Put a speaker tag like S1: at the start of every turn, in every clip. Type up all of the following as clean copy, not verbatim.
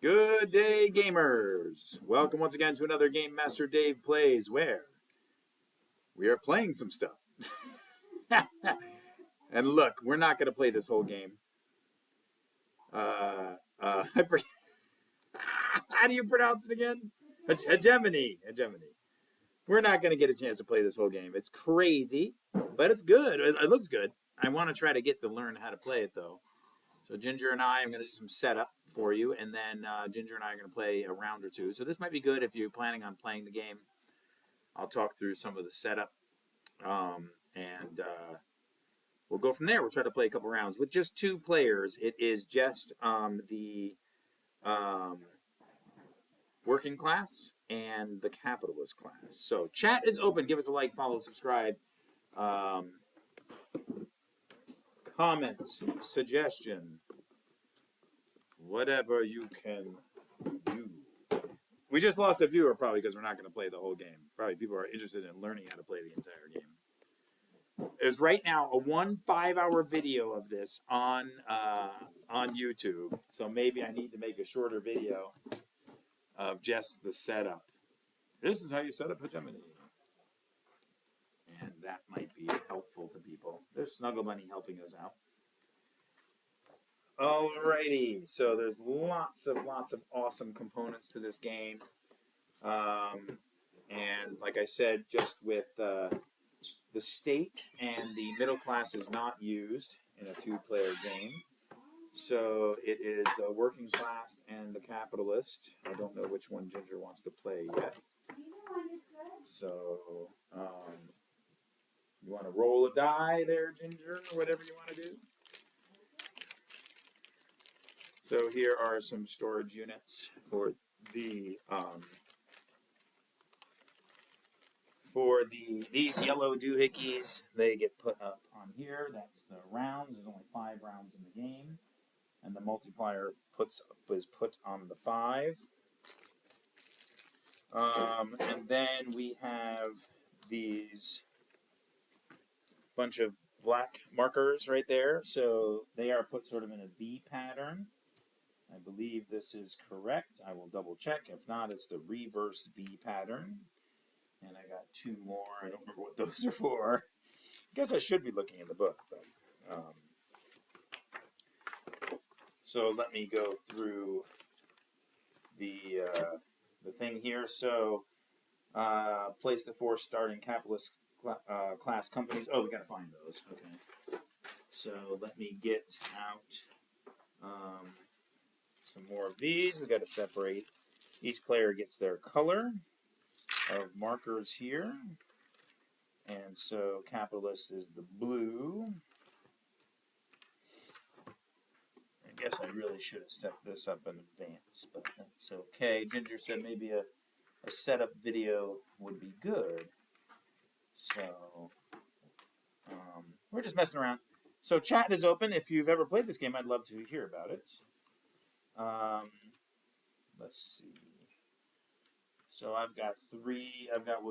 S1: Good day, gamers! Welcome once again to another Game Master Dave Plays, where we are playing some stuff. And look, we're not going to play this whole game. I forget. How do you pronounce it again? Hegemony. We're not going to get a chance to play this whole game. It's crazy, but it's good. It looks good. I want to try to learn how to play it, though. So Ginger and I am going to do some setup for you, and then Ginger and I are going to play a round or two. So this might be good if you're planning on playing the game. I'll talk through some of the setup, and we'll go from there. We'll try to play a couple rounds. With just two players, it is just the working class and the capitalist class. So chat is open. Give us a like, follow, subscribe. Comments, suggestion, whatever you can do. We just lost a viewer probably because we're not going to play the whole game. Probably people are interested in learning how to play the entire game. There's right now a 5-hour video of this on YouTube. So maybe I need to make a shorter video of just the setup. This is how you set up Hegemony. And that might be helpful to people. There's Snuggle Bunny helping us out. Alrighty, so there's lots of awesome components to this game. And like I said, just with the state and the middle class is not used in a two-player game. So it is the working class and the capitalist. I don't know which one Ginger wants to play yet. So, you want to roll a die there, Ginger, or whatever you want to do? So here are some storage units for these yellow doohickeys. They get put up on here. That's the rounds. There's only 5 rounds in the game, and the multiplier is put on the 5. And then we have these bunch of black markers right there. So they are put sort of in a V pattern. I believe this is correct. I will double check. If not, it's the reverse V pattern. And I got 2 more. I don't remember what those are for. I guess I should be looking in the book. But, so let me go through the thing here. So place the 4 starting capitalist class companies. Oh, we got to find those. Okay. So let me get out some more of these. We got to separate. Each player gets their color of markers here. And so capitalist is the blue. I guess I really should have set this up in advance, but that's okay. Ginger said maybe a setup video would be good. So we're just messing around. So chat is open. If you've ever played this game, I'd love to hear about it. Let's see. So I've got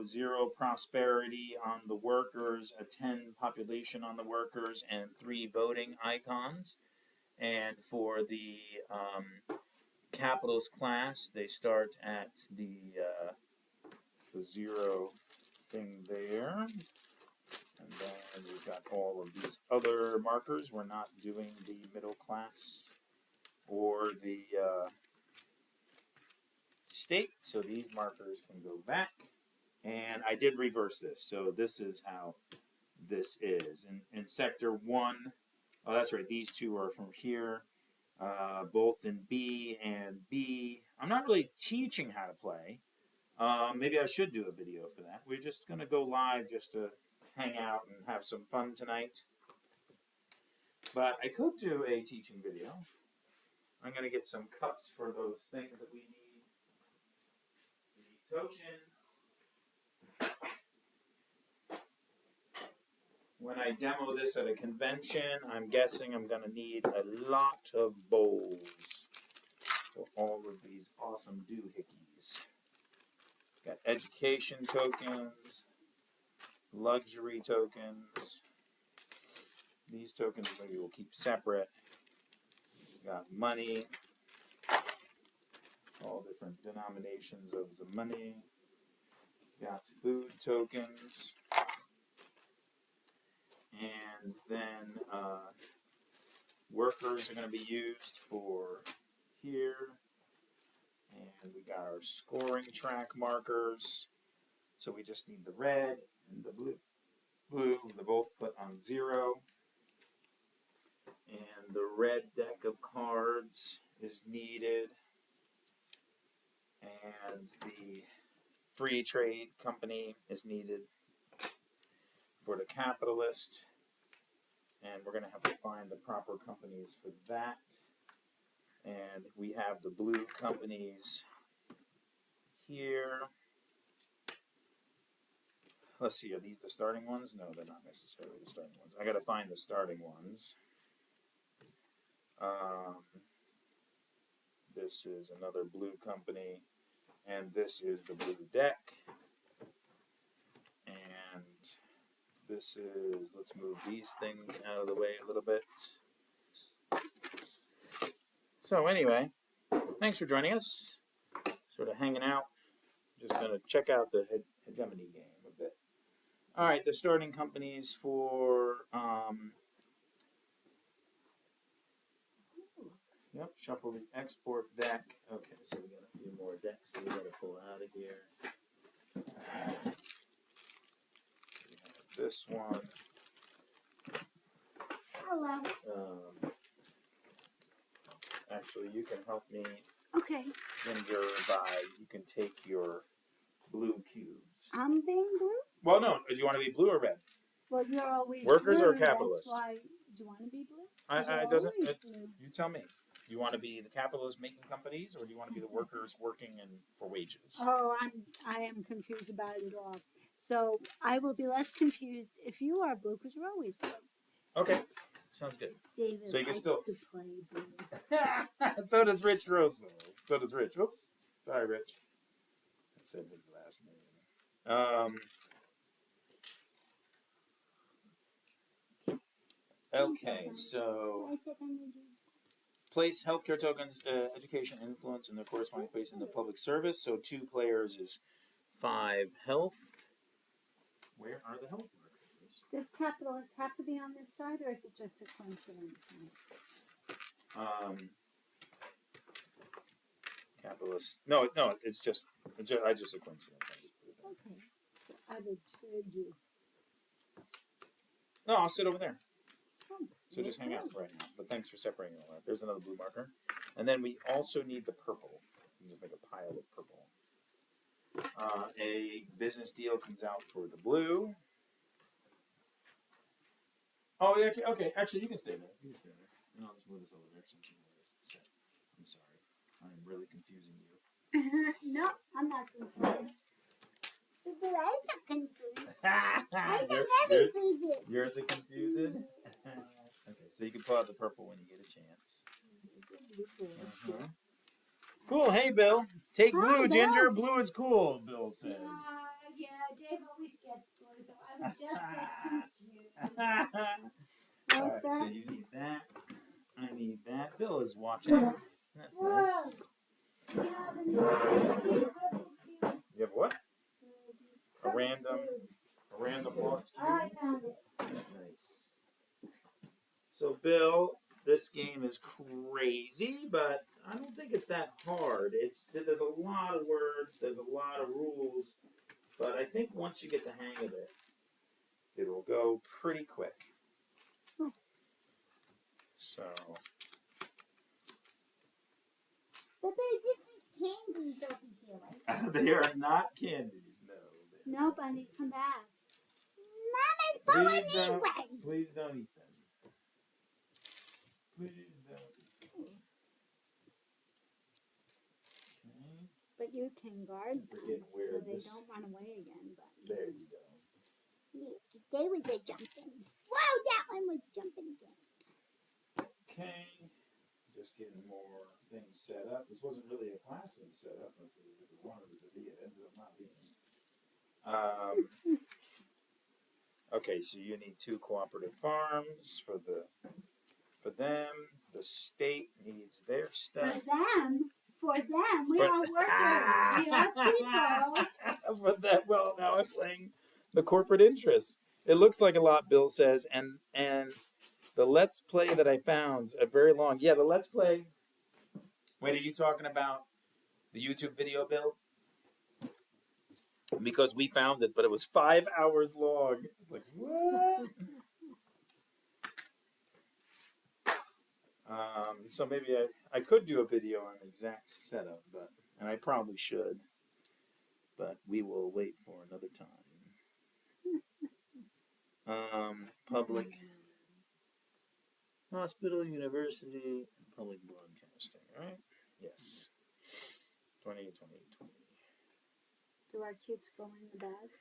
S1: 0 prosperity on the workers, a 10 population on the workers, and 3 voting icons. And for the capitalist class, they start at the 0 thing there. And then we've got all of these other markers. We're not doing the middle class or the state. So these markers can go back. And I did reverse this. So this is how this is. In Sector 1, oh, that's right. These 2 are from here. Both in B and B. I'm not really teaching how to play. Maybe I should do a video for that. We're just going to go live just to hang out and have some fun tonight. But I could do a teaching video. I'm going to get some cups for those things that we need. We need tokens. When I demo this at a convention, I'm guessing I'm going to need a lot of bowls for all of these awesome doohickeys. Got education tokens, luxury tokens. These tokens maybe we'll keep separate. Got money. all different denominations of the money. Got food tokens. And then workers are going to be used for here. And we got our scoring track markers. So we just need the red and the blue. They're both put on 0. And the red deck of cards is needed. And the free trade company is needed for the capitalist. And we're going to have to find the proper companies for that. And we have the blue companies here. Let's see, are these the starting ones? No, they're not necessarily the starting ones. I got to find the starting ones. This is another blue company, and this is the blue deck. And this is, let's move these things out of the way a little bit. So anyway, thanks for joining us. Sort of hanging out. Just going to check out the Hegemony game a bit. All right, the starting companies for, yep, shuffle the export deck. Okay, so we got a few more decks that we got to pull out of here. We have this one.
S2: Hello.
S1: Actually, you can help me,
S2: Okay.
S1: Ginger, you can take your blue cubes.
S2: I'm being blue?
S1: Well, no, do you want to be blue or red?
S2: Well, you're always
S1: Workers
S2: blue.
S1: or capitalist?
S2: That's why. Do you want to be blue?
S1: It doesn't.
S2: Always blue.
S1: You tell me. Do you want to be the capitalist making companies, or do you want to be the workers working for wages?
S2: Oh, I am confused about it all. So I will be less confused if you are blue, because you're always blue.
S1: Okay, sounds good.
S2: David
S1: So you can
S2: likes
S1: still
S2: to play blue.
S1: So does Rich Rosso. So does Rich. Whoops. Sorry, Rich. I said his last name. Okay, so place healthcare tokens, education, influence, and their corresponding place in the public service. So 2 players is 5 health. Where are the health markers?
S2: Does capitalist have to be on this side, or is it just a coincidence?
S1: Capitalist. No, it's just a coincidence. I just put it there.
S2: Okay. So I would trade you.
S1: No, I'll sit over there.
S2: Oh,
S1: So just hang out for right now. But thanks for separating all that. There's another blue marker. And then we also need the purple. You can just make a pile of purple. A business deal comes out for the blue. Oh, yeah, okay. Actually, you can stay there. You can stay there. And I'll just move this over there since you set. I'm sorry. I'm really confusing you.
S2: No, I'm not confused. But I'm not confused. I'm very confused.
S1: Yours are confusing? Okay, so you can pull out the purple when you get a chance. Uh-huh. Cool. Hey, Bill. Take blue, Ginger. Blue is cool, Bill says.
S2: Yeah, Dave always gets blue, so I would just get confused.
S1: All right, so you need that. I need that. Bill is watching. That's nice. You have what? A random lost cube?
S2: I found it.
S1: Nice. So, Bill, this game is crazy, but I don't think it's that hard. There's a lot of words, there's a lot of rules, but I think once you get the hang of it, it'll go pretty quick. So.
S2: But this is candies over here, right?
S1: They are not candies, no.
S2: No, Bunny, come back. Mom is pulling me away.
S1: Please don't eat them. Please don't eat them. Okay.
S2: But you can guard them so they don't run away again. But
S1: there you go.
S2: Yeah, they were jumping. Whoa, that one was jumping again.
S1: Okay. Just getting more things set up. This wasn't really a class set up, but if we wanted it to be, it ended up not being. Okay, so you need 2 cooperative farms for them. The state needs their stuff.
S2: For them? for them. We are workers. We are people.
S1: But that, well, now I'm playing the corporate interests. It looks like a lot, Bill says, and the Let's Play that I found's a very long. Yeah, the Let's Play. Wait, are you talking about the YouTube video, Bill? Because we found it, but it was 5 hours long. It's like, what? So maybe I could do a video on the exact setup, and I probably should, but we will wait for another time. Public, hospital, university, and public broadcasting, right? Yes. 20.
S2: Do our cubes go in the bag?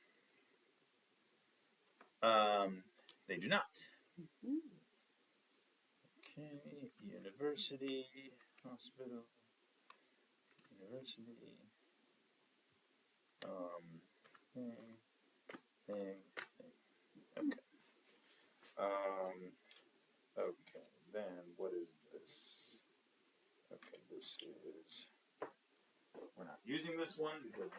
S1: They do not.
S2: Mm-hmm.
S1: Okay, university, hospital, university, thing. Okay. Okay, then what is this? Okay, this is, we're not using this one because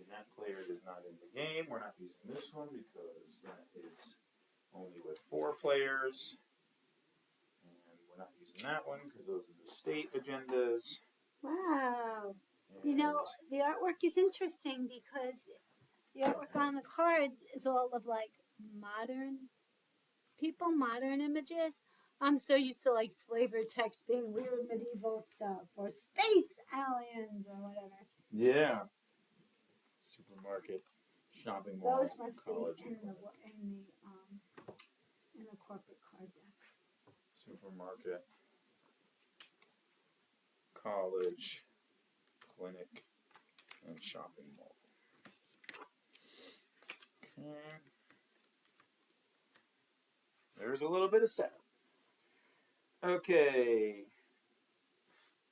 S1: that player is not in the game. We're not using this one because that is only with 4 players. And we're not using that one because those are the state agendas.
S2: Wow.
S1: And
S2: You know, the artwork is interesting because the artwork on the cards is all of like modern people, modern images. I'm so used to like flavor text being weird medieval stuff or space aliens or whatever.
S1: yeah. Supermarket, shopping mall,
S2: Those must be
S1: college,
S2: in the corporate card deck.
S1: supermarket, college, clinic, and shopping mall. Okay. There's a little bit of setup. Okay.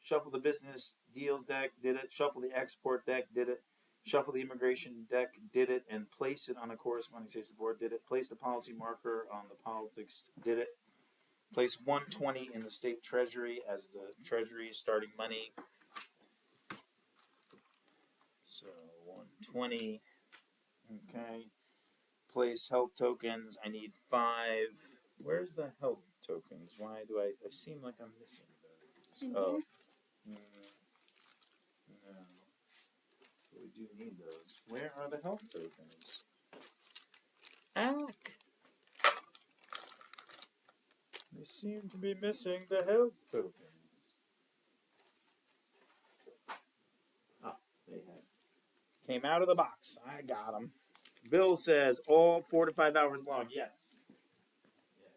S1: Shuffle the business deals deck, did it. Shuffle the export deck, did it. Shuffle the immigration deck, did it. And place it on a corresponding space of the board, did it. Place the policy marker on the politics, did it. Place 120 in the state treasury as the treasury starting money. So 120. Okay. Place health tokens. I need 5. Where's the health tokens? Why do I seem like I'm missing those?
S2: In
S1: Oh.
S2: here?
S1: No. We do need those. Where are the health tokens? Alec! They seem to be missing the health tokens. Ah, they came out of the box. I got them. Bill says all 4 to 5 hours long. Yes. Yes.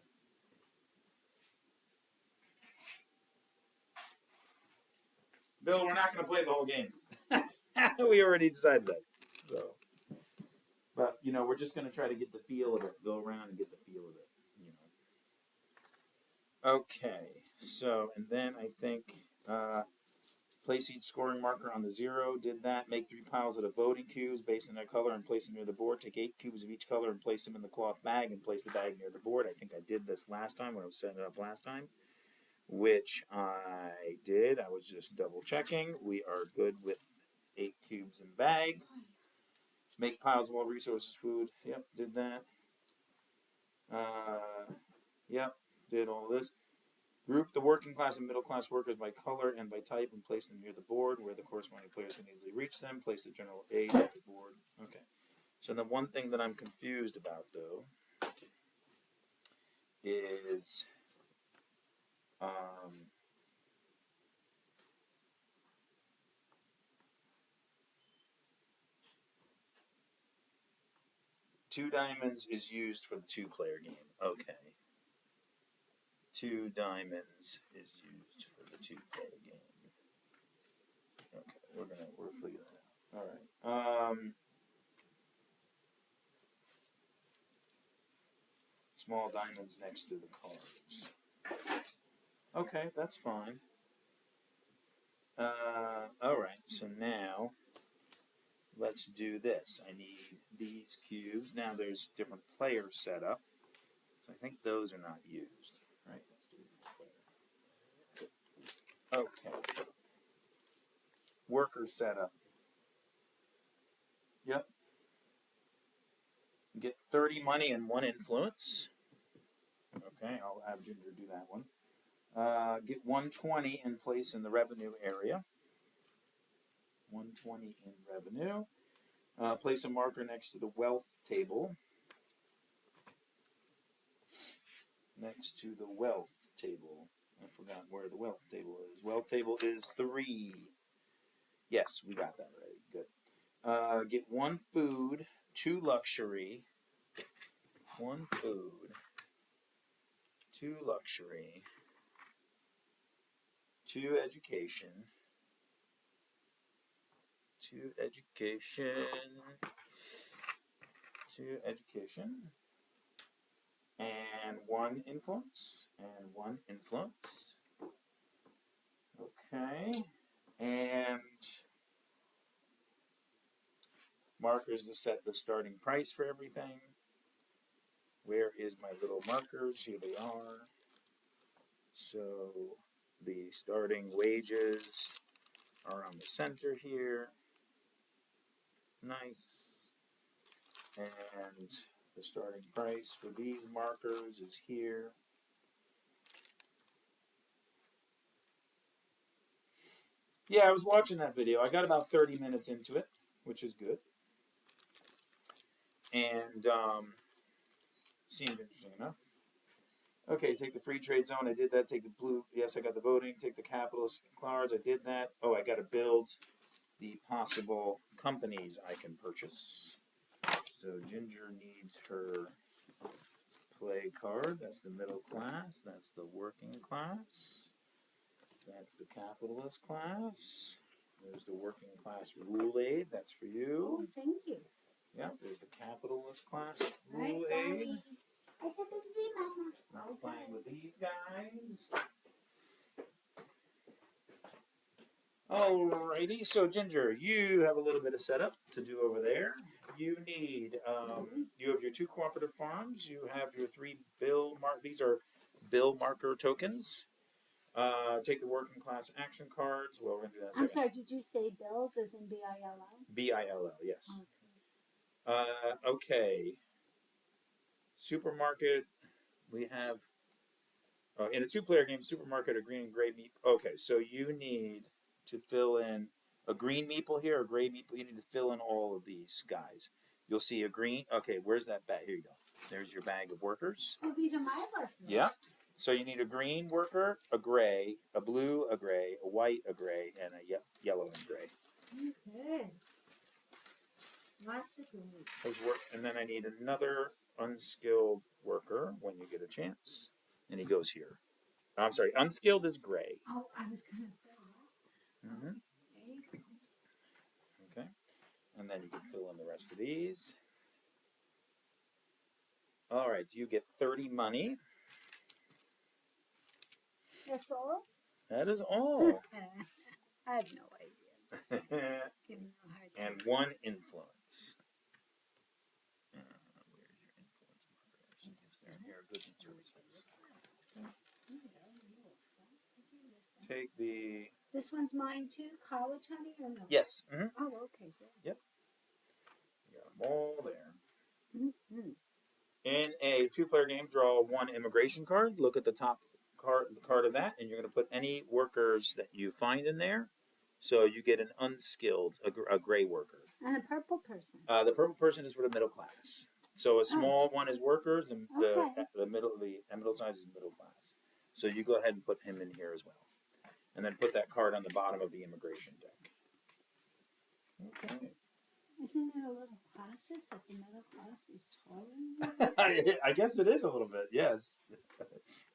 S1: Bill, we're not going to play the whole game. We already decided that. So, but we're just going to try to get the feel of it. Go around and get the feel of it. Okay. So, and then I think place each scoring marker on the 0. Did that. Make 3 piles of the voting cubes based on their color and place them near the board. Take 8 cubes of each color and place them in the cloth bag and place the bag near the board. I think I did this last time when I was setting it up last time, which I did. I was just double checking. We are good with 8 cubes in bag. Make piles of all resources, food. Yep, did that. Yep, did all this. Group the working class and middle class workers by color and by type and place them near the board where the corresponding players can easily reach them. Place the general aid at the board. Okay. So the one thing that I'm confused about, though, is 2 diamonds is used for the 2-player game. Okay. 2 diamonds is used for the 2-player game. Okay, we're figuring that out. All right. Small diamonds next to the cards. Okay, that's fine. All right. So now let's do this. I need these cubes. Now there's different players set up. So I think those are not used. Right? Let's do the player. Okay. worker setup. Yep. Get 30 money and 1 influence. Okay, I'll have Ginger do that one. Get 120 in place in the revenue area. 120 in revenue. Place a marker next to the wealth table. Next to the wealth table. I forgot where the wealth table is. Wealth table is 3. Yes, we got that right. Good. Get 1 food, 2 luxury. 1 food, 2 luxury, 2 education. 2 education. 2 education. And 1 influence. And 1 influence. Okay. And markers to set the starting price for everything. Where is my little markers? Here they are. So the starting wages are on the center here. Nice. And the starting price for these markers is here. Yeah, I was watching that video. I got about 30 minutes into it, which is good. And seemed interesting enough. Okay, take the free trade zone. I did that. Take the blue. Yes, I got the voting. Take the capitalist cards. I did that. Oh, I got to build the possible companies I can purchase. So Ginger needs her play card. That's the middle class. That's the working class. That's the capitalist class. There's the working class rule aid. That's for you.
S2: Oh, thank you.
S1: Yeah, there's the capitalist class rule
S2: Right,
S1: aid.
S2: Daddy. I said to see Mama.
S1: Not playing with these guys. Alrighty, so Ginger, you have a little bit of setup to do over there. You need, you have your 2 cooperative farms. You have your 3 bill mark. These are bill marker tokens. Take the working class action cards. Well, we're gonna do that.
S2: I'm sorry. Did you say bills as in BILL?
S1: BILL, yes.
S2: Okay.
S1: Okay. Supermarket. We have in a 2-player game, supermarket, a green and gray meat. Okay, so you need to fill in a green meeple here, a gray meeple. You need to fill in all of these guys. You'll see a green. Okay, where's that bag? Here you go. There's your bag of workers.
S2: Oh, these are my workers.
S1: Yeah. So you need a green worker, a gray, a blue, a gray, a white, a gray, and a yellow and gray.
S2: Okay. Lots of green.
S1: Those work, and then I need another unskilled worker when you get a chance. And he goes here. I'm sorry, unskilled is gray.
S2: Oh, I was going to say that.
S1: Mm-hmm.
S2: Okay.
S1: Okay. And then you can fill in the rest of these. All right, you get 30 money.
S2: That's all?
S1: That is all.
S2: I have no idea. Give me a hard time.
S1: And 1 influence. Where's your influence markers? Yes, they're in here. Goods and services. Take the...
S2: This one's mine too? College honey or no?
S1: Yes. Mm-hmm.
S2: Oh, okay. Good.
S1: Yep. You got them all there.
S2: Mm-hmm.
S1: In a 2-player game, draw 1 immigration card. Look at the top card of that, and you're going to put any workers that you find in there. So you get an unskilled, a gray worker.
S2: And a purple person.
S1: The purple person is for the middle class. So a small one is workers, and the middle size is middle class. So you go ahead and put him in here as well. And then put that card on the bottom of the immigration deck. Okay.
S2: Isn't it a little classist that the middle class is taller?
S1: I guess it is a little bit, yes.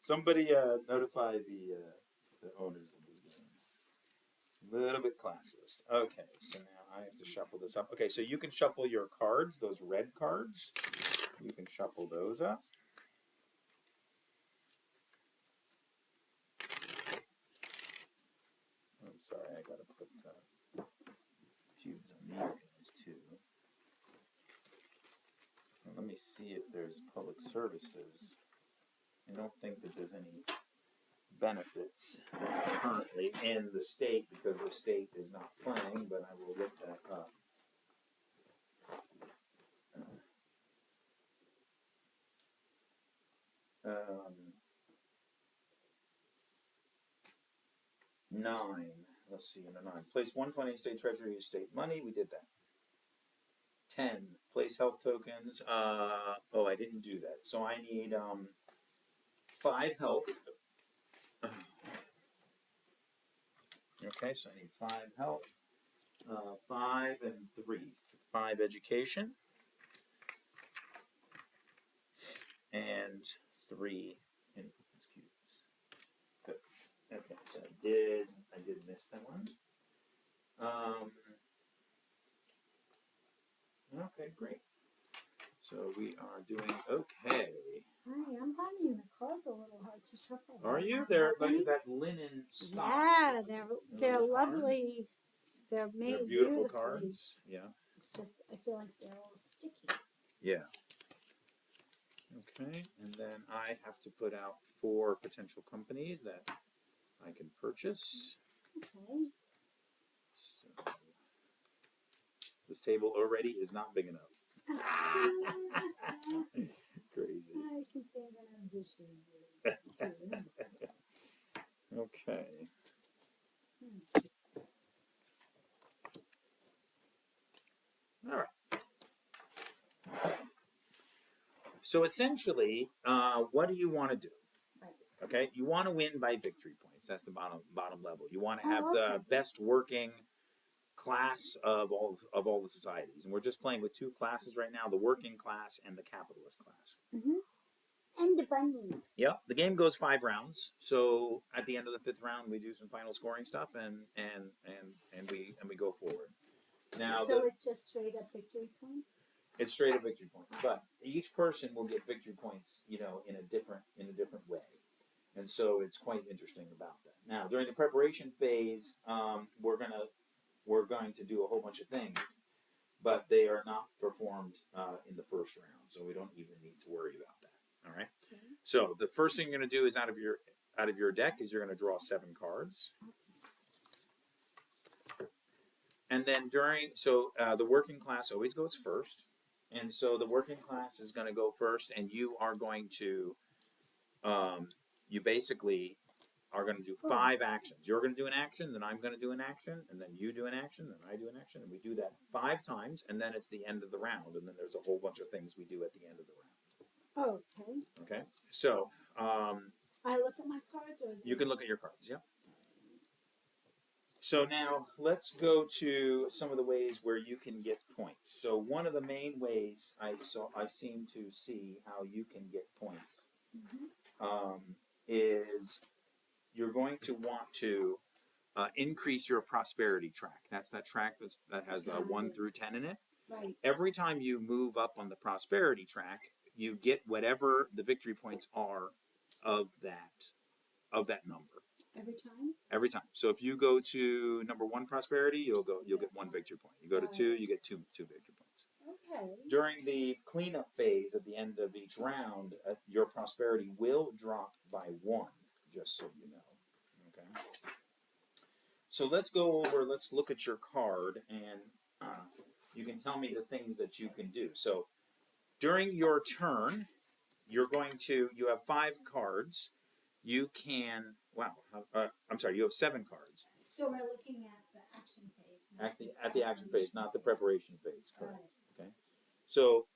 S1: Somebody notify the owners of this game. A little bit classist. Okay, so now I have to shuffle this up. Okay, so you can shuffle your cards, those red cards. You can shuffle those up. I'm sorry, I gotta put cubes on these guys too. And let me see if there's public services. I don't think that there's any benefits currently in the state because the state is not playing, but I will look that up. 9. Let's see, under 9. Place 120 state treasury as state money. We did that. 10. Place health tokens. Oh, I didn't do that. So I need 5 health. Okay, so I need 5 health. 5 and 3. 5 education. And 3 in excuse. Good. Okay, so I did miss that one. Okay, great. So we are doing okay.
S2: Hi, I'm finding the cards a little hard to shuffle.
S1: Are you? They're like that linen stock.
S2: Yeah, they're lovely. They're made
S1: They're beautiful
S2: beautifully.
S1: cards. Yeah.
S2: It's just I feel like they're all sticky.
S1: Yeah. Okay, and then I have to put out 4 potential companies that I can purchase.
S2: Okay.
S1: So this table already is not big enough. Crazy.
S2: I can say I'm gonna have dishes.
S1: Okay. All right. So essentially, what do you want to do?
S2: Right.
S1: Okay, you want to win by victory points. That's the bottom level. You want to have
S2: okay.
S1: the best working class of all the societies, and we're just playing with 2 classes right now: the working class and the capitalist class.
S2: Mm-hmm. And the bunnies.
S1: Yep. The game goes 5 rounds. So at the end of the 5th round, we do some final scoring stuff, and we go forward. Now,
S2: so it's just straight up victory points.
S1: It's straight up victory points, but each person will get victory points, in a different way, and so it's quite interesting about that. Now, during the preparation phase, we're going to do a whole bunch of things, but they are not performed in the first round, so we don't even need to worry about that. All right.
S2: Okay.
S1: So the first thing you're going to do is out of your deck is you're going to draw 7 cards.
S2: Okay.
S1: And then the working class always goes first. And so the working class is going to go first, and you are going to, you basically are going to do 5 actions. You're going to do an action, then I'm going to do an action, and then you do an action, then I do an action, and we do that 5 times, and then it's the end of the round, and then there's a whole bunch of things we do at the end of the round.
S2: Okay.
S1: Okay? So,
S2: I look at my cards, or
S1: you can look at your cards, yep. So now let's go to some of the ways where you can get points. So one of the main ways I seem to see how you can get points is you're going to want to increase your prosperity track. That's that track that has 1 through 10 in it.
S2: Right.
S1: Every time you move up on the prosperity track, you get whatever the victory points are of that number.
S2: Every time?
S1: Every time. So if you go to number 1 prosperity, you'll get 1 victory point. You go to 2, you get 2 victory points.
S2: Okay.
S1: During the cleanup phase at the end of each round, your prosperity will drop by 1, just so you know. Okay. So let's look at your card, and you can tell me the things that you can do. So during your turn, you have 5 cards. You can, you have 7 cards.
S2: So we're looking at the action phase.
S1: At the action phase, not the preparation phase. Correct.
S2: Right.
S1: Okay. So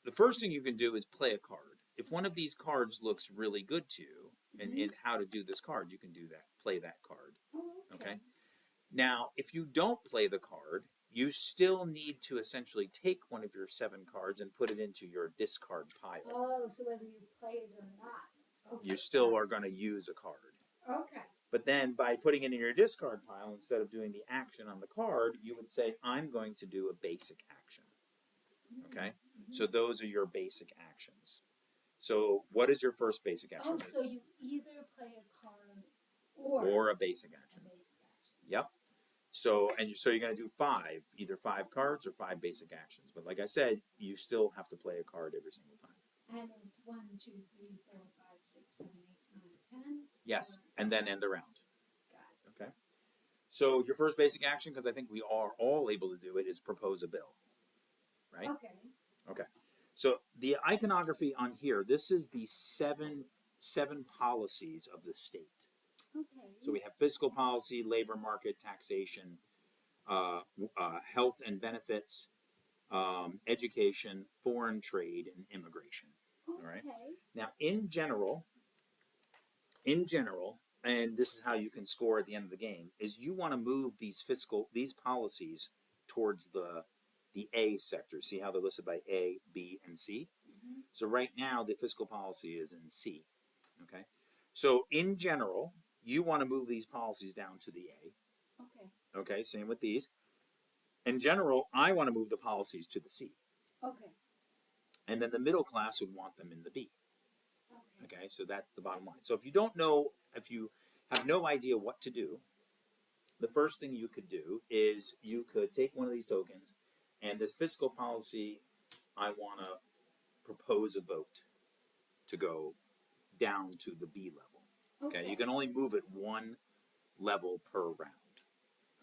S1: the first thing you can do is play a card. If one of these cards looks really good to you, and in how to do this card, you can do that. Play that card.
S2: Oh, okay.
S1: Now, if you don't play the card, you still need to essentially take one of your 7 cards and put it into your discard pile.
S2: Oh, so whether you play it or not. Okay.
S1: You still are going to use a card.
S2: Okay.
S1: But then by putting it in your discard pile, instead of doing the action on the card, you would say, I'm going to do a basic action. Okay? Mm-hmm. So those are your basic actions. So what is your first basic action?
S2: Oh, so you either play a card
S1: or a basic action. Yep. So you're going to do 5, either 5 cards or 5 basic actions. But like I said, you still have to play a card every single time.
S2: And it's 1, 2, 3, 4, 5, 6, 7, 8, 9, 10.
S1: Yes, and then end the round.
S2: Got
S1: Okay. So your first basic action, because I think we are all able to do it, is propose a bill,
S2: it.
S1: right?
S2: Okay.
S1: Okay. So the iconography on here, this is the seven policies of the state.
S2: Okay.
S1: So we have fiscal policy, labor market, taxation, health and benefits, education, foreign trade, and immigration. All right.
S2: Okay.
S1: Now, in general, and this is how you can score at the end of the game, is you want to move these policies towards the A sector. See how they're listed by A, B, and C?
S2: Mm-hmm.
S1: So right now the fiscal policy is in C. Okay. So in general, you want to move these policies down to the A.
S2: Okay.
S1: Okay, same with these. In general, I want to move the policies to the C.
S2: Okay.
S1: And then the middle class would want them in the B.
S2: Okay.
S1: Okay, so that's the bottom line. So if you have no idea what to do, the first thing you could do is you could take one of these tokens, and this fiscal policy, I want to propose a vote to go down to the B level. Okay, you can only move it one level per round.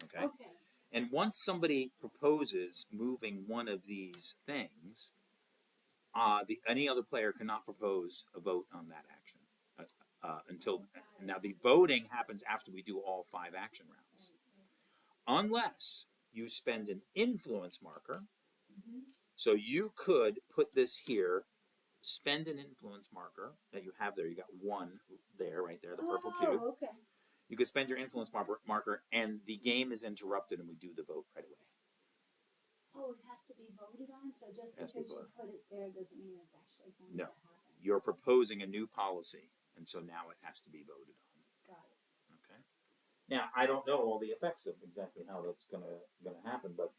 S1: Okay,
S2: Okay.
S1: and once somebody proposes moving one of these things, any other player cannot propose a vote on that action until now. The voting happens after we do all 5 action rounds, unless you spend an influence marker.
S2: Mm-hmm.
S1: So you could put this here, spend an influence marker that you have there. You got one there, right there, the purple cube.
S2: Okay.
S1: You could spend your influence marker, and the game is interrupted, and we do the vote right away.
S2: Oh, it has to be voted on. So just because you put it there doesn't mean it's actually going to happen.
S1: You're proposing a new policy, and so now it has to be voted on.
S2: Got it.
S1: Okay. Now I don't know all the effects of exactly how that's gonna happen, but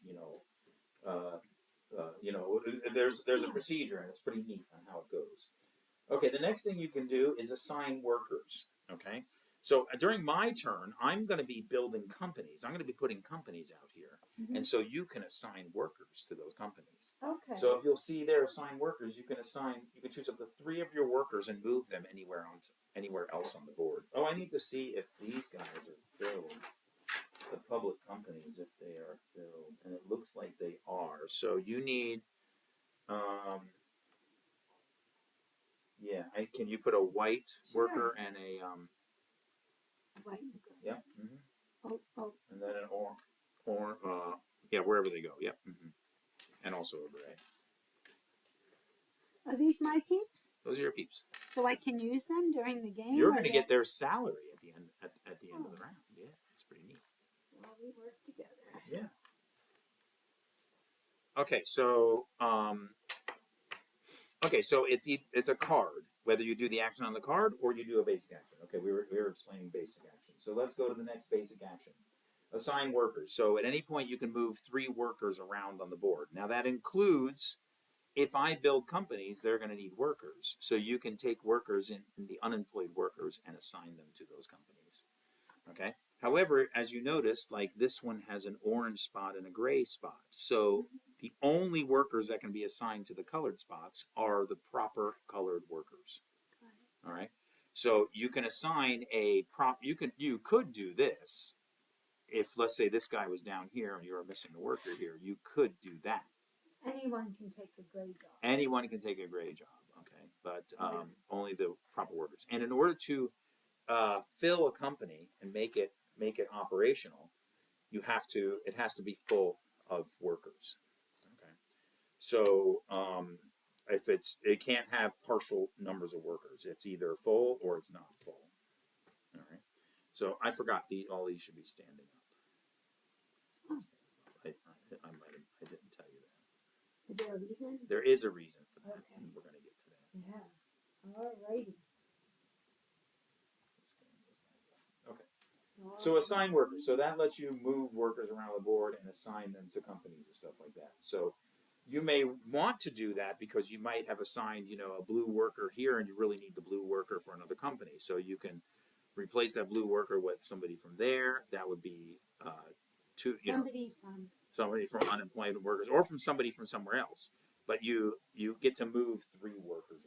S1: there's a procedure, and it's pretty neat on how it goes. Okay, the next thing you can do is assign workers. Okay, so during my turn, I'm going to be building companies. I'm going to be putting companies out here,
S2: Mm-hmm.
S1: and so you can assign workers to those companies.
S2: Okay.
S1: So if you'll see there, assign workers, you can choose up to 3 of your workers and move them anywhere else on the board. Oh, I need to see if these guys are filled. The public companies, if they are filled, and it looks like they are. So you need, can you put a white worker and a
S2: White.
S1: yeah, mm-hmm.
S2: Oh.
S1: And then an wherever they go, yep, mm-hmm. And also a gray.
S2: Are these my peeps?
S1: Those are your peeps.
S2: So I can use them during the game?
S1: You're going to get their salary at the end at the end of the round. Yeah, it's pretty neat.
S2: Well, we work together.
S1: Yeah. Okay, so it's a card. Whether you do the action on the card or you do a basic action. Okay, we were explaining basic action. So let's go to the next basic action. Assign workers. So at any point you can move 3 workers around on the board. Now that includes, if I build companies, they're going to need workers. So you can take workers in the unemployed workers and assign them to those companies. Okay. However, as you notice, like this one has an orange spot and a gray spot. So the only workers that can be assigned to the colored spots are the proper colored workers. All right. So you can assign a you could do this. If, let's say, this guy was down here and you were missing a worker here, you could do that.
S2: Anyone can take a gray job.
S1: Anyone can take a gray job, okay? But only the proper workers. And in order to fill a company and make it operational, it has to be full of workers. Okay. So it can't have partial numbers of workers. It's either full or it's not full. All right. So I forgot all these should be standing up. I didn't tell you that.
S2: Is there a reason?
S1: There is a reason for that,
S2: okay.
S1: and we're going to get to that.
S2: Yeah. Alrighty.
S1: Okay. So assign workers. So that lets you move workers around the board and assign them to companies and stuff like that. So you may want to do that because you might have assigned, a blue worker here, and you really need the blue worker for another company. So you can replace that blue worker with somebody from there. That would be somebody from unemployed workers, or from somebody from somewhere else. But you get to move 3 workers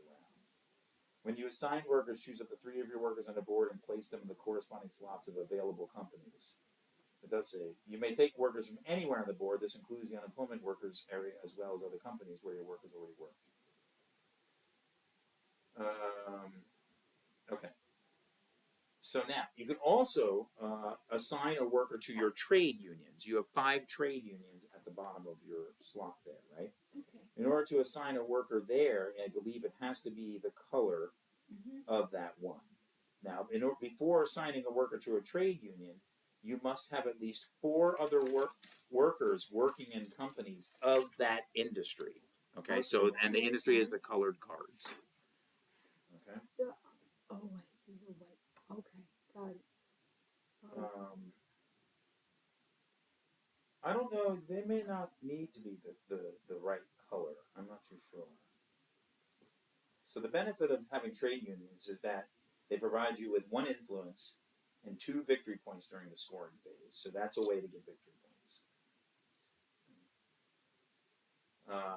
S1: around. When you assign workers, choose up to 3 of your workers on a board and place them in the corresponding slots of available companies. It does say, you may take workers from anywhere on the board. This includes the unemployment workers area as well as other companies where your workers already worked. Okay. So now, you can also assign a worker to your trade unions. You have 5 trade unions at the bottom of your slot there, right?
S2: Okay.
S1: In order to assign a worker there, I believe it has to be the color of that one. Now, before assigning a worker to a trade union, you must have at least 4 other workers working in companies of that industry. Okay, so, and the industry is the colored cards. Okay.
S2: Oh, I see the white. Okay, got it.
S1: I don't know. They may not need to be the right color. I'm not too sure. So the benefit of having trade unions is that they provide you with 1 influence and 2 victory points during the scoring phase. So that's a way to get victory points.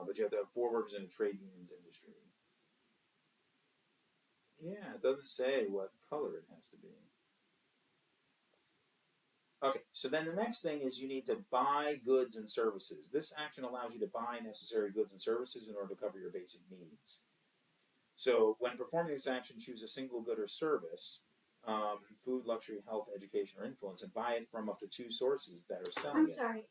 S1: But you have to have 4 workers in a trade union's industry. Yeah, it doesn't say what color it has to be. Okay, so then the next thing is you need to buy goods and services. This action allows you to buy necessary goods and services in order to cover your basic needs. So when performing this action, choose a single good or service, food, luxury, health, education, or influence, and buy it from up to 2 sources that are selling it.
S2: I'm sorry.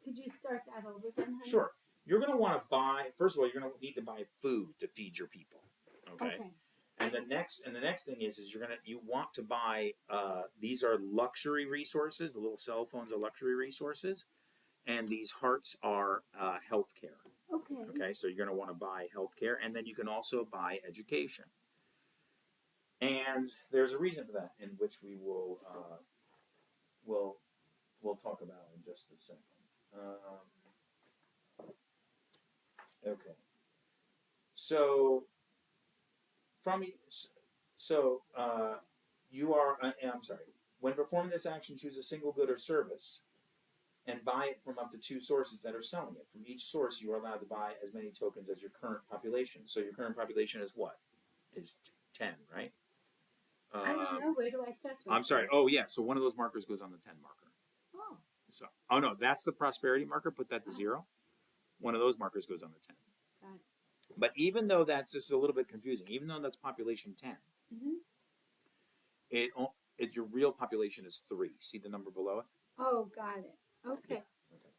S2: Could you start that over again, honey?
S1: Sure. You're going to want to buy, first of all, you're going to need to buy food to feed your people. Okay. And the next thing is you want to buy, these are luxury resources. The little cell phones are luxury resources, and these hearts are healthcare. Okay, so you're going to want to buy healthcare, and then you can also buy education. And there's a reason for that, in which we will we'll talk about in just a second. Okay. So you are. I'm sorry. When performing this action, choose a single good or service, and buy it from up to 2 sources that are selling it. From each source, you are allowed to buy as many tokens as your current population. So your current population is what? Is 10, right?
S2: I don't know. Where do I start?
S1: I'm sorry. Oh, yeah. So one of those markers goes on the 10 marker.
S2: Oh.
S1: So, oh no, that's the prosperity marker. Put that to 0. One of those markers goes on the 10.
S2: Got it.
S1: But even though this is a little bit confusing, even though that's population 10, your real population is 3. See the number below it?
S2: Oh, got it. Okay.
S1: Yeah. Okay.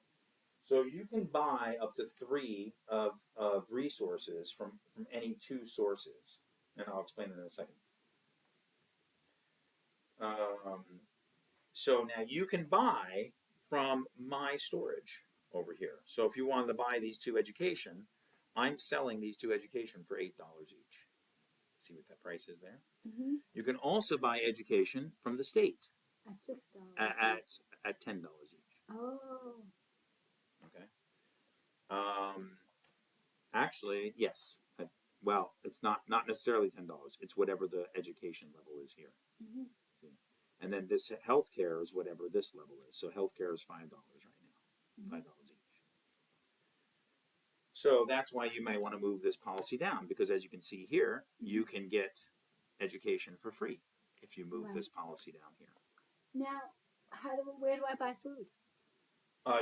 S1: So you can buy up to 3 of resources from any 2 sources, and I'll explain that in a second. So now you can buy from my storage over here. So if you wanted to buy these 2 education, I'm selling these 2 education for $8 each. See what that price is there? You can also buy education from the state
S2: at $6
S1: at $10 each.
S2: Oh.
S1: Okay. Actually, yes. Well, it's not necessarily $10. It's whatever the education level is here. See? And then this healthcare is whatever this level is. So healthcare is $5 right now. $5 each. So that's why you might want to move this policy down, because as you can see here, you can get education for free if you move this policy down here.
S2: Now, where do I buy food?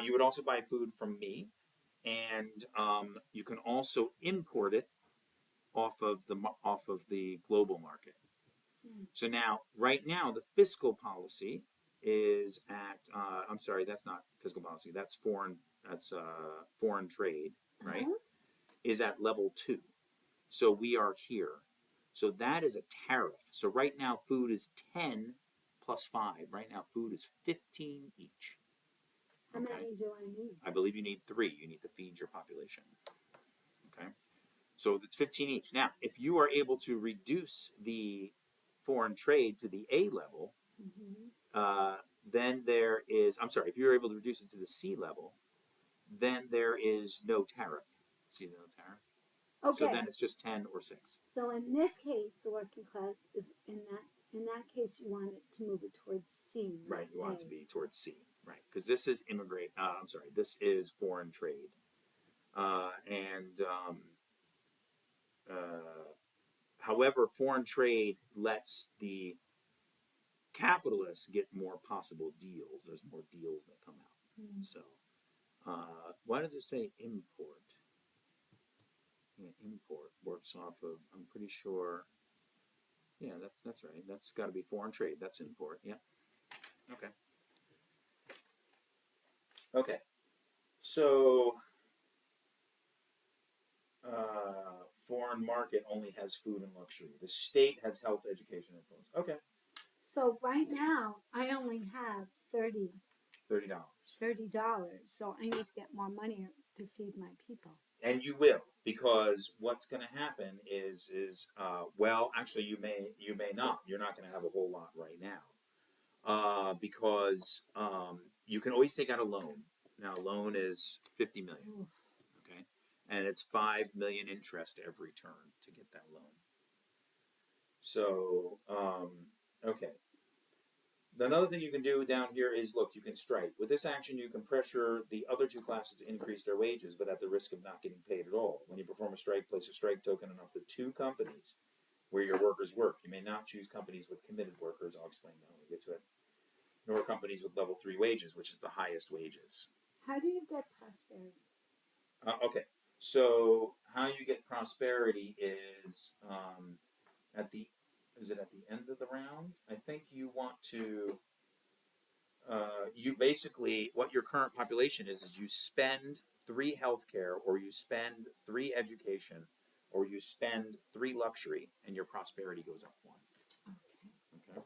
S1: You would also buy food from me, and you can also import it off of the global market. So now, right now, the fiscal policy is at. I'm sorry, that's not fiscal policy. That's foreign. That's foreign trade, right? Is at level 2. So we are here. So that is a tariff. So right now, food is 10 plus 5. Right now, food is 15 each.
S2: How many do I need?
S1: I believe you need 3. You need to feed your population. Okay. So it's 15 each. Now, if you are able to reduce the foreign trade to the A level, then there is. I'm sorry. If you're able to reduce it to the C level, then there is no tariff. See the no tariff?
S2: Okay.
S1: So then it's just 10 or 6.
S2: So in this case, the working class is in that case you want it to move it towards C.
S1: Right. You want it to be towards C. Right. Because this is this is foreign trade, and however, foreign trade lets the capitalists get more possible deals. There's more deals that come out. So, why does it say import? Yeah, import works off of, I'm pretty sure, yeah, that's right. That's got to be foreign trade. That's import. Yeah. Okay. Okay. So, foreign market only has food and luxury. The state has health, education, and influence. Okay.
S2: So right now, I only have $30.
S1: $30.
S2: So I need to get more money to feed my people.
S1: And you will, because what's going to happen is well, actually, you may not. You're not going to have a whole lot right now, because you can always take out a loan. Now, a loan is $50 million.
S2: Oof.
S1: Okay, and it's $5 million interest every turn to get that loan. So, okay. Another thing you can do down here is, look, you can strike. With this action, you can pressure the other two classes to increase their wages, but at the risk of not getting paid at all. When you perform a strike, place a strike token on up to 2 companies where your workers work. You may not choose companies with committed workers. I'll explain that when we get to it. Nor companies with level 3 wages, which is the highest wages.
S2: How do you get prosperity?
S1: Okay, so how you get prosperity is at the end of the round? I think you want to. You basically, what your current population is you spend 3 healthcare, or you spend 3 education, or you spend 3 luxury, and your prosperity goes up 1.
S2: Okay.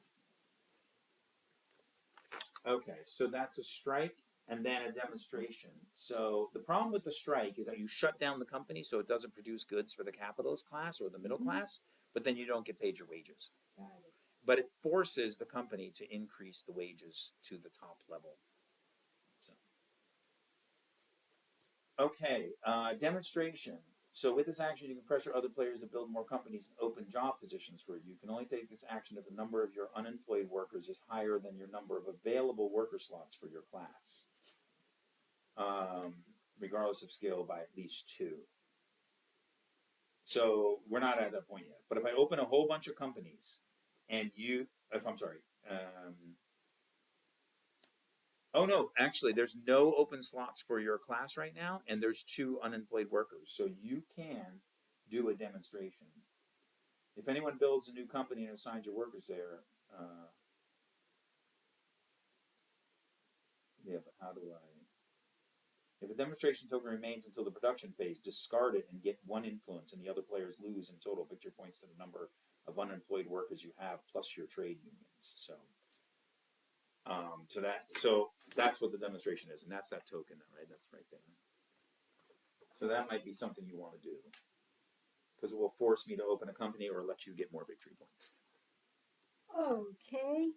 S1: Okay, so that's a strike, and then a demonstration. So the problem with the strike is that you shut down the company so it doesn't produce goods for the capitalist class or the middle class, but then you don't get paid your wages.
S2: Got it.
S1: But it forces the company to increase the wages to the top level. So, okay, demonstration. So with this action, you can pressure other players to build more companies and open job positions for you. You can only take this action if the number of your unemployed workers is higher than your number of available worker slots for your class, regardless of scale, by at least 2. So we're not at that point yet. But if I open a whole bunch of companies, and oh no, actually, there's no open slots for your class right now, and there's 2 unemployed workers. So you can do a demonstration. If anyone builds a new company and assigns your workers there, yeah, but how do I? If a demonstration token remains until the production phase, discard it and get 1 influence, and the other players lose in total victory points to the number of unemployed workers you have plus your trade unions. So, so that's what the demonstration is, and that's that token, right? That's right there. So that might be something you want to do, because it will force me to open a company or let you get more victory points.
S2: Okay.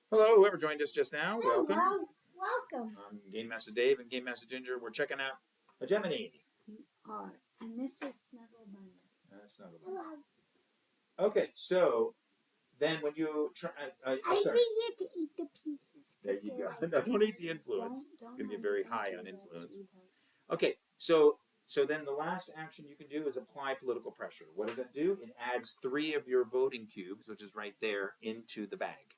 S1: Hello, whoever joined us just now, welcome.
S2: Hello. Welcome.
S1: I'm Game Master Dave and Game Master Ginger. We're checking out Hegemony.
S2: We are. And this is Snuggle Bunny.
S1: Snuggle Bunny. Okay, so then when you try,
S2: I
S1: sorry.
S2: need you to eat the pieces.
S1: There you go. No, don't eat the influence.
S2: Don't
S1: It's going to be very high on
S2: that,
S1: influence.
S2: sweetheart.
S1: Okay, so then the last action you can do is apply political pressure. What does that do? It adds 3 of your voting cubes, which is right there, into the bag.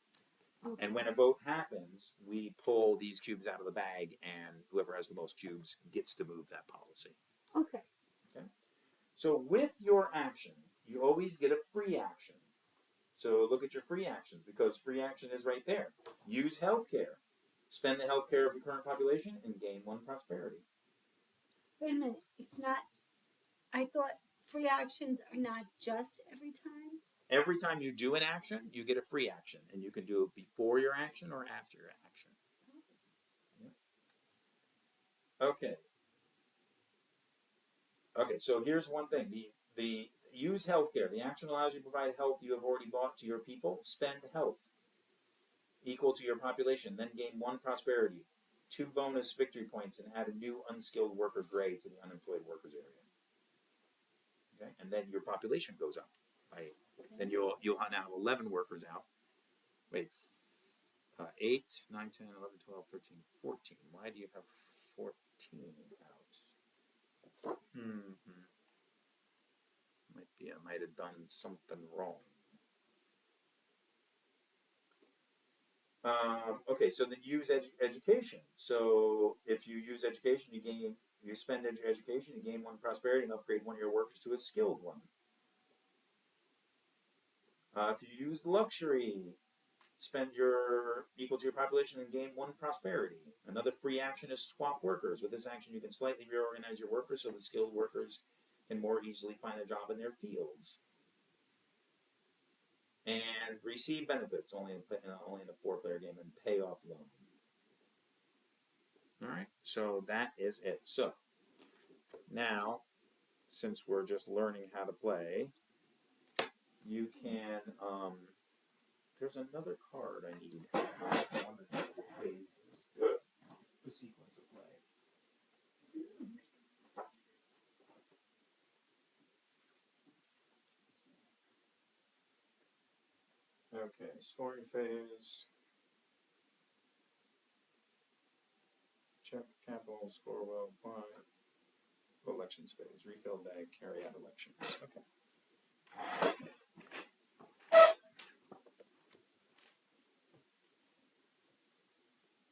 S2: Okay.
S1: And when a vote happens, we pull these cubes out of the bag, and whoever has the most cubes gets to move that policy.
S2: Okay.
S1: Okay. So with your action, you always get a free action. So look at your free actions, because free action is right there. Use healthcare. Spend the healthcare of your current population and gain 1 prosperity.
S2: Wait a minute. It's not. I thought free actions are not just every time.
S1: Every time you do an action, you get a free action, and you can do it before your action or after your action. Yeah. Okay. Okay, so here's one thing. The use healthcare. The action allows you to provide health you have already bought to your people. Spend health equal to your population. Then gain 1 prosperity, 2 bonus victory points, and add a new unskilled worker grade to the unemployed workers area. Okay, and then your population goes up. Right? Then you'll now have 11 workers out. Wait, 8, 9, 10, 11, 12, 13, 14. Why do you have 14 out? I might have done something wrong. Okay, so then use education. So if you use education, you spend education, you gain 1 prosperity and upgrade 1 of your workers to a skilled one. If you use luxury, spend your equal to your population and gain 1 prosperity. Another free action is swap workers. With this action, you can slightly reorganize your workers so the skilled workers can more easily find a job in their fields. And receive benefits only in a 4-player game and pay off loan. All right, so that is it. So now, since we're just learning how to play, you can. There's another card I need. One of the phases. The sequence of play. Okay, scoring phase. Check capital, score well, apply. Elections phase. Refill bag, carry out elections. Okay.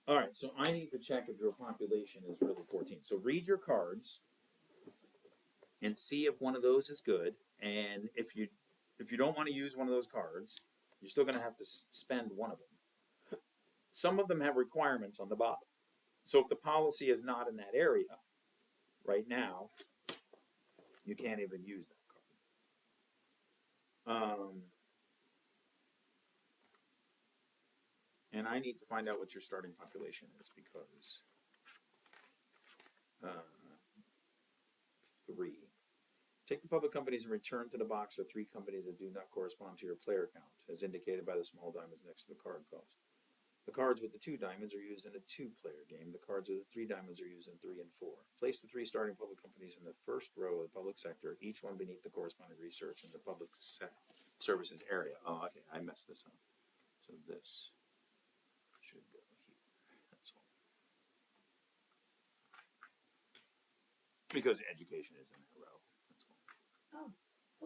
S1: All right, so I need to check if your population is really 14. So read your cards and see if one of those is good. And if you don't want to use one of those cards, you're still going to have to spend one of them. Some of them have requirements on the bottom. So if the policy is not in that area right now, you can't even use that card. And I need to find out what your starting population is because 3. Take the public companies and return to the box the 3 companies that do not correspond to your player count, as indicated by the small diamonds next to the card cost. The cards with the 2 diamonds are used in a 2-player game. The cards with the 3 diamonds are used in 3 and 4. Place the 3 starting public companies in the first row of the public sector, each one beneath the corresponding research in the public services area. Oh, okay, I messed this up. So this should go here. That's all. Because education is in that row. That's all.
S2: Oh,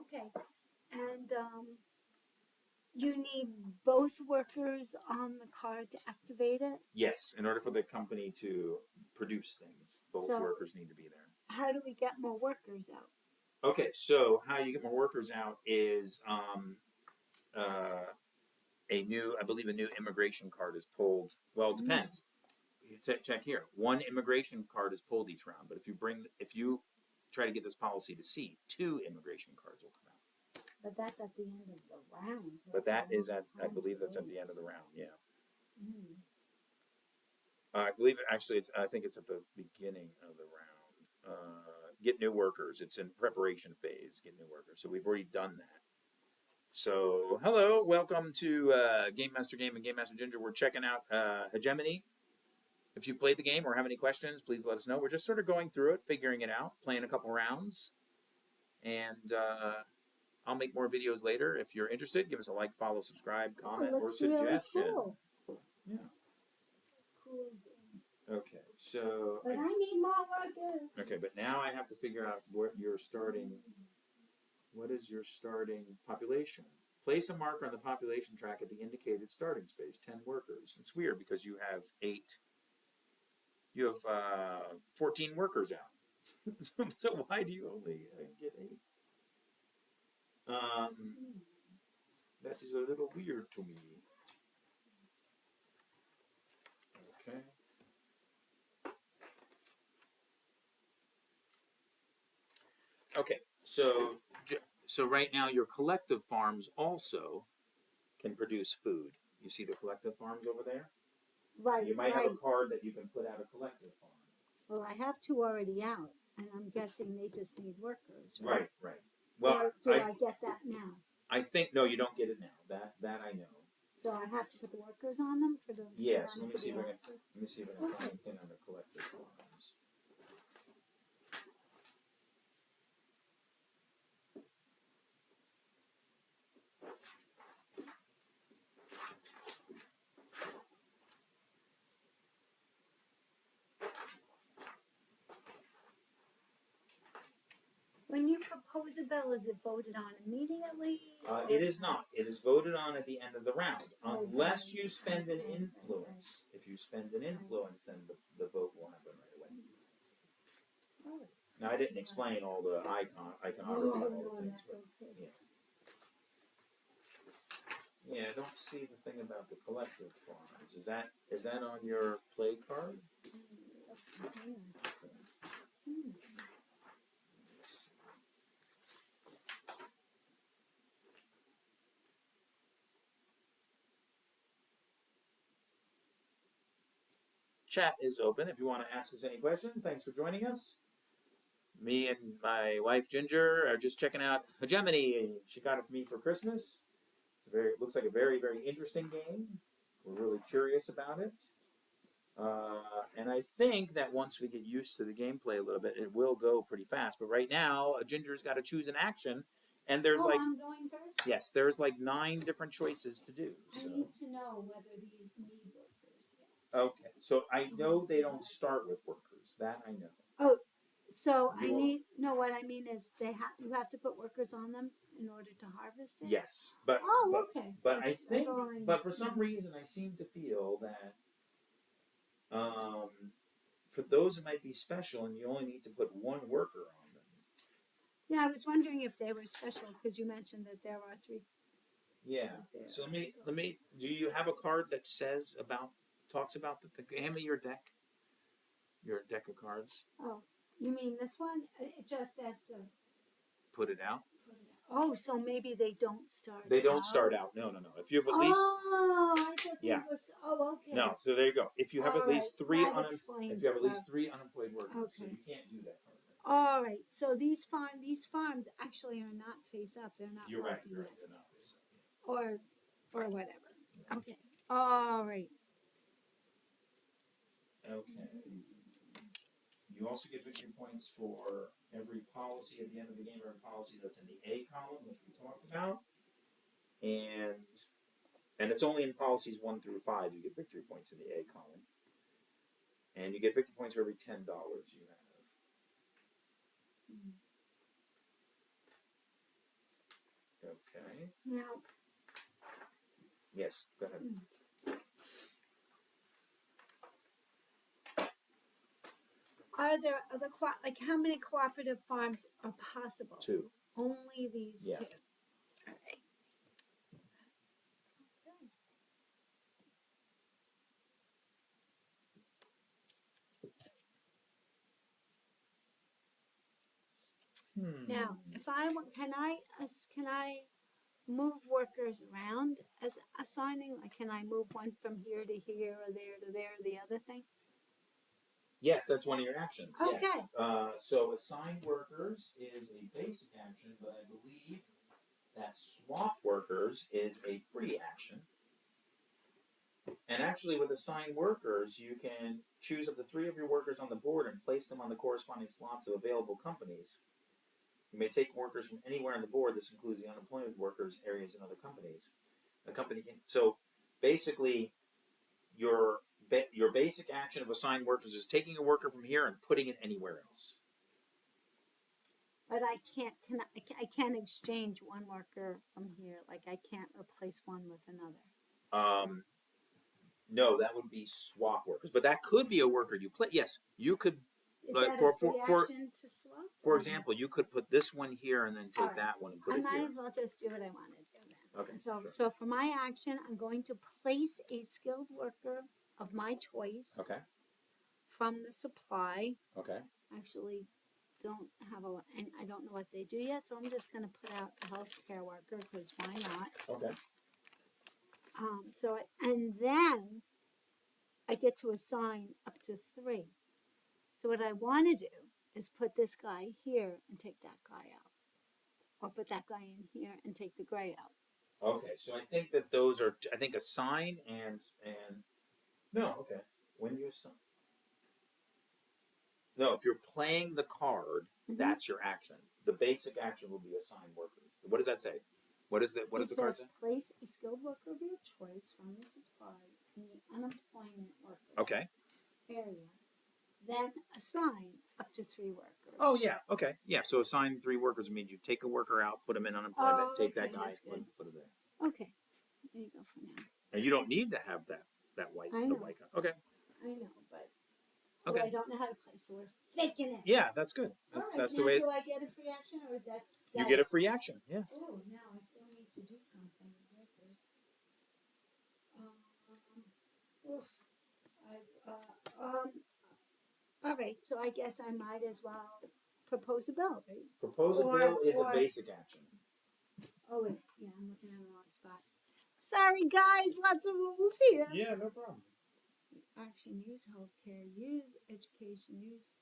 S2: okay. And you need both workers on the card to activate it?
S1: Yes, in order for the company to produce things, both workers need to be there.
S2: How do we get more workers out?
S1: Okay, so how you get more workers out is I believe a new immigration card is pulled. Well, it depends. Check here. 1 immigration card is pulled each round, but if you try to get this policy to see, 2 immigration cards will come out.
S2: But that's at the end of the round. So
S1: But that is I believe that's at the end of the round. Yeah. I believe I think it's at the beginning of the round. Get new workers. It's in preparation phase. Get new workers. So we've already done that. So hello, welcome to Game Master Game and Game Master Ginger. We're checking out Hegemony. If you've played the game or have any questions, please let us know. We're just sort of going through it, figuring it out, playing a couple rounds, and I'll make more videos later. If you're interested, give us a like, follow, subscribe, comment, or suggestion.
S2: Really cool.
S1: Yeah.
S2: Cool.
S1: Okay, so.
S2: But I need more workers.
S1: Okay, but now I have to figure out what your starting. What is your starting population? Place a marker on the population track at the indicated starting space. 10 workers. It's weird because you have 8. You have 14 workers out. So why do you only get 8? That is a little weird to me. Okay. Okay, so right now your collective farms also can produce food. You see the collective farms over there?
S2: Right.
S1: You might have a card that you can put out a collective farm.
S2: Well, I have 2 already out, and I'm guessing they just need workers.
S1: Right. Well,
S2: or do I get that now?
S1: I think no, you don't get it now. That I know.
S2: So I have to put the workers on them for the.
S1: Yes. Let me see if I can find a thing on the collective farms.
S2: when you propose a bill, is it voted on immediately?
S1: It is not. It is voted on at the end of the round,
S2: Oh,
S1: unless
S2: right.
S1: you spend an
S2: Right.
S1: influence. If you spend an influence, then the vote will happen right away.
S2: Oh.
S1: Now, I didn't explain all the iconography and all the things,
S2: That's
S1: but
S2: okay.
S1: yeah, I don't see the thing about the collective farms. Is that on your play card? Chat is open if you want to ask us any questions. Thanks for joining us. Me and my wife Ginger are just checking out Hegemony. She got it for me for Christmas. It looks like a very, very interesting game. We're really curious about it. And I think that once we get used to the gameplay a little bit, it will go pretty fast. But right now, Ginger's got to choose an action, and there's
S2: I'm going first?
S1: yes, there's like 9 different choices to do. So.
S2: I need to know whether these need workers yet.
S1: Okay, so I know they don't start with workers. That I know.
S2: Oh, so
S1: You
S2: I
S1: will-
S2: need no. What I mean is, you have to put workers on them in order to harvest it.
S1: Yes, but
S2: Okay.
S1: but I
S2: That's
S1: think
S2: all I
S1: but for
S2: need to
S1: some
S2: know.
S1: reason I seem to feel that for those that might be special and you only need to put 1 worker on them.
S2: Yeah, I was wondering if they were special because you mentioned that there are 3.
S1: Yeah. So let me. Do you have a card that talks about the hand me your deck? Your deck of cards.
S2: Oh, you mean this one? It just says to
S1: Put it out.
S2: Oh, so maybe they don't start.
S1: They don't start out. No. If you have at least.
S2: Oh, I thought they
S1: Yeah.
S2: was. Oh, okay.
S1: No. So there you go. If you have
S2: All
S1: at least
S2: right.
S1: 3
S2: That explains
S1: if you have at
S2: it,
S1: least 3 unemployed workers, so
S2: Okay.
S1: you can't do that card.
S2: All right. So these farms actually are not face up. They're not.
S1: You're right.
S2: working
S1: You're right.
S2: yet.
S1: They're not face up.
S2: Or whatever. Okay. All right.
S1: Okay. You also get victory points for every policy at the end of the game, every policy that's in the A column, which we talked about. And it's only in policies 1 through 5 you get victory points in the A column. And you get victory points for every $10 you have. Okay.
S2: Now,
S1: Yes, go ahead.
S2: are there other how many cooperative farms are possible?
S1: 2.
S2: Only these
S1: Yeah.
S2: 2. All right. Now, if I want, can I move workers around as assigning? Like, can I move one from here to here, or there to there, the other thing?
S1: Yes, that's one of your actions.
S2: Okay.
S1: Yes. So assign workers is a basic action, but I believe that swap workers is a free action. And actually, with assigned workers, you can choose up to 3 of your workers on the board and place them on the corresponding slots of available companies. You may take workers from anywhere on the board. This includes the unemployed workers, areas, and other companies. A company can. So basically, your basic action of assigned workers is taking a worker from here and putting it anywhere else.
S2: But I can't exchange one worker from here. Like, I can't replace one with another.
S1: No, that would be swap workers. But that could be a worker you play. Yes, you could.
S2: Is
S1: like,
S2: that a free action to swap?
S1: For example, you could put this one here and then take that one and put
S2: I
S1: it here.
S2: might as well just do what I want to do then.
S1: Okay.
S2: So for my action, I'm going to place a skilled worker of my choice.
S1: Okay.
S2: From the supply.
S1: Okay.
S2: Actually, don't have and I don't know what they do yet, so I'm just going to put out a healthcare worker because why not?
S1: Okay.
S2: And then I get to assign up to 3. So what I want to do is put this guy here and take that guy out, or put that guy in here and take the gray out.
S1: Okay, so I think that those are. I think assign and no. Okay, when you assign. No, if you're playing the card, that's your action. The basic action will be assign workers. What does that say? What does the card say?
S2: Place a skilled worker of your choice from the supply in the unemployment workers area. then assign up to 3 workers.
S1: Oh, yeah, okay. Yeah, so assign 3 workers means you take a worker out, put them in unemployment, take that guy,
S2: that's good.
S1: put him there.
S2: Okay, there you go for now.
S1: And you don't need to have that white,
S2: I
S1: the
S2: know.
S1: white guy. Okay.
S2: I know, but
S1: Okay.
S2: I don't know how to play, so we're faking it.
S1: Yeah, that's good.
S2: All right,
S1: That's
S2: now
S1: the way.
S2: do I get a free action, or is that
S1: You get a free action, yeah.
S2: Oh, now I still need to do something. Workers. Oof. All right, so I guess I might as well propose a bill, right?
S1: Propose a bill is a basic action.
S2: Oh, wait. Yeah, I'm looking at the wrong spot. Sorry, guys. Lots of rules here.
S1: Yeah, no problem.
S2: Action, use healthcare, use education, use...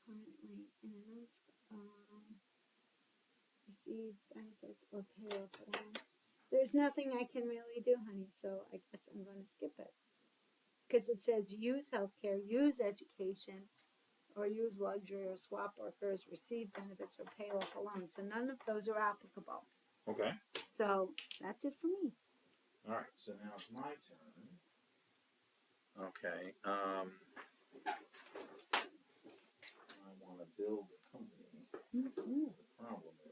S2: Currently, in receive benefits or payroll for them. There's nothing I can really do, honey, so I guess I'm going to skip it. Because it says use healthcare, use education, or use luxury or swap workers, receive benefits or pay off a loan. So none of those are applicable.
S1: Okay.
S2: So that's it for me.
S1: All right, so now it's my turn. Okay. I want to build a company.
S2: Mm-hmm.
S1: The problem is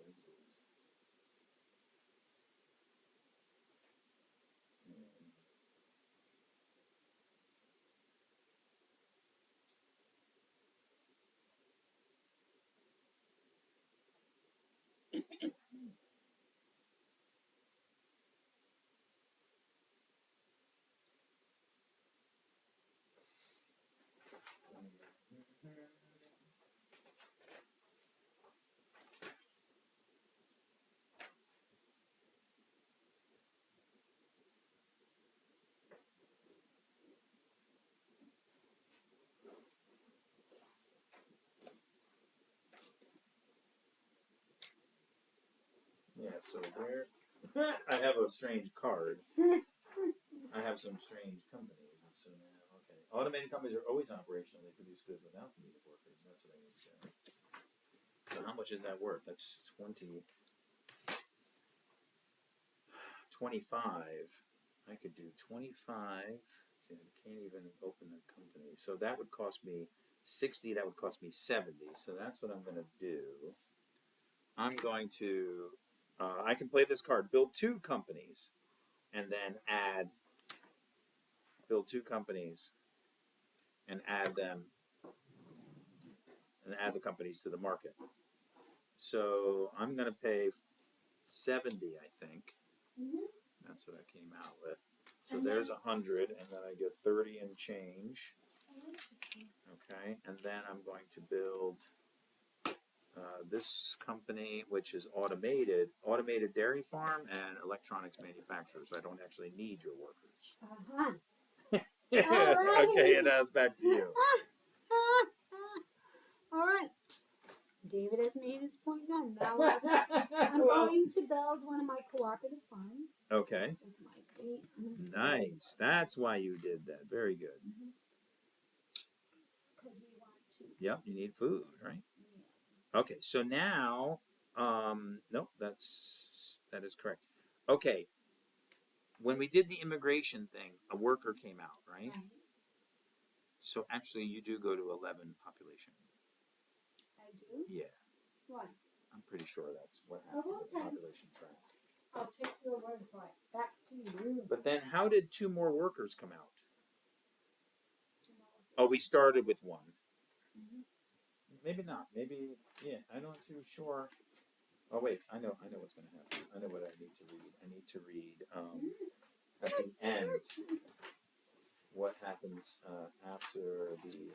S1: yeah, so where I have a strange card. I have some strange companies, and so now, okay. Automated companies are always operational. They produce goods without the need of workers. That's what I need to do. So how much is that worth? That's 25. I could do 25. See, I can't even open the company. So that would cost me 60. That would cost me 70. So that's what I'm going to do. I'm going to, I can play this card, build 2 companies, and then build 2 companies, and add them, and add the companies to the market. So I'm going to pay 70, I think.
S2: Mm-hmm.
S1: That's what I came out with. So and there's 100, and then I get 30 and change. Okay, and then I'm going to build this company, which is automated dairy farm and electronics manufacturer. So I don't actually need your workers.
S2: Uh-huh.
S1: Okay, and now it's back to you.
S2: All right. David has made his point known. Now I'm going to build one of my cooperative funds.
S1: Okay.
S2: With my 3 unemployed.
S1: Nice. That's why you did that. Very good.
S2: Because we want to.
S1: Yep, you need food, right? Yeah. Okay, so now, nope, that is correct. Okay, when we did the immigration thing, a worker came out, right? Right. So actually, you do go to 11 population.
S2: I do?
S1: Yeah.
S2: Why?
S1: I'm pretty sure that's what happened to the population track.
S2: I'll take your word for it. Back to you.
S1: But then how did 2 more workers come out?
S2: 2 more workers.
S1: Oh, we started with 1.
S2: Mm-hmm.
S1: Maybe not. Maybe, yeah, I'm not too sure. Oh, wait, I know what's going to happen. I know what I need to read. I need to read at the end what happens after the,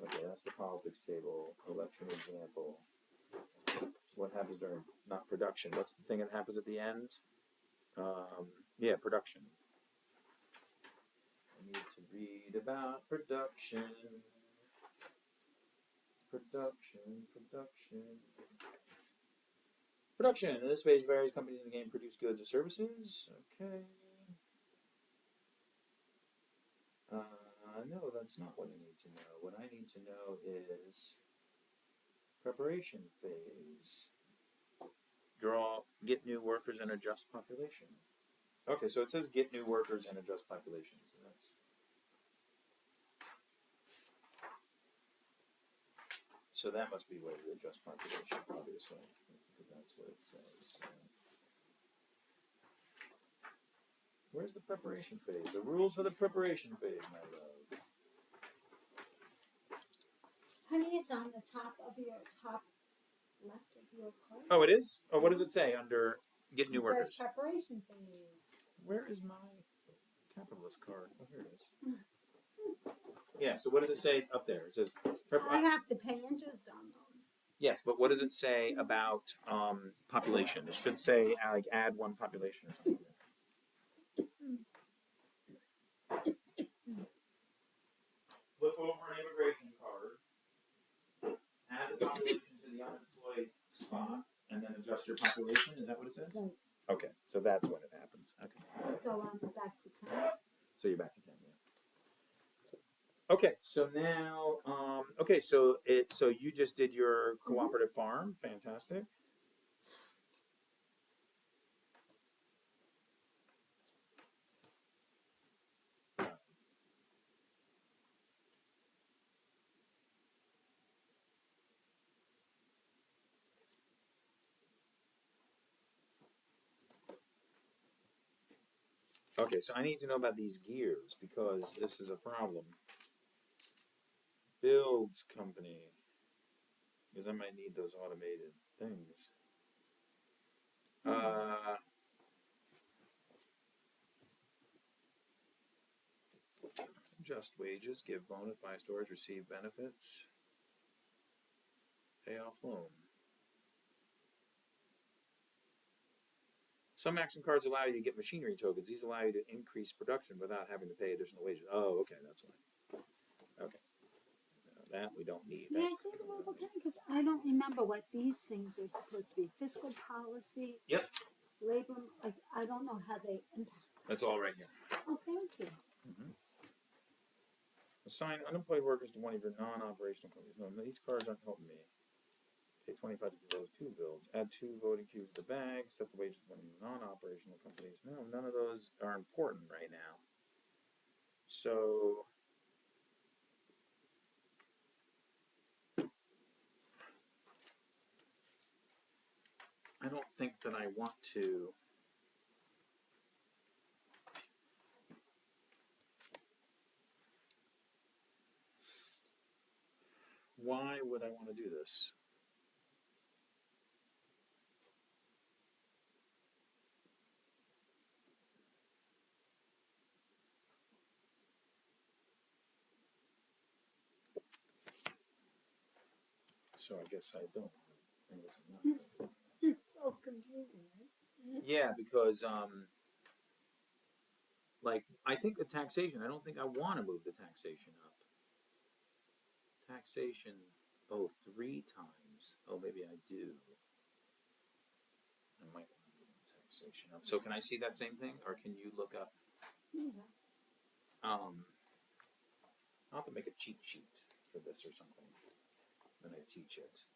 S1: okay, that's the politics table, election example. What happens during, not production. What's the thing that happens at the end? Yeah, production. I need to read about production. Production. In this phase, various companies in the game produce goods or services. Okay. No, that's not what I need to know. What I need to know is preparation phase. Get new workers and adjust population. Okay, so it says get new workers and adjust population. So that must be way to adjust population, obviously, because that's what it says. Where's the preparation phase? The rules for the preparation phase, my love.
S2: Honey, it's on the top left of your card.
S1: Oh, it is? Oh, what does it say under get new
S2: It
S1: workers?
S2: says preparation phase.
S1: Where is my capitalist card? Oh, here it is. Yeah, so what does it say up there? It says...
S2: I have to pay interest on those.
S1: Yes, but what does it say about population? It should say, like, add one population or something. Flip over an immigration card, add the population to the unemployed spot, and then adjust your population. Is that what it says?
S2: Right.
S1: Okay, so that's when it happens. Okay.
S2: So I'm back to 10.
S1: So you're back to 10, yeah. Okay, so now, so you just did your cooperative farm. Fantastic. Okay, so I need to know about these gears because this is a problem. Builds company. Because I might need those automated things. Adjust wages, give bonus, buy storage, receive benefits, pay off loan. Some action cards allow you to get machinery tokens. These allow you to increase production without having to pay additional wages. Oh, okay, that's fine. Okay. Now that we don't need.
S2: May I say the word okay? Because I don't remember what these things are supposed to be. Fiscal policy.
S1: Yep.
S2: Labor. Like, I don't know how they impact.
S1: That's all right here.
S2: Oh, thank you.
S1: Mm-hmm. Assign unemployed workers to one of your non-operational companies. No, these cards aren't helping me. Pay 25 to propose 2 builds. Add 2 voting cubes to the bag. Set the wages of one of your non-operational companies. No, none of those are important right now. So I don't think that I want to. Why would I want to do this? So I guess I don't.
S2: It's so confusing, right?
S1: Yeah, because like I think the taxation. I don't think I want to move the taxation up. Taxation. Oh, 3 times. Oh, maybe I do. I might want to move the taxation up. So can I see that same thing, or can you look up?
S2: Yeah.
S1: I'll have to make a cheat sheet for this or something when I teach it.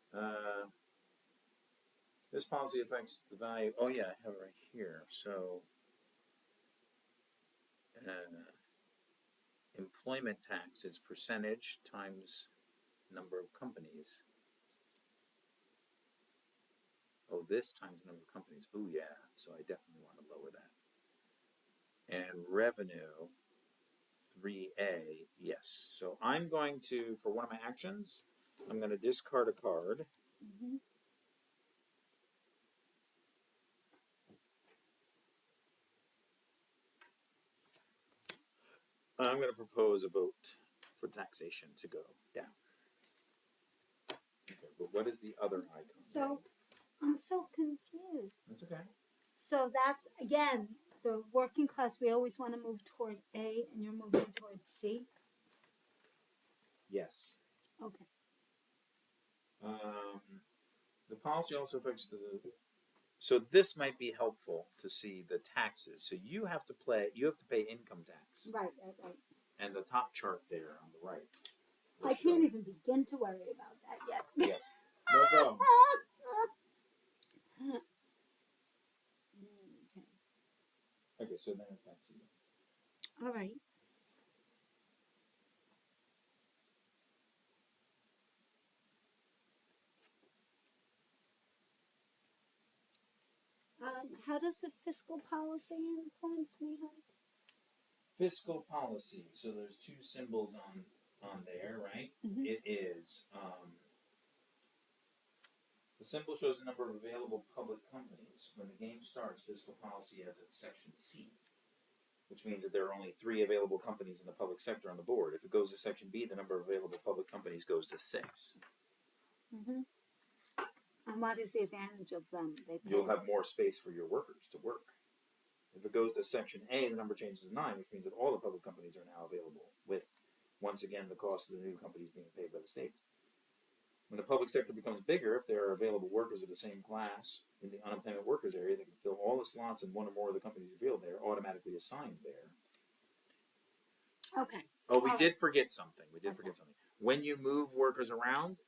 S1: This policy affects the value. Oh yeah, I have it right here. So, employment tax is percentage times number of companies. Oh, this times number of companies. Oh yeah, so I definitely want to lower that. And revenue, 3A, yes. So I'm going to, for one of my actions, I'm going to discard a card.
S2: Mm-hmm.
S1: I'm going to propose a vote for taxation to go down. Okay, but what is the other icon?
S2: So, I'm so confused.
S1: That's okay.
S2: So that's, again, the working class, we always want to move toward A, and you're moving toward C?
S1: Yes.
S2: Okay.
S1: The policy also affects the... So this might be helpful to see the taxes. So you have to pay income tax.
S2: Right.
S1: And the top chart there on the right.
S2: I can't even begin to worry about that yet.
S1: Yeah, no problem. Okay, Okay, so then it's back to you.
S2: All right. How does the fiscal policy influence me, honey?
S1: Fiscal policy. So there's two symbols on there, right?
S2: Mhm.
S1: It is the symbol shows the number of available public companies. When the game starts, fiscal policy has its section C, which means that there are only 3 available companies in the public sector on the board. If it goes to section B, the number of available public companies goes to 6.
S2: Mhm. And what is the advantage of them? They pay.
S1: You'll have more space for your workers to work. If it goes to section A, the number changes to 9, which means that all the public companies are now available, with, once again, the cost of the new companies being paid by the state. When the public sector becomes bigger, if there are available workers of the same class in the unemployment workers area, they can fill all the slots in one or more of the companies revealed there, automatically assigned there.
S2: Okay.
S1: Oh, we
S2: All
S1: did
S2: right.
S1: forget something. We did
S2: What's
S1: forget
S2: that?
S1: something. When you move workers around,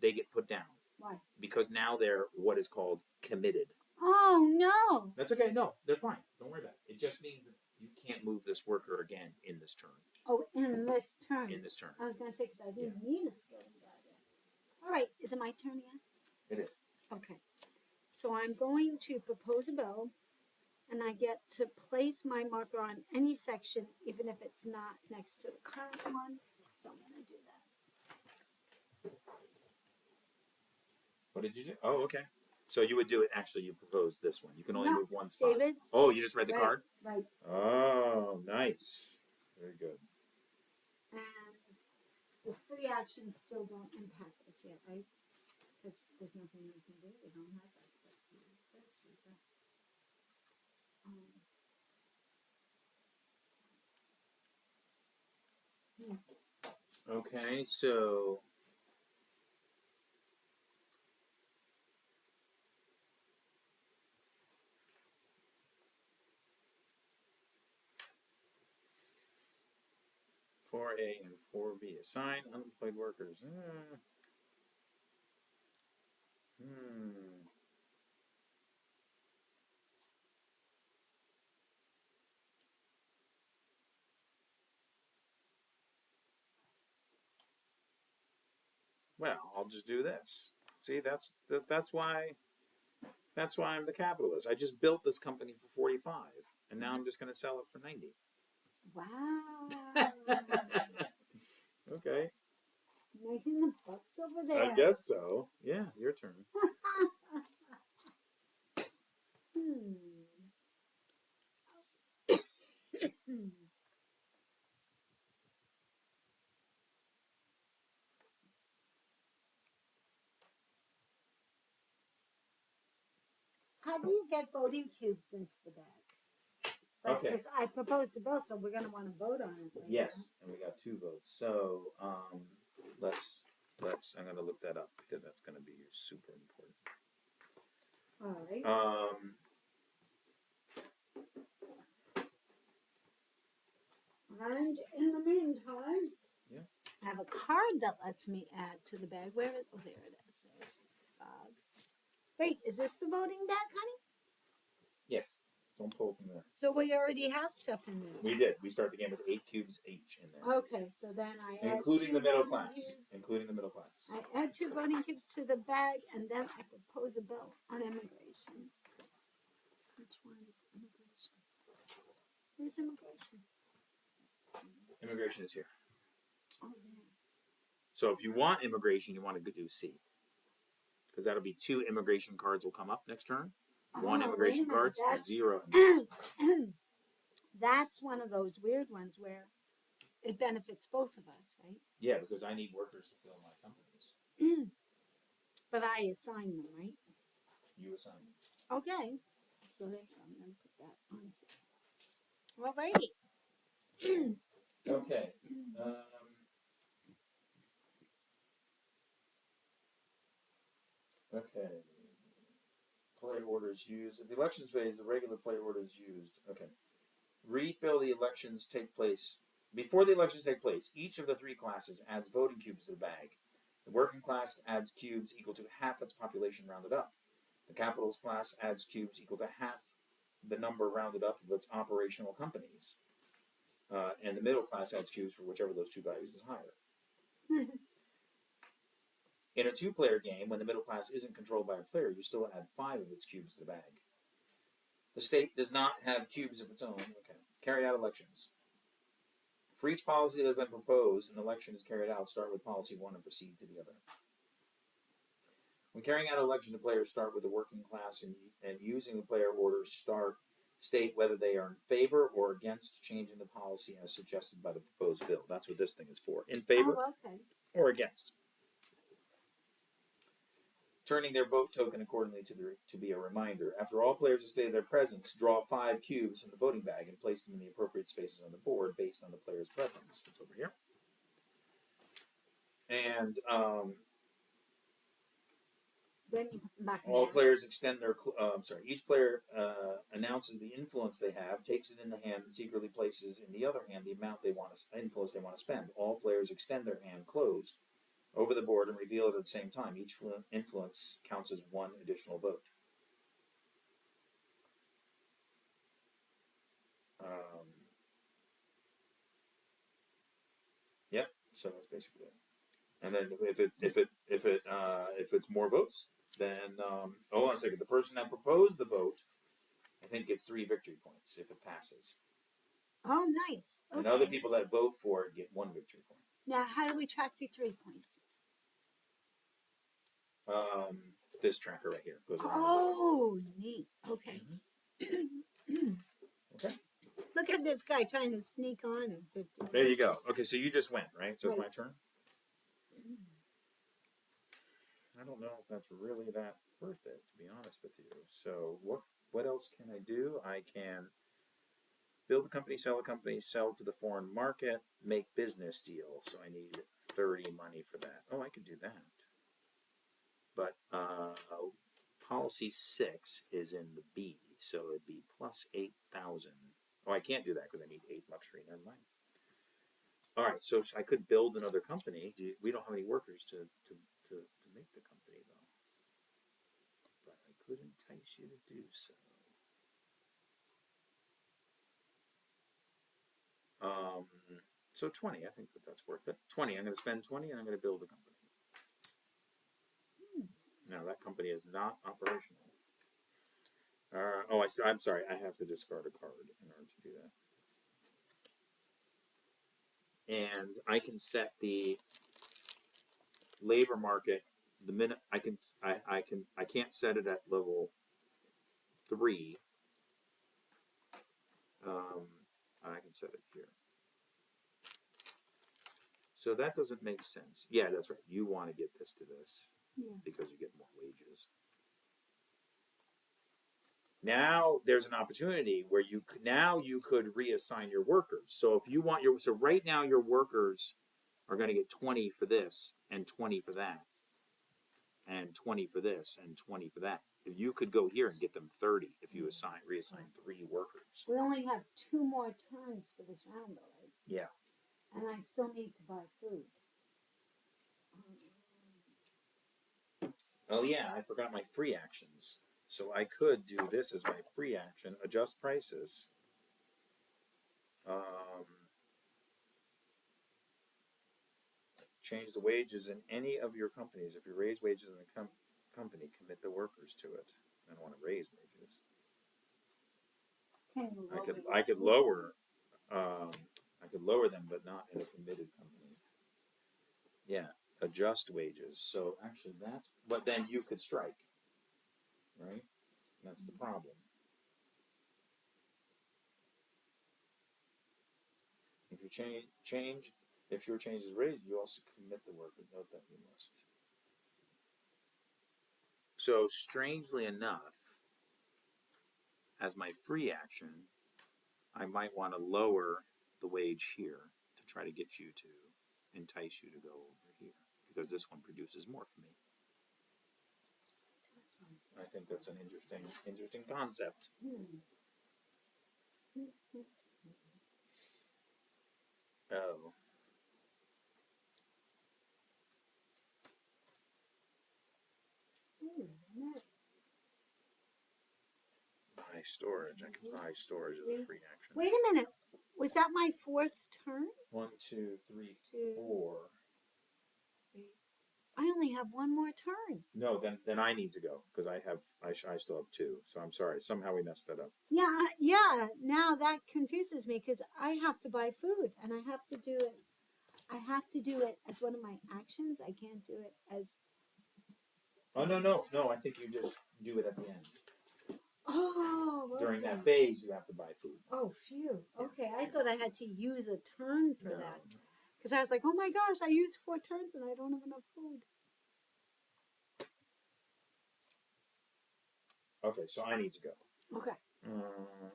S1: they get put down.
S2: Why?
S1: Because now they're what is called committed.
S2: Oh no.
S1: That's okay. No, they're fine. Don't worry about it. It just means that you can't move this worker again in this turn.
S2: Oh, in this turn.
S1: In this turn.
S2: I was gonna say because I didn't need a skilling guy yet. All right. Is it my turn yet?
S1: It is.
S2: Okay. So I'm going to propose a bill, and I get to place my marker on any section, even if it's not next to the current one. So I'm gonna do that.
S1: What did you do? Oh, okay. So you would do it. Actually, you proposed this one. You can only
S2: No,
S1: move one spot.
S2: David.
S1: Oh, you just read the
S2: Right,
S1: card?
S2: right.
S1: Oh, nice. Very good.
S2: And the free actions still don't impact us yet, right? Because there's nothing we can do. We don't have that stuff. This is
S1: Okay, so four A and 4B assign unemployed workers. Well, I'll just do this. See, that's why I'm the capitalist. I just built this company for 45, and now I'm just going to sell it for 90.
S2: wow.
S1: Okay.
S2: Making the bucks over there.
S1: I guess so. Yeah, your turn.
S2: How do you get voting cubes into the bag? Right,
S1: Okay.
S2: because I proposed a bill, so we're going to want to vote on it. Later.
S1: Yes, and we got 2 votes. So let's. I'm going to look that up because that's going to be super important.
S2: All right. And in the meantime,
S1: Yeah.
S2: I have a card that lets me add to the bag. Where? Oh, there it is. There's wait, is this the voting bag, honey?
S1: Yes. Don't pull from there.
S2: So we already have stuff in there.
S1: We did. We start the game with 8 cubes each in there.
S2: Okay, so then I add
S1: Including
S2: 2
S1: the middle
S2: voting
S1: class.
S2: cubes.
S1: Including the middle class.
S2: I add 2 voting cubes to the bag, and then I propose a bill on immigration. Which one is immigration? Where's immigration?
S1: Immigration is here.
S2: Oh, yeah.
S1: So if you want immigration, you want to do C. Because that'll be 2 immigration cards will come up next turn. 1 immigration card, 0.
S2: That's one of those weird ones where it benefits both of us, right?
S1: Yeah, because I need workers to fill my companies.
S2: But I assign them, right?
S1: You assign them.
S2: Okay. So there you go. I'm going to put that on. Alrighty.
S1: Okay. Okay. Play orders used. At the elections phase, the regular play order is used. Okay. Refill the elections take place. Before the elections take place, each of the 3 classes adds voting cubes to the bag. The working class adds cubes equal to half its population rounded up. The capitalist class adds cubes equal to half the number rounded up of its operational companies. And the middle class adds cubes for whichever of those two values is higher. In a two-player game, when the middle class isn't controlled by a player, you still add 5 of its cubes to the bag. The state does not have cubes of its own. Okay. Carry out elections. For each policy that has been proposed, an election is carried out. Start with policy 1 and proceed to the other. When carrying out an election, the players start with the working class and using the player orders state whether they are in favor or against changing the policy as suggested by the proposed bill. That's what this thing is for. In favor or against. Turning their vote token accordingly to be a reminder. After all players have stated their presence, draw 5 cubes from the voting bag and place them in the appropriate spaces on the board based on the player's preference. It's over here. And
S2: then you put them back in
S1: all
S2: there.
S1: players extend their. Each player announces the influence they have, takes it in the hand, and secretly places in the other hand the amount they want to influence they want to spend. All players extend their hand closed over the board and reveal it at the same time. Each influence counts as 1 additional vote. Yeah, so that's basically it. And then if it's more votes, then hold on a second. The person that proposed the vote, I think, gets 3 victory points if it passes.
S2: Oh, nice. Okay.
S1: And other people that vote for it get 1 victory point.
S2: Now, how do we track victory points?
S1: This tracker right here goes around.
S2: Oh, neat. Okay.
S1: Okay.
S2: Look at this guy trying to sneak on in 50.
S1: There you go. Okay, so you just went, right? So it's my turn? I don't know if that's really that worth it, to be honest with you. So what else can I do? I can build a company, sell to the foreign market, make business deal. So I need 30 money for that. Oh, I could do that. But policy 6 is in the B, so it'd be plus 8,000. Oh, I can't do that because I need 8 luxury. Never mind. All right, so I could build another company. We don't have any workers to make the company, though. But I could entice you to do so. So 20, I think that's worth it. 20, I'm going to spend 20 and I'm going to build a company. Now, that company is not operational. I'm sorry, I have to discard a card in order to do that. And I can set the labor market the minute I can't set it at level 3. I can set it here. So that doesn't make sense. Yeah, that's right. You want to get this to this because you get more wages. Now there's an opportunity where you could reassign your workers. So if you want right now your workers are going to get 20 for this and 20 for that and 20 for this and 20 for that. You could go here and get them 30 if you reassign 3 workers.
S2: We only have 2 more turns for this round, though, right?
S1: Yeah.
S2: And I still need to buy food.
S1: Oh yeah, I forgot my free actions. So I could do this as my free action, adjust prices. Change the wages in any of your companies. If you raise wages in a company, commit the workers to it. I don't want to raise wages. I could lower them, but not in a committed company. Yeah, adjust wages. So actually, but then you could strike, right? That's the problem. If you change, if your change is raised, you also commit the worker. Note that you must. So strangely enough, as my free action, I might want to lower the wage here to try to get you to entice you to go over here because this one produces more for me. I think that's an interesting concept. Oh. Buy buy storage. I can buy storage as a free action.
S2: Wait a minute. Was that my fourth turn?
S1: 1, 2, 3,
S2: Two.
S1: 4.
S2: I only have one more turn.
S1: No, then I need to go because I still have 2. So I'm sorry. Somehow we messed that up.
S2: Yeah. Now that confuses me because I have to buy food and I have to do it. I have to do it as one of my actions. I can't do it as.
S1: Oh no! I think you just do it at the end.
S2: Oh. Okay.
S1: During that phase, you have to buy food.
S2: Oh, phew. Okay, I thought I had to use a turn for
S1: No.
S2: that because I was like, oh my gosh, I used 4 turns and I don't have enough food.
S1: Okay, so I need to go.
S2: Okay.
S1: Uh,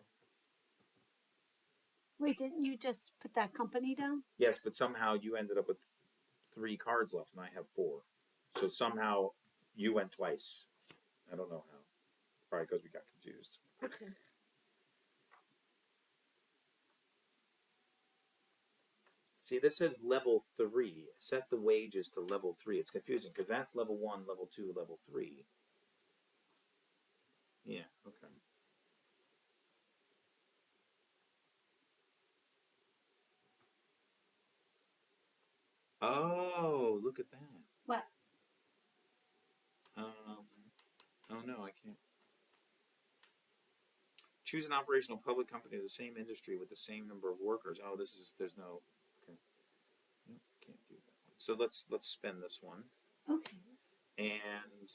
S2: Wait, didn't you just put that company down?
S1: yes, but somehow you ended up with 3 cards left, and I have 4. So somehow you went twice. I don't know how. Probably because we got confused.
S2: Okay.
S1: See, this says level 3. Set the wages to level 3. It's confusing because that's level 1, level 2, level 3. Yeah, okay. Oh, look at that.
S2: What?
S1: Oh no, I can't. Choose an operational public company of the same industry with the same number of workers. Oh, there's no. Okay. Nope, can't do that one. So let's spend this one.
S2: Okay.
S1: And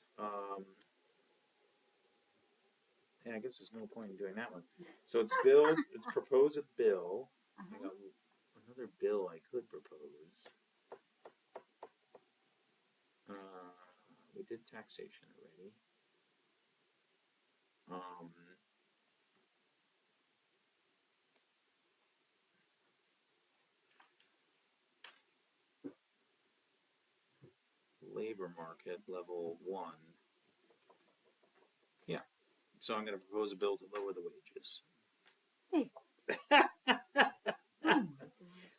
S1: yeah, I guess there's no point in doing that one. So it's propose a bill. I got another bill I could propose. We did taxation already. Labor market level 1. Yeah. So I'm going to propose a bill to lower the wages.
S2: Hey.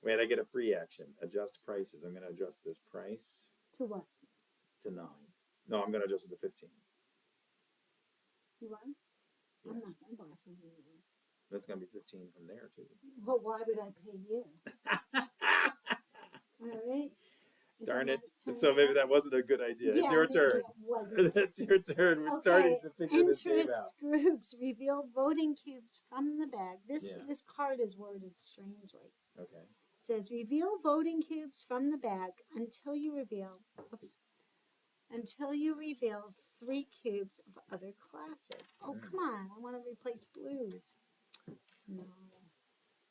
S1: Wait, I get a free action. Adjust prices. I'm going to adjust this price.
S2: To what?
S1: To 9. No, I'm going to adjust it to 15.
S2: You want?
S1: Yes.
S2: I'm not going to buy from you.
S1: That's going to be 15 from there, too.
S2: Well, why would I pay you? All right.
S1: Darn it. So maybe that wasn't a good idea.
S2: Yeah,
S1: it's your turn. It's your turn. We're starting to figure this game out.
S2: Interest groups reveal voting cubes from the bag. This card is worded strangely.
S1: Okay.
S2: It says reveal voting cubes from the bag until you reveal 3 cubes of other classes. Oh, come on. I want to replace blues. No.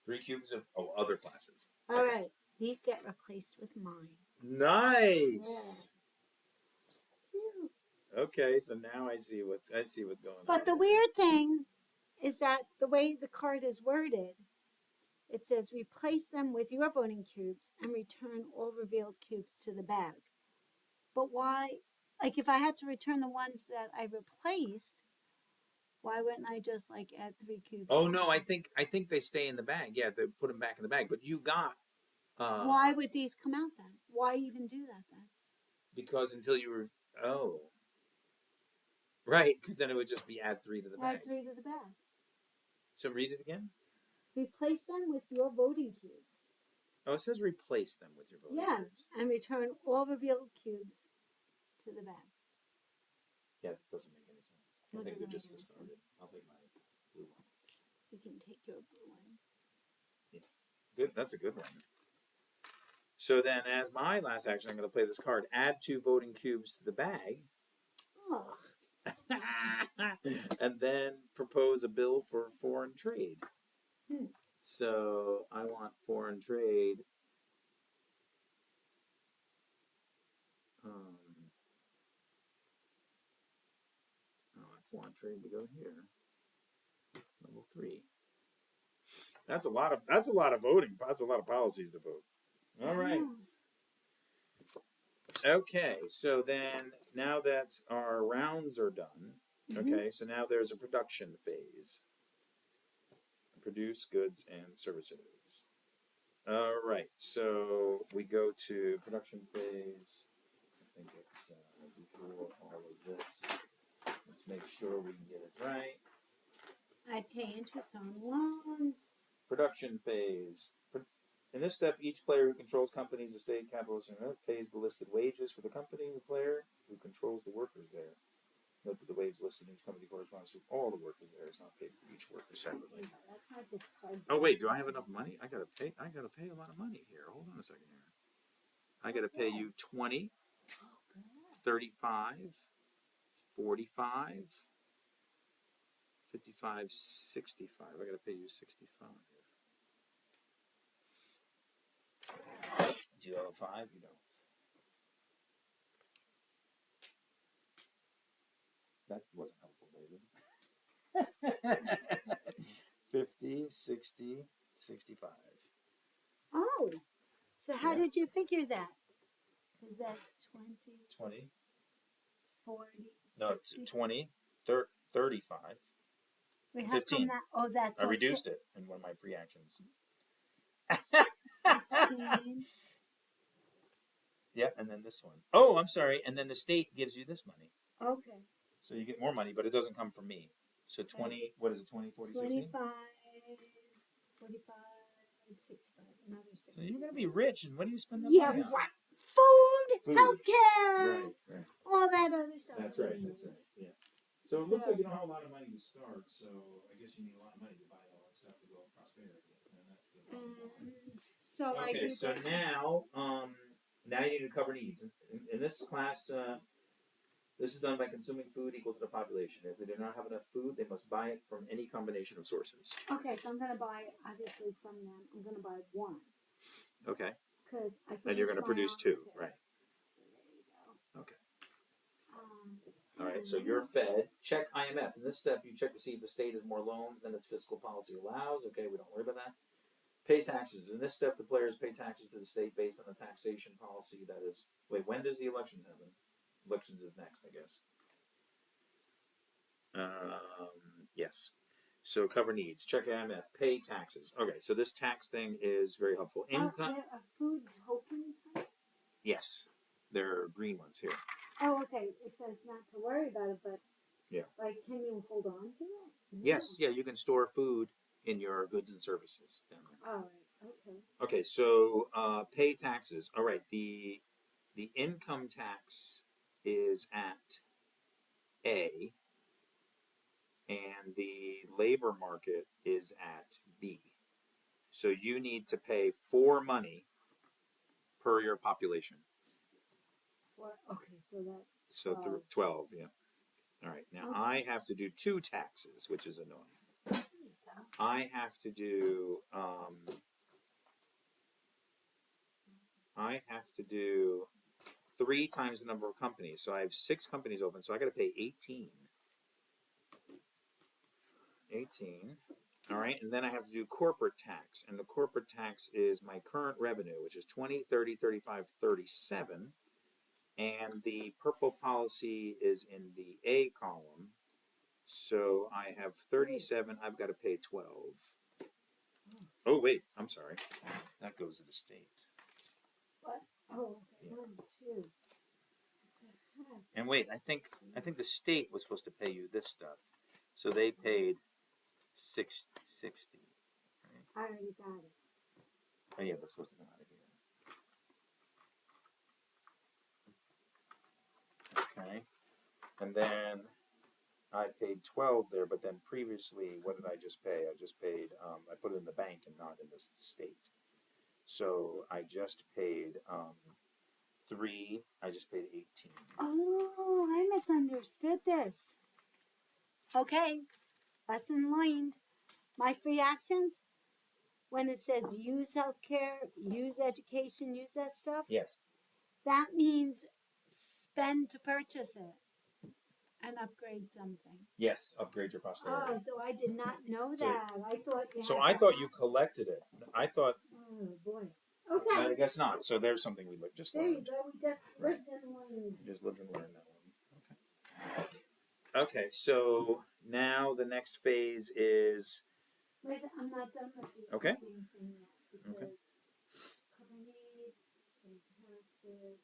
S1: 3 cubes of other classes.
S2: All right. These get replaced with mine.
S1: Nice.
S2: Yeah.
S1: Okay, so now I see what's going on.
S2: But the weird thing is that the way the card is worded, it says replace them with your voting cubes and return all revealed cubes to the bag. But why? Like if I had to return the ones that I replaced, why wouldn't I just add 3 cubes?
S1: Oh no, I think they stay in the bag. Yeah, they put them back in the bag. But you got.
S2: Why would these come out then? Why even do that then?
S1: Because until you were right, because then it would just be add 3 to the bag.
S2: Add 3 to the bag.
S1: So read it again.
S2: Replace them with your voting cubes.
S1: Oh, it says replace them with your voting cubes.
S2: And return all revealed cubes to the bag.
S1: Yeah, that doesn't make any sense. I think we just discarded. I'll take my blue one.
S2: You can take your blue one.
S1: Yeah, good. That's a good one. So then, as my last action, I'm going to play this card. Add 2 voting cubes to the bag.
S2: Oh.
S1: And then propose a bill for foreign trade. So I want foreign trade. I want foreign trade to go here. Level 3. That's a lot of voting. That's a lot of policies to vote. All right. Okay, so then now that our rounds are done, okay, so now there's a production phase. Produce goods and services. All right, so we go to production phase. I think it's before all of this. Let's make sure we get it right.
S2: I pay interest on loans.
S1: Production phase. In this step, each player who controls companies, estate, capitalists, and pays the listed wages for the company. The player who controls the workers there. Note that the wage listed in each company corresponds to all the workers there. It's not paid for each worker separately.
S2: That's not discard.
S1: Oh wait, do I have enough money? I gotta pay a lot of money here. Hold on a second here. I gotta pay you 20, 35, 45, 55, 65. I gotta pay you 65. Do you have a 5? You don't. That wasn't helpful, David. 50, 60, 65.
S2: Oh, so how
S1: Yeah.
S2: did you figure that? Because that's 20,
S1: 20.
S2: 40,
S1: No,
S2: 60.
S1: 20, 35.
S2: Wait, how
S1: 15.
S2: come that? Oh, that's
S1: I
S2: all
S1: reduced it in one of my free actions.
S2: 15.
S1: Yeah, and then this one. Oh, I'm sorry. And then the state gives you this money.
S2: Okay.
S1: So you get more money, but it doesn't come from me. So 20, what is it, 20, 40, 60?
S2: 25, 45, 65, another 60.
S1: So you're going to be rich, and what do you spend that
S2: Yeah,
S1: money on?
S2: what? Food,
S1: Food.
S2: healthcare,
S1: Right.
S2: all that other stuff.
S1: That's right, yeah. So it looks like you don't have a lot of money to start, so I guess you need a lot of money to buy all that stuff to go with prosperity. And that's the
S2: And so I
S1: okay,
S2: do
S1: so
S2: that.
S1: now you need to cover needs. In this class, this is done by consuming food equal to the population. If they do not have enough food, they must buy it from any combination of sources.
S2: Okay, so I'm going to buy, obviously, from them. I'm going to buy one.
S1: Okay.
S2: Because I
S1: And you're going to produce 2, right?
S2: So there you go.
S1: Okay. All right, so you're fed. Check IMF. In this step, you check to see if the state has more loans than its fiscal policy allows. Okay, we don't worry about that. Pay taxes. In this step, the players pay taxes to the state based on the taxation policy that is... Wait, when does the elections happen? Elections is next, I guess. Yes. So cover needs. Check IMF. Pay taxes. Okay, so this tax thing is very helpful. Income...
S2: There are food tokens?
S1: Yes. There are green ones here.
S2: Oh, okay. It says not to worry about it, but
S1: yeah,
S2: like, can you hold on to it? No.
S1: Yes, yeah, you can store food in your goods and services down there.
S2: All right. Okay.
S1: Okay, so pay taxes. All right, the income tax is at A, and the labor market is at B. So you need to pay 4 money per your population.
S2: Okay, so that's 12.
S1: So 12, yeah. All right, now
S2: Okay.
S1: I have to do 2 taxes, which is annoying. I have to do 3 times the number of companies. So I have 6 companies open, so I got to pay 18. 18. All right, and then I have to do corporate tax, and the corporate tax is my current revenue, which is 20, 30, 35, 37, and the purple policy is in the A column. So I have 37. I've got to pay 12. Oh wait, I'm sorry. That goes to the state.
S2: What? Oh, okay.
S1: Yeah.
S2: 1, 2.
S1: And wait, I think the state was supposed to pay you this stuff, so they paid 60. Right?
S2: I already got it.
S1: Oh yeah, that's supposed to come out of here. Okay, and then I paid 12 there, but then previously, what did I just pay? I just paid. I put it in the bank and not in the state. So I just paid 3. I just paid 18.
S2: Oh, I misunderstood this. Okay, lesson learned. My free actions, when it says use healthcare, use education, use that stuff,
S1: Yes.
S2: that means spend to purchase it and upgrade something.
S1: Yes, upgrade your prosperity.
S2: Oh, so I did not know that. I thought you
S1: So
S2: had
S1: I
S2: to
S1: thought
S2: have-
S1: you collected it. I thought.
S2: Oh, boy. Okay.
S1: I guess not. So there's something we just
S2: There you
S1: learned.
S2: go. We just lived and learned.
S1: Just lived and learned that one. Okay, so now the next phase is
S2: Wait, I'm not done with the
S1: Okay.
S2: thing yet because
S1: Okay.
S2: cover needs, pay taxes,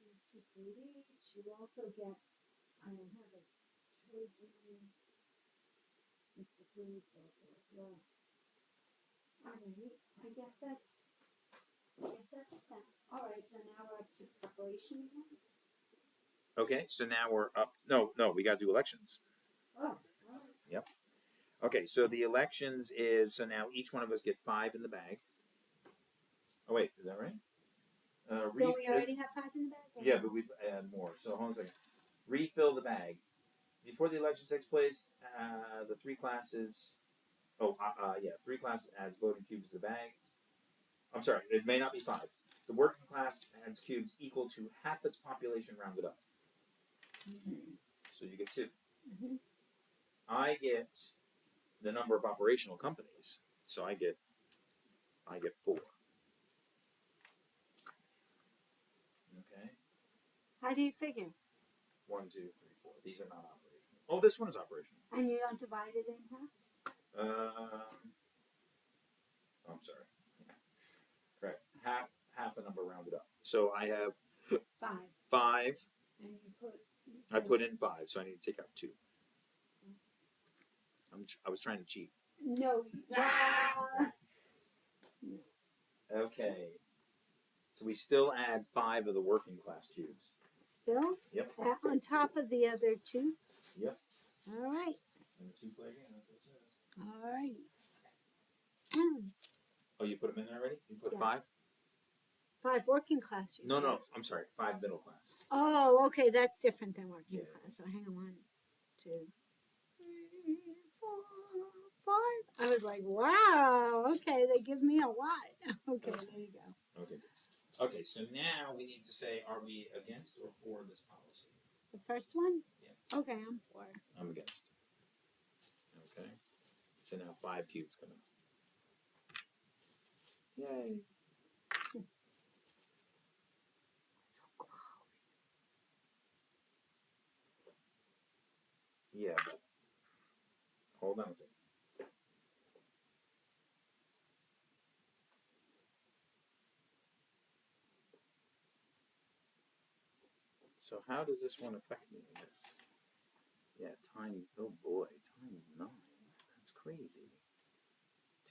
S2: do 2 for each. You also get, I don't have a trade union. since the food yeah. Alright, I guess that's that. Alright, so now we're up to preparation again?
S1: Okay, so now we're up. No, we got to do elections.
S2: Oh, alright.
S1: Yep. Okay, so the elections is so now each one of us get 5 in the bag. Oh wait, is that right?
S2: Don't we already have 5 in the bag?
S1: Yeah, but we add more. So hold on a second. Refill the bag. Before the election takes place, the 3 classes. Oh, 3 classes adds voting cubes to the bag. I'm sorry, it may not be 5. The working class adds cubes equal to half its population rounded up.
S2: Mm-hmm.
S1: So you get 2.
S2: Mm-hmm.
S1: I get the number of operational companies. So I get 4. Okay.
S2: How do you figure?
S1: 1, 2, 3, 4. These are not operational. Oh, this one is operational.
S2: And you don't divide it in half?
S1: I'm sorry. Yeah. Correct. Half the number rounded up. So I have
S2: 5.
S1: 5.
S2: And you put.
S1: I put in 5, so I need to take out 2. I was trying to cheat.
S2: No.
S1: Okay. So we still add 5 of the working class cubes.
S2: Still?
S1: Yep.
S2: On top of the other 2?
S1: Yep.
S2: All right.
S1: And the 2 play again, that's what it says.
S2: All right.
S1: Oh, you put them in there already? You put
S2: Yeah.
S1: 5?
S2: 5 working class, you said.
S1: No, I'm sorry. 5 middle class.
S2: Oh, okay, that's different than working
S1: Yeah.
S2: class. So hang on, 1, 2, 3, 4, 5. I was like, wow. Okay, they give me a lot. Okay, there you go.
S1: Okay, so now we need to say, are we against or for this policy?
S2: The first one?
S1: Yeah.
S2: Okay, I'm for.
S1: I'm against. Okay. So now 5 cubes come out. Yay.
S2: So close.
S1: Yeah, but hold on a second. So how does this one affect me? Time. Oh boy, times 9. That's crazy.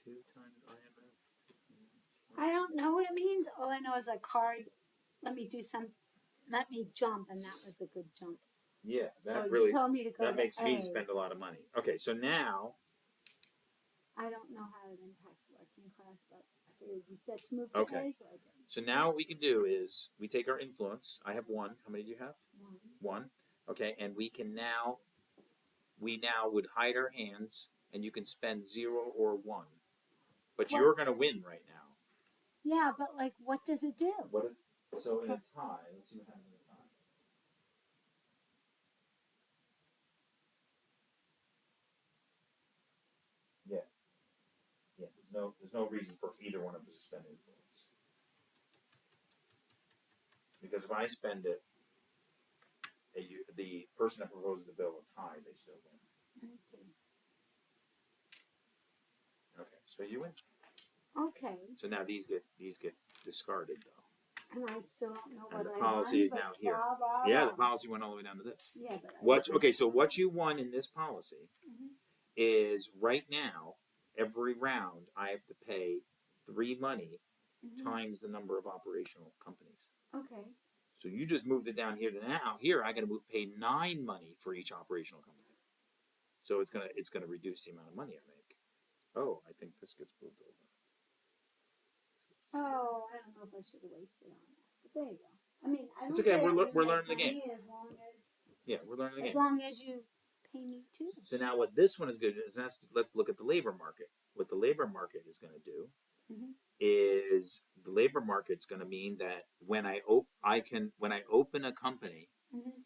S1: 2 times IMF.
S2: I don't know what it means. All I know is a card. Let me jump, and that was a good jump.
S1: Yeah, that
S2: so
S1: really
S2: you told me to go
S1: that
S2: to
S1: makes
S2: A.
S1: me spend a lot of money. Okay, so now
S2: I don't know how it impacts the working class, but I figured you said to move to
S1: Okay.
S2: A, so I did.
S1: So now what we can do is we take our influence. I have 1. How many do you have?
S2: 1.
S1: 1. Okay, and we now would hide our hands, and you can spend 0 or 1. But
S2: What?
S1: you're going to win right now.
S2: Yeah, but like, what does it do?
S1: So in a tie, let's see what happens in a tie. Yeah. There's no reason for either one of us to spend influence. Because if I spend it, the person that proposes the bill a tie, they still win.
S2: Okay.
S1: Okay, so you win.
S2: Okay.
S1: So now these get discarded though.
S2: And I still don't know
S1: And
S2: what
S1: the
S2: I
S1: policy
S2: won,
S1: is
S2: but
S1: now here.
S2: blah, blah,
S1: Yeah,
S2: blah.
S1: the policy went all the way down to this.
S2: Yeah, but
S1: What you won in this policy is right now, every round I have to pay 3 money times the number of operational companies.
S2: Okay.
S1: So you just moved it down here to now. Here I got to pay 9 money for each operational company. So it's gonna reduce the amount of money I make. Oh, I think this gets moved over.
S2: Oh, I don't know if I should have wasted on that, but there you go. I mean, I don't
S1: It's okay,
S2: care
S1: we're
S2: if you
S1: learning the
S2: make
S1: game.
S2: money as long as
S1: We're learning the game.
S2: as long as you pay me too.
S1: So now what this one is good is let's look at the labor market. What the labor market is going to do is the labor market's going to mean that when I open a company,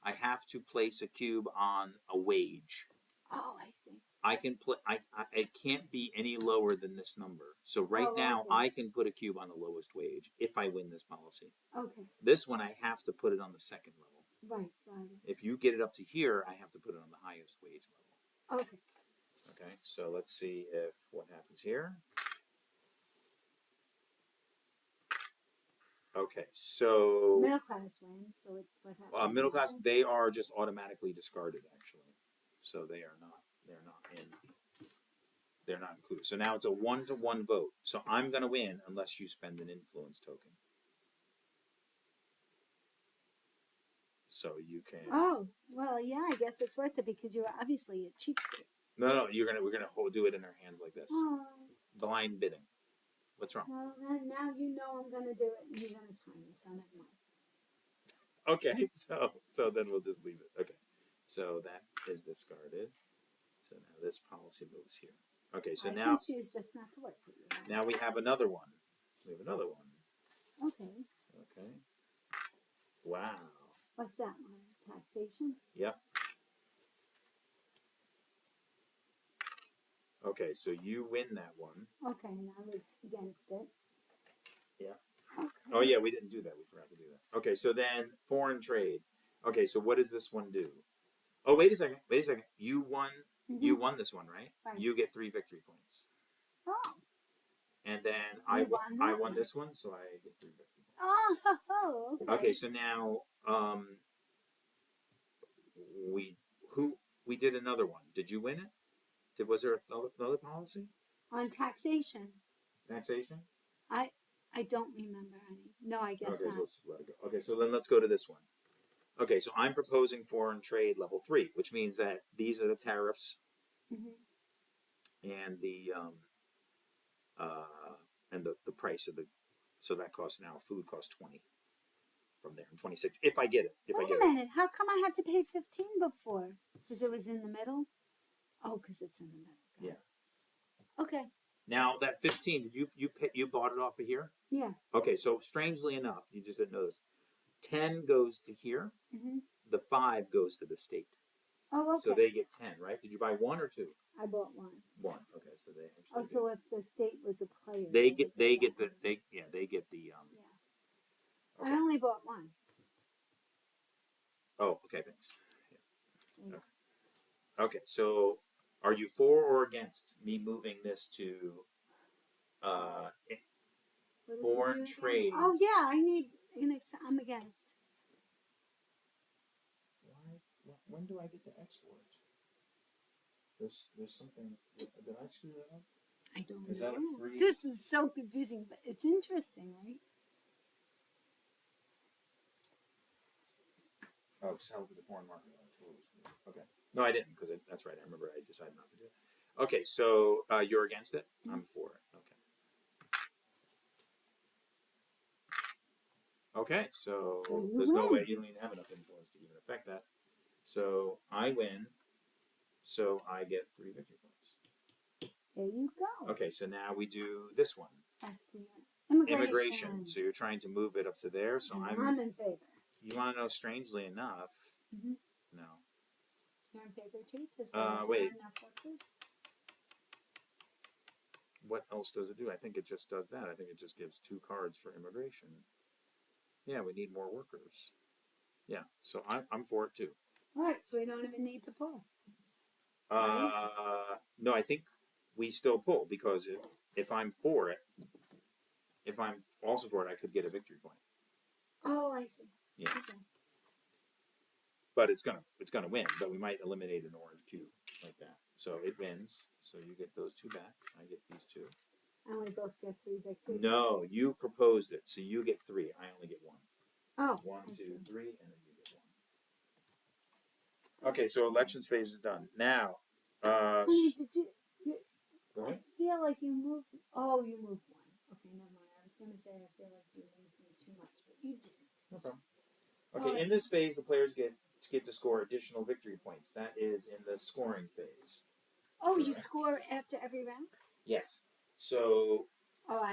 S1: I have to place a cube on a wage.
S2: Oh, I see.
S1: It can't be any lower than this number. So right now I can put a cube on the lowest wage if I win this policy.
S2: Okay.
S1: This one I have to put it on the second level.
S2: Right.
S1: If you get it up to here, I have to put it on the highest wage level.
S2: Okay.
S1: Okay, so let's see if what happens here. Okay, so
S2: Middle class wins. So what happens?
S1: middle class, they are just automatically discarded actually. So they're not in. they're not included. So now it's a 1-to-1 vote. So I'm going to win unless you spend an influence token. So you can.
S2: Oh, well, yeah, I guess it's worth it because you're obviously a cheapskate.
S1: No, we're gonna do it in our hands like this.
S2: Oh.
S1: Blind bidding. What's wrong?
S2: Well, then now you know I'm gonna do it, and you're gonna time me, so never mind.
S1: Okay, so then we'll just leave it. Okay, so that is discarded. So now this policy moves here. Okay, so
S2: I
S1: now
S2: can choose just not to work for you.
S1: now we have another one. We have another one.
S2: Okay.
S1: Okay. Wow.
S2: What's that one? Taxation?
S1: Yep. Okay, so you win that one.
S2: Okay, and I was against it.
S1: Yeah.
S2: Okay.
S1: Oh yeah, we didn't do that. We forgot to do that. Okay, so then foreign trade. Okay, so what does this one do? Oh, wait a second. Wait a second. You won.
S2: Mhm.
S1: You won this one, right?
S2: Right.
S1: You get 3 victory points.
S2: Oh.
S1: And then
S2: You
S1: I
S2: won
S1: won
S2: that
S1: this one, so I get 3 victory points.
S2: Oh, okay.
S1: Okay, so now we did another one. Did you win it? Was there another policy?
S2: On taxation.
S1: Taxation?
S2: I don't remember any. No, I guess
S1: Okay,
S2: not.
S1: so let's let it go. Okay, so then let's go to this one. Okay, so I'm proposing foreign trade level 3, which means that these are the tariffs and the price of the. So that costs now food costs 20 from there and 26 if I get it.
S2: Wait a minute. How come I had to pay 15 before? Because it was in the middle. Oh, because it's in the middle.
S1: Yeah.
S2: Okay.
S1: Now that 15, did you bought it off of here?
S2: Yeah.
S1: Okay, so strangely enough, you just didn't know this. 10 goes to here.
S2: Mhm.
S1: The 5 goes to the state.
S2: Oh, okay.
S1: So they get 10, right? Did you buy 1 or 2?
S2: I bought 1.
S1: 1. Okay, so they actually.
S2: Oh, so if the state was a player,
S1: They
S2: get
S1: get the
S2: Yeah.
S1: Okay.
S2: I only bought 1.
S1: Oh, okay, thanks.
S2: Yeah.
S1: Okay, so are you for or against me moving this to
S2: What does it
S1: foreign
S2: do
S1: trade?
S2: again? Oh yeah, I need I'm against.
S1: Why? When do I get to export? There's something. Did I screw that up?
S2: I don't know.
S1: Is that a free?
S2: This is so confusing, but it's interesting, right?
S1: Oh, sells to the foreign market. Okay. No, I didn't because that's right. I remember I decided not to do it. Okay, so you're against it. I'm for it. Okay. Okay, so there's no way you don't even have enough influence to even affect that. So I win. So I get 3 victory points.
S2: There you go.
S1: Okay, so now we do this one.
S2: That's the immigration.
S1: So you're trying to move it up to there. So
S2: I'm in favor.
S1: You want to know? Strangely enough, no.
S2: You're in favor too?
S1: Wait.
S2: Enough workers?
S1: What else does it do? I think it just does that. I think it just gives 2 cards for immigration. Yeah, we need more workers. Yeah, so I'm for it too.
S2: All right, so we don't even need to pull.
S1: No, I think we still pull because if I'm for it, if I'm also for it, I could get a victory point.
S2: Oh, I see.
S1: Yeah.
S2: Okay.
S1: But it's gonna win. But we might eliminate an orange cube like that. So it wins. So you get those 2 back. I get these 2.
S2: And we both get 3 victories.
S1: No, you proposed it, so you get 3. I only get 1.
S2: Oh.
S1: 1, 2, 3, and then you get 1. Okay, so elections phase is done. Now,
S2: Honey, did you?
S1: Go ahead.
S2: I feel like you moved. Oh, you moved 1. Okay, never mind. I was going to say I feel like you moved me too much, but you didn't.
S1: No problem. Okay, in this phase, the players get to score additional victory points. That is in the scoring phase.
S2: Oh, you score after every round?
S1: Yes. So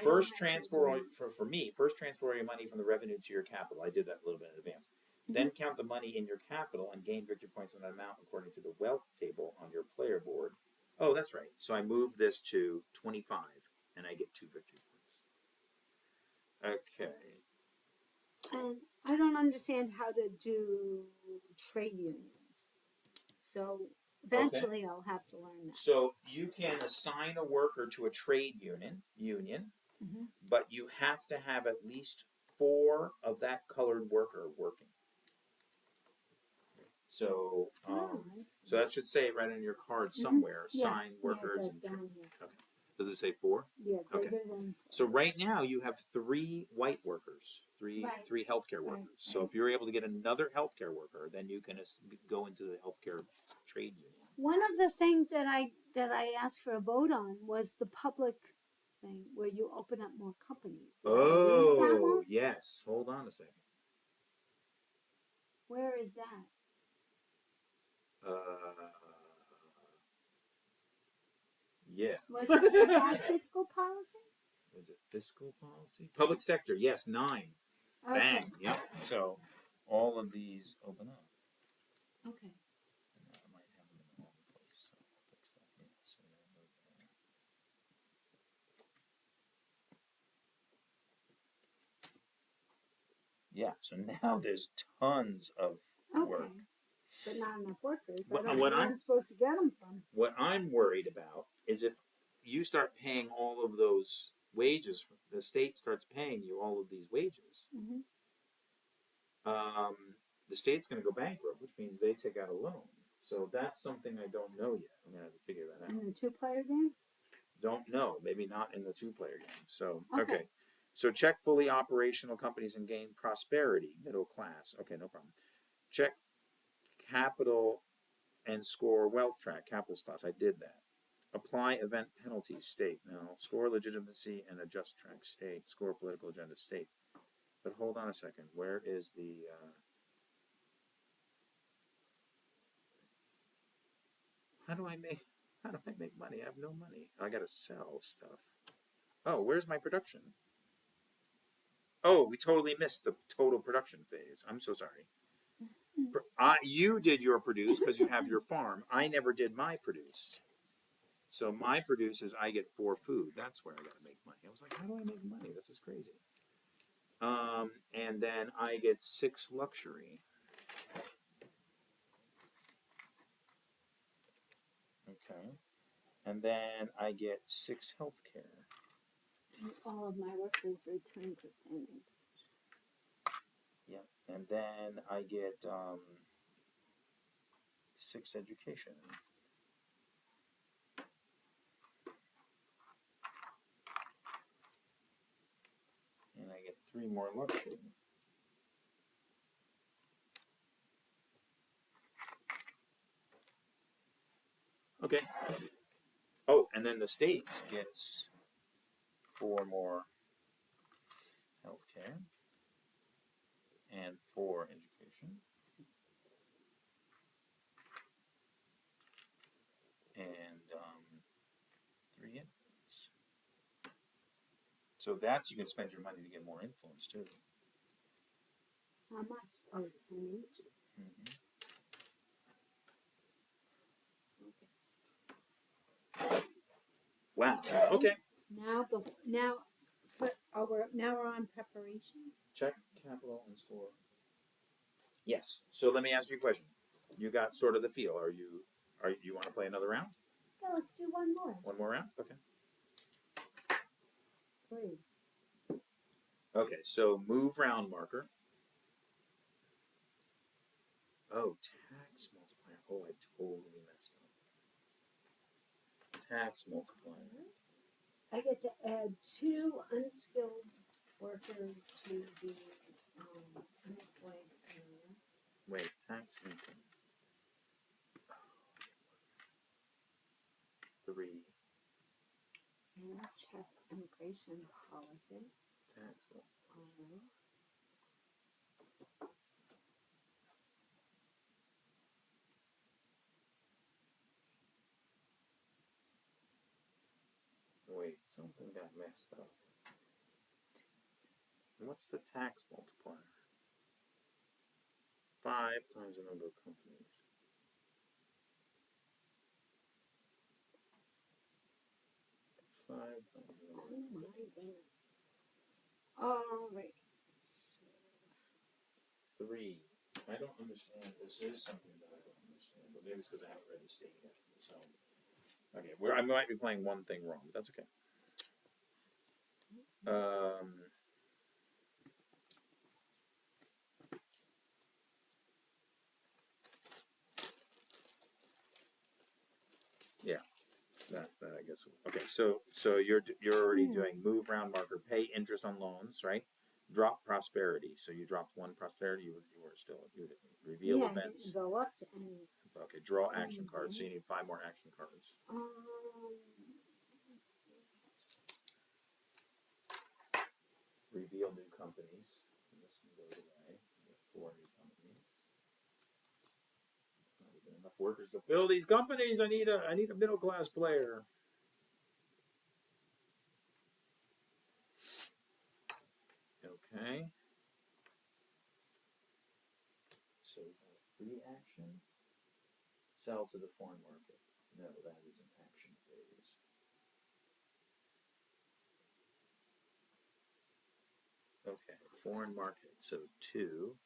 S1: first transfer for me. First transfer all your money from the revenue to your capital. I did that a little bit in advance. Then count the money in your capital and gain victory points on that amount according to the wealth table on your player board. Oh, that's right. So I moved this to 25, and I get 2 victory points. Okay.
S2: And I don't understand how to do trade unions. So eventually I'll have to learn that.
S1: So you can assign a worker to a trade union, but you have to have at least 4 of that colored worker working. So,
S2: Oh, I see.
S1: so that should say right on your card
S2: Mhm.
S1: somewhere,
S2: Yeah.
S1: sign workers
S2: Yeah, it
S1: and
S2: does down here.
S1: Okay. Does it say 4?
S2: Yeah,
S1: Okay.
S2: greater than.
S1: So right now you have 3 white workers, three
S2: Right.
S1: healthcare workers.
S2: Right,
S1: So
S2: right.
S1: if you're able to get another healthcare worker, then you can go into the healthcare trade union.
S2: One of the things that I asked for a vote on was the public thing where you open up more companies. Did I lose that
S1: Oh,
S2: one?
S1: yes. Hold on a second.
S2: Where is that?
S1: Yeah.
S2: Was that fiscal policy?
S1: Is it fiscal policy? Public sector, yes, 9.
S2: Okay.
S1: Bang. Yep. So all of these open up.
S2: Okay.
S1: And I might have them in the wrong place, so I'll fix that here. So they'll go there. Yeah, so now there's tons of work.
S2: Okay. But not enough workers.
S1: What-
S2: I don't
S1: what
S2: know where
S1: I'm-
S2: I'm supposed to get them from.
S1: What I'm worried about is if you start paying all of those wages, the state starts paying you all of these wages,
S2: Mm-hmm.
S1: the state's going to go bankrupt, which means they take out a loan. So that's something I don't know yet. I'm going to have to figure that out.
S2: In the 2-player game?
S1: Don't know. Maybe not in the 2-player game. So,
S2: Okay.
S1: okay. So check fully operational companies and gain prosperity, middle class. Okay, no problem. Check capital and score wealth track, capital's class. I did that. Apply event penalties, state. No. Score legitimacy and adjust track, state. Score political agenda, state. But hold on a second. Where is the... How do I make money? I have no money. I gotta sell stuff. Oh, where's my production? Oh, we totally missed the total production phase. I'm so sorry. You did your produce because you have your farm. I never did my produce. So my produce is I get 4 food. That's where I gotta make money. I was like, how do I make money? This is crazy. And then I get 6 luxury. Okay. And then I get 6 healthcare.
S2: All of my workers return to standing position.
S1: Yep. And then I get 6 education. And I get 3 more luxury. Okay. Oh, and then the state gets 4 more healthcare and 4 education and 3 influence. So that you can spend your money to get more influence too.
S2: How much? Oh, 10 each.
S1: Mm-hmm.
S2: Okay.
S1: Wow. Okay.
S2: Now we're on preparation.
S1: Check capital and score. Yes. So let me ask you a question. You got sort of the feel. Are you want to play another round?
S2: Yeah, let's do one more.
S1: One more round? Okay.
S2: 3.
S1: Okay, so move round marker. Oh, tax multiplier. Oh, I totally messed up. Tax multiplier.
S2: I get to add 2 unskilled workers to the unemployed area.
S1: Wait, tax income. 3.
S2: And check immigration policy.
S1: Tax multiplier.
S2: All right.
S1: Wait, something got messed up. What's the tax multiplier? 5 times the number of companies. 5 times the number of
S2: Oh my
S1: companies.
S2: goodness. All right. So,
S1: 3. I don't understand. This is something that I don't understand, but maybe it's because I haven't read the state yet. So, okay, I might be playing one thing wrong, but that's okay. That I guess. Okay, so you're already doing move round marker, pay interest on loans, right? Drop prosperity. So you dropped one prosperity. You were still you reveal
S2: Yeah,
S1: events.
S2: go up to any.
S1: Okay, draw action cards. So you need 5 more action cards.
S2: Let's see.
S1: Reveal new companies. So this one goes away. We have 4 new companies. It's not even enough workers to fill these companies. I need a middle class player. Okay. So is that a free action? Sell to the foreign market. No, that is an action phase. Okay, foreign market. So 2.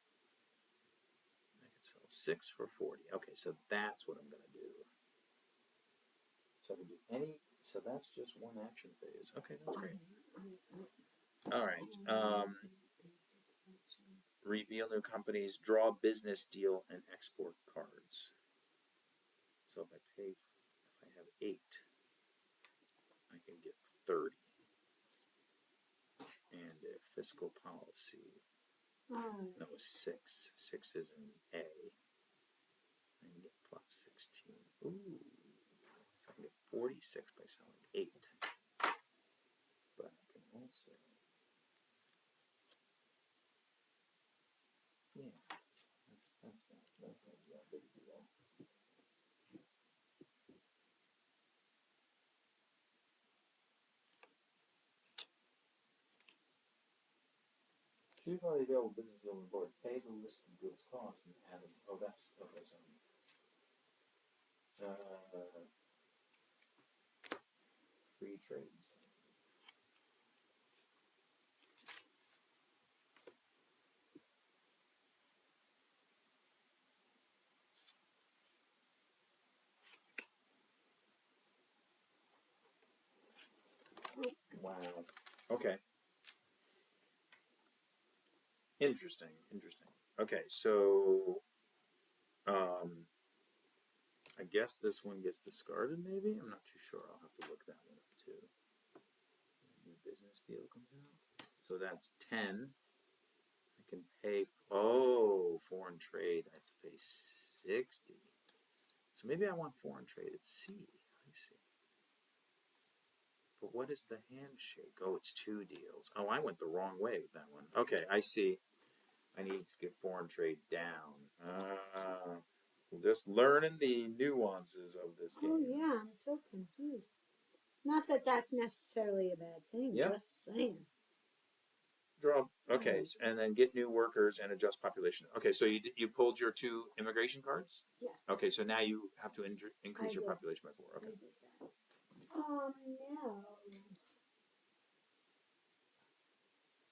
S1: I can sell 6 for 40. Okay, so that's what I'm going to do. So I can do any. So that's just one action phase. Okay, that's great. All right. Reveal new companies. Draw business deal and export cards. So if I have 8, I can get 30. And a fiscal policy. No, 6. 6 is an A. I can get plus 16. Ooh. So I can get 46 by selling 8. But I can also. Yeah. That's not that big a deal. Choose one of the available businesses on the board. Pay the list of goods costs and add them. Oh, that's okay. So, free trades. Wow. Okay. Interesting. Okay, so I guess this one gets discarded. Maybe I'm not too sure. I'll have to look that one up too. New business deal comes out. So that's 10. I can pay. Foreign trade. I have to pay 60. So maybe I want foreign trade at C. I see. But what is the handshake? Oh, it's 2 deals. Oh, I went the wrong way with that one. Okay, I see. I need to get foreign trade down. Just learning the nuances of this game.
S2: Oh yeah, I'm so confused. Not that that's necessarily a bad thing.
S1: Yep.
S2: Just saying.
S1: Draw. Okay, and then get new workers and adjust population. Okay, so you pulled your 2 immigration cards.
S2: Yes.
S1: Okay, so now you have to increase your
S2: did.
S1: population by 4. Okay.
S2: I did that. No.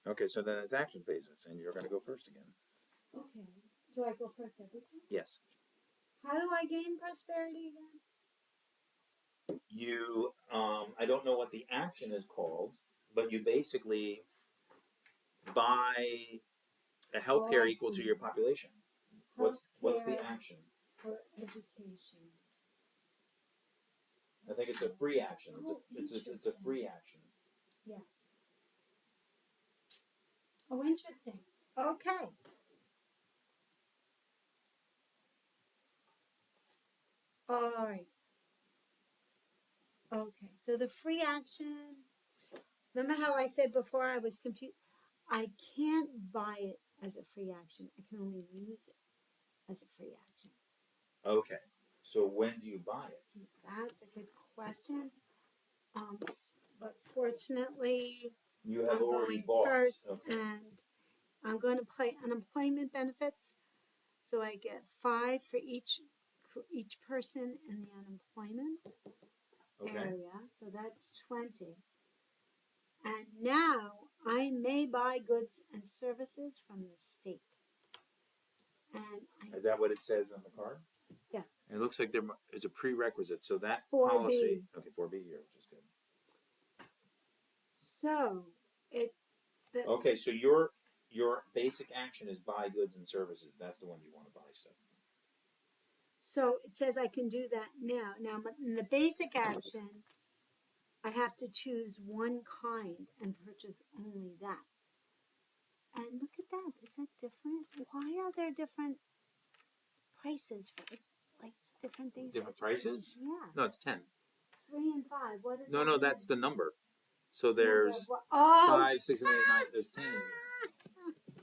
S1: Okay, so then it's action phases, and you're going to go first again.
S2: Okay. Do I go first every time?
S1: Yes.
S2: How do I gain prosperity again?
S1: You, I don't know what the action is called, but you basically buy a healthcare equal to your population. What's the action?
S2: For education.
S1: I think it's a free action. It's a free action.
S2: Yeah. Oh, interesting. Okay. All right. Okay. So the free action. Remember how I said before I was confused? I can't buy it as a free action. I can only use it as a free action.
S1: Okay. So when do you buy it?
S2: That's a good question. But fortunately,
S1: You have
S2: I'm
S1: already
S2: going
S1: bought.
S2: first,
S1: Okay.
S2: and I'm going to play unemployment benefits. So I get 5 for each person in the unemployment area. So that's 20. And now I may buy goods and services from the state. And
S1: Is that what it says on the card?
S2: Yeah.
S1: And it looks like there is a prerequisite. So that
S2: 4B.
S1: policy. Okay, 4B here, which is good.
S2: So
S1: Okay, so your basic action is buy goods and services. That's the one you want to buy stuff.
S2: So it says I can do that now. Now, in the basic action, I have to choose one kind and purchase only that. And look at that. Is that different? Why are there different prices for it? Like different things?
S1: Different prices?
S2: Yeah.
S1: No, it's 10.
S2: 3 and 5. What is
S1: No,
S2: that?
S1: no, that's the number. So
S2: Number of
S1: there's
S2: what? Oh!
S1: 5, 6, 7, 8, 9. There's 10 in here.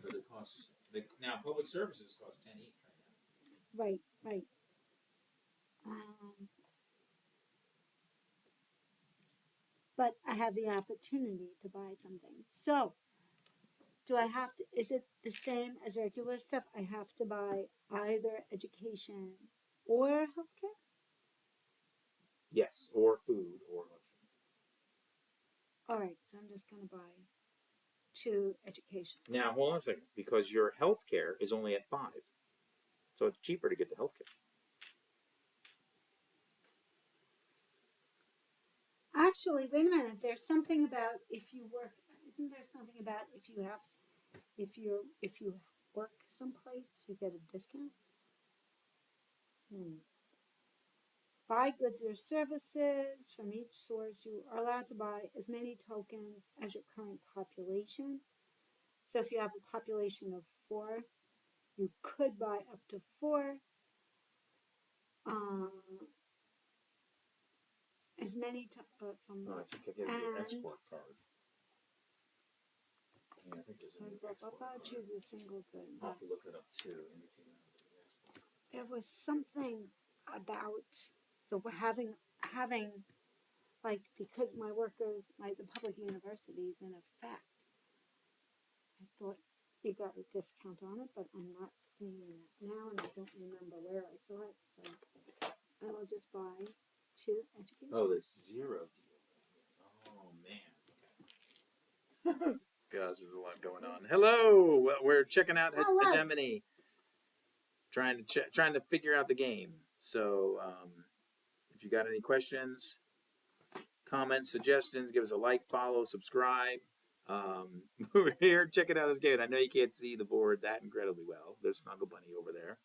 S1: But it costs, now public services cost 10 each right now.
S2: Right. But I have the opportunity to buy something. So, do I have to, is it the same as regular stuff? I have to buy either education or healthcare?
S1: Yes, or food or luxury.
S2: All right, so I'm just going to buy 2 education.
S1: Now, hold on a second, because your health care is only at 5. So it's cheaper to get the health care.
S2: Actually, wait a minute. There's something about if you work. Isn't there something about if you have, if you work someplace, you get a discount? Buy goods or services from each source. You are allowed to buy as many tokens as your current population. So if you have a population of 4, you could buy up to 4. As many from.
S1: Oh, I think I gave you an export card. Yeah, I think there's an export card.
S2: Choose a single good.
S1: I'll have to look it up too.
S2: There was something about the having like because my workers, the public universities, in effect, I thought you got a discount on it, but I'm not seeing that now, and I don't remember where I saw it. So I will just buy 2 education.
S1: Oh, there's 0 deals. Oh man. Okay. Guys, there's a lot going on. Hello, well, we're checking out Hegemony, trying to figure out the game. So, if you got any questions, comments, suggestions, give us a like, follow, subscribe. We're here checking out this game. I know you can't see the board that incredibly well. There's Snuggle Bunny over there.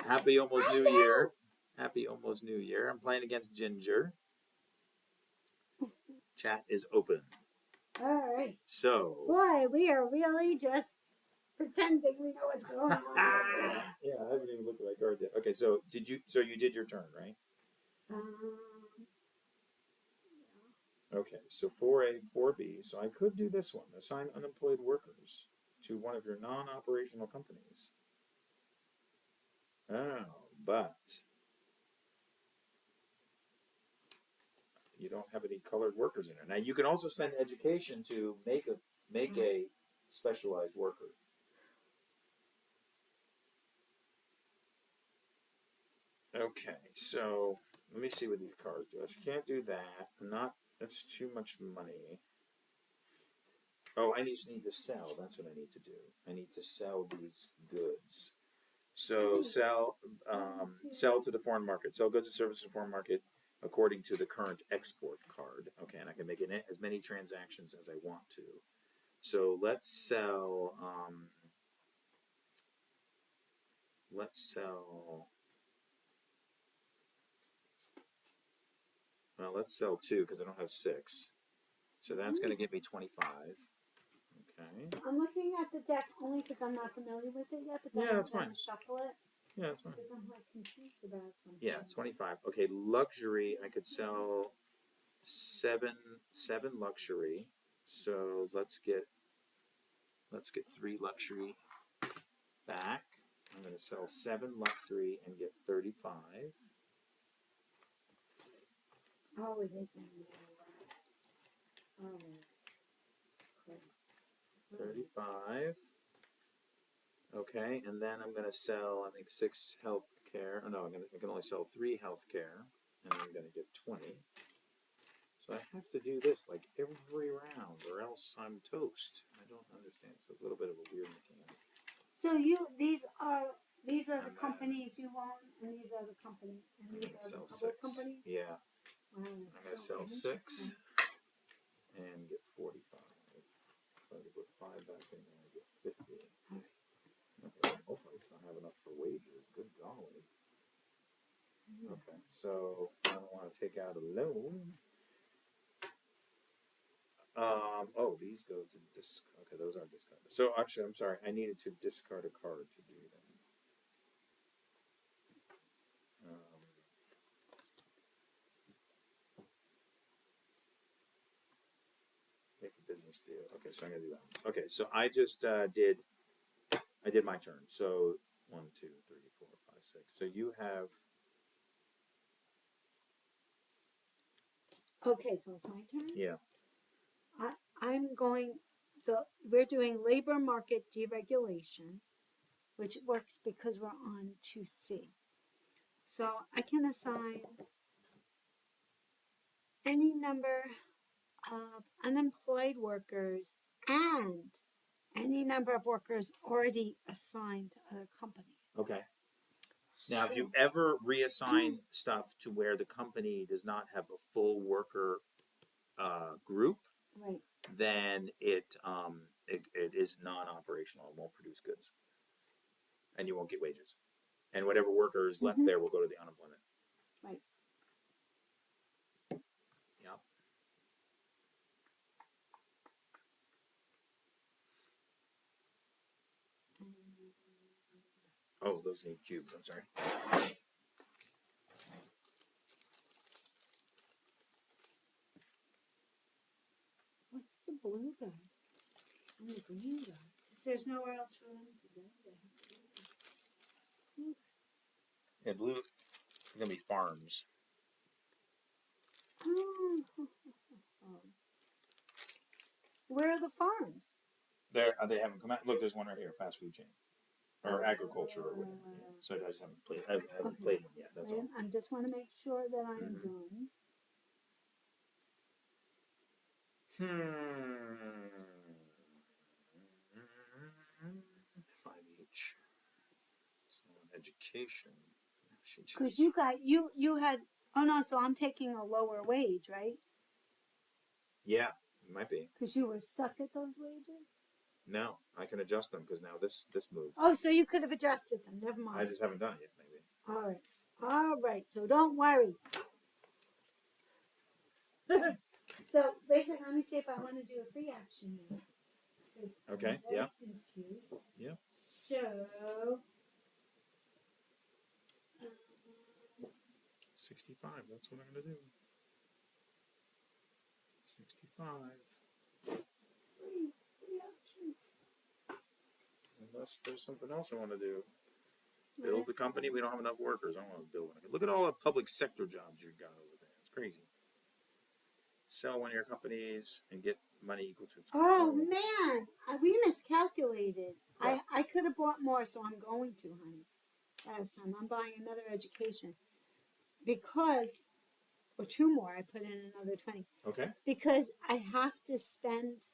S1: Happy almost New Year. Happy almost New Year. I'm playing against Ginger. Chat is open.
S2: All right.
S1: So.
S2: Boy, we are really just pretending we know what's going on.
S1: Yeah, I haven't even looked at my cards yet. Okay, so you did your turn, right?
S2: Yeah.
S1: Okay, so 4A, 4B. So I could do this one. Assign unemployed workers to one of your non-operational companies. Oh, but you don't have any colored workers in there. Now you can also spend education to make a specialized worker. Okay, so let me see what these cards do. I can't do that. That's too much money. Oh, I just need to sell. That's what I need to do. I need to sell these goods. So sell to the foreign market. Sell goods and services to the foreign market according to the current export card. Okay, and I can make as many transactions as I want to. So let's sell. Well, let's sell 2 because I don't have 6. So that's going to give me 25. Okay.
S2: I'm looking at the deck only because I'm not familiar with it yet, but then
S1: yeah, that's fine.
S2: Shuffle it.
S1: Yeah, that's fine.
S2: Because I'm confused about something.
S1: Yeah, 25. Okay, luxury. I could sell 7 luxury. So let's get 3 luxury back. I'm going to sell 7 luxury and get 35.
S2: Oh, it is in there. Oh,
S1: 35. Okay, and then I'm going to sell, I think, 6 health care. Oh, no, I can only sell 3 health care, and I'm going to get 20. So I have to do this like every round, or else I'm toast. I don't understand. It's a little bit of a weird mechanic.
S2: So these are the companies you own, and these are the company, and these are the public
S1: 6.
S2: companies.
S1: Yeah.
S2: Wow,
S1: I'm going to sell 6 and get 45. So I can put 5 back in there and get 50. Okay. Hopefully it's not have enough for wages. Good golly. Okay, so I don't want to take out a loan. Oh, these go to disc. Okay, those aren't discarded. So actually, I'm sorry. I needed to discard a card to do that. Make a business deal. Okay, so I'm gonna do that. Okay, so I just did my turn. So 1, 2, 3, 4, 5, 6. So you have.
S2: Okay, so it's my turn.
S1: Yeah.
S2: I'm going. We're doing labor market deregulation, which works because we're on 2C. So I can assign any number of unemployed workers and any number of workers already assigned to other companies.
S1: Okay. Now, if you ever reassign stuff to where the company does not have a full worker group,
S2: right,
S1: then it is non-operational. It won't produce goods, and you won't get wages. And whatever worker is left there will go to the unemployment.
S2: right.
S1: Yep. Oh, those need cubes. I'm sorry.
S2: What's the blue guy and the green guy? Because there's nowhere else for them to go.
S1: Yeah, blue is gonna be farms.
S2: Oh. Where are the farms?
S1: They haven't come out. Look, there's one right here. Fast food chain, or agriculture, or whatever. Yeah. So I just haven't played. I haven't played them yet. That's all.
S2: I just want to make sure that I'm done.
S1: Five each. So education.
S2: Because you had, oh no, so I'm taking a lower wage, right?
S1: Yeah, it might be.
S2: Because you were stuck at those wages?
S1: No, I can adjust them because now this moved.
S2: Oh, so you could have adjusted them. Never mind.
S1: I just haven't done it yet, maybe.
S2: All right. So don't worry. So basically, let me see if I want to do a free action now.
S1: Okay.
S2: I'm very confused.
S1: Yeah.
S2: So.
S1: 65. That's what I'm gonna do. 65.
S2: Free action.
S1: Unless there's something else I want to do. Build the company. We don't have enough workers. I don't want to build it. Look at all the public sector jobs you've got over there. It's crazy. Sell one of your companies and get money equal to.
S2: Oh man, we miscalculated.
S1: What?
S2: I could have bought more, so I'm going to, honey. Last time I'm buying another education because, or two more. I put in another 20.
S1: Okay.
S2: Because I have to spend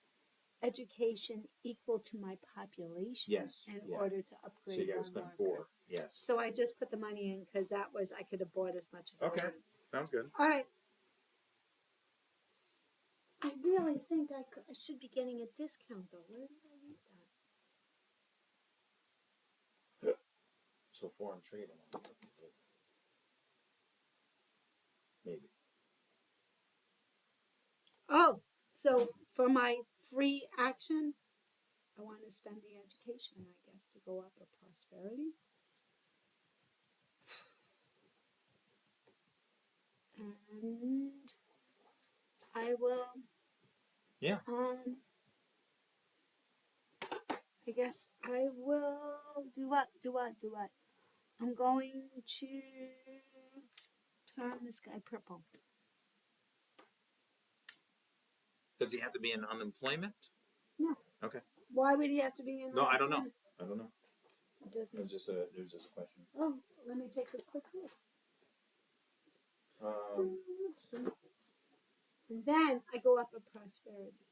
S2: education equal to my population.
S1: Yes.
S2: In order to upgrade.
S1: So you got to spend 4. Yes.
S2: So I just put the money in because that was I could have bought as much as I wanted.
S1: Sounds good.
S2: All right. I really think I should be getting a discount though. Where did I read that?
S1: So foreign trade. Maybe.
S2: Oh, so for my free action, I want to spend the education, I guess, to go up a prosperity. And I will.
S1: Yeah.
S2: I guess I will do what? I'm going to turn this guy purple.
S1: Does he have to be in unemployment?
S2: No.
S1: Okay.
S2: Why would he have to be in?
S1: No, I don't know.
S2: It doesn't.
S1: It was just a question.
S2: Oh, let me take a quick look. And then I go up a prosperity.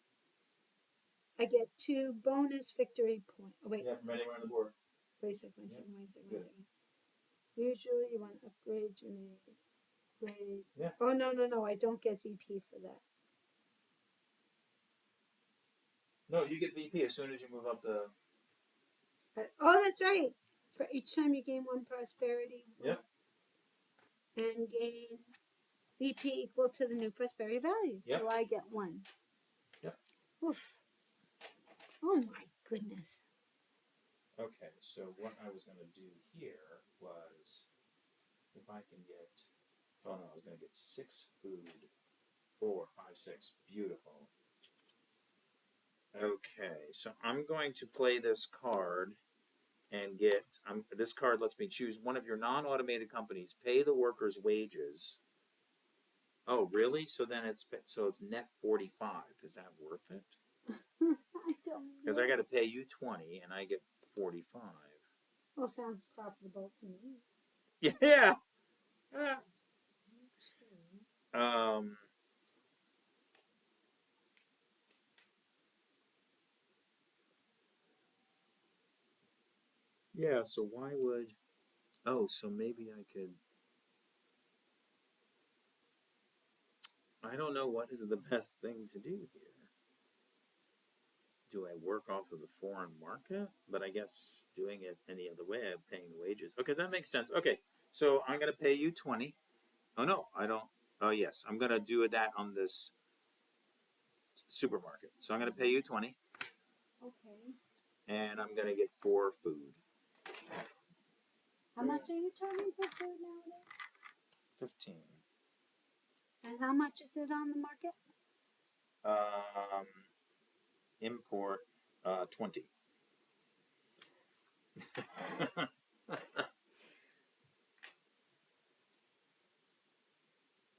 S2: I get 2 bonus victory points. Oh, wait.
S1: Yeah, from anywhere on the board.
S2: Wait a second. Usually you want to upgrade your grade.
S1: Yeah.
S2: Oh, no. I don't get VP for that.
S1: No, you get VP as soon as you move up the.
S2: Oh, that's right. For each time you gain one prosperity.
S1: Yep.
S2: And gain BP equal to the new prosperity value.
S1: Yep.
S2: So I get 1.
S1: Yep.
S2: Oof. Oh my goodness.
S1: Okay, so what I was going to do here was, if I can get, oh no, I was going to get 6 food, 4, 5, 6, beautiful. Okay, so I'm going to play this card and get, this card lets me choose one of your non-automated companies, pay the workers wages. Oh, really? So then it's net 45. Is that worth it?
S2: I don't know.
S1: Because I got to pay you 20 and I get 45.
S2: Well, sounds profitable to me.
S1: Yeah. Um. Yeah. So why would? Oh, so maybe I could. I don't know what is the best thing to do here. Do I work off of the foreign market? But I guess doing it any other way, I'm paying the wages. Okay, that makes sense. Okay, so I'm gonna pay you 20. Oh no, I don't. Oh yes, I'm gonna do that on this supermarket. So I'm gonna pay you 20.
S2: Okay.
S1: And I'm gonna get 4 food.
S2: How much are you charging for food nowadays?
S1: 15.
S2: And how much is it on the market?
S1: Import 20.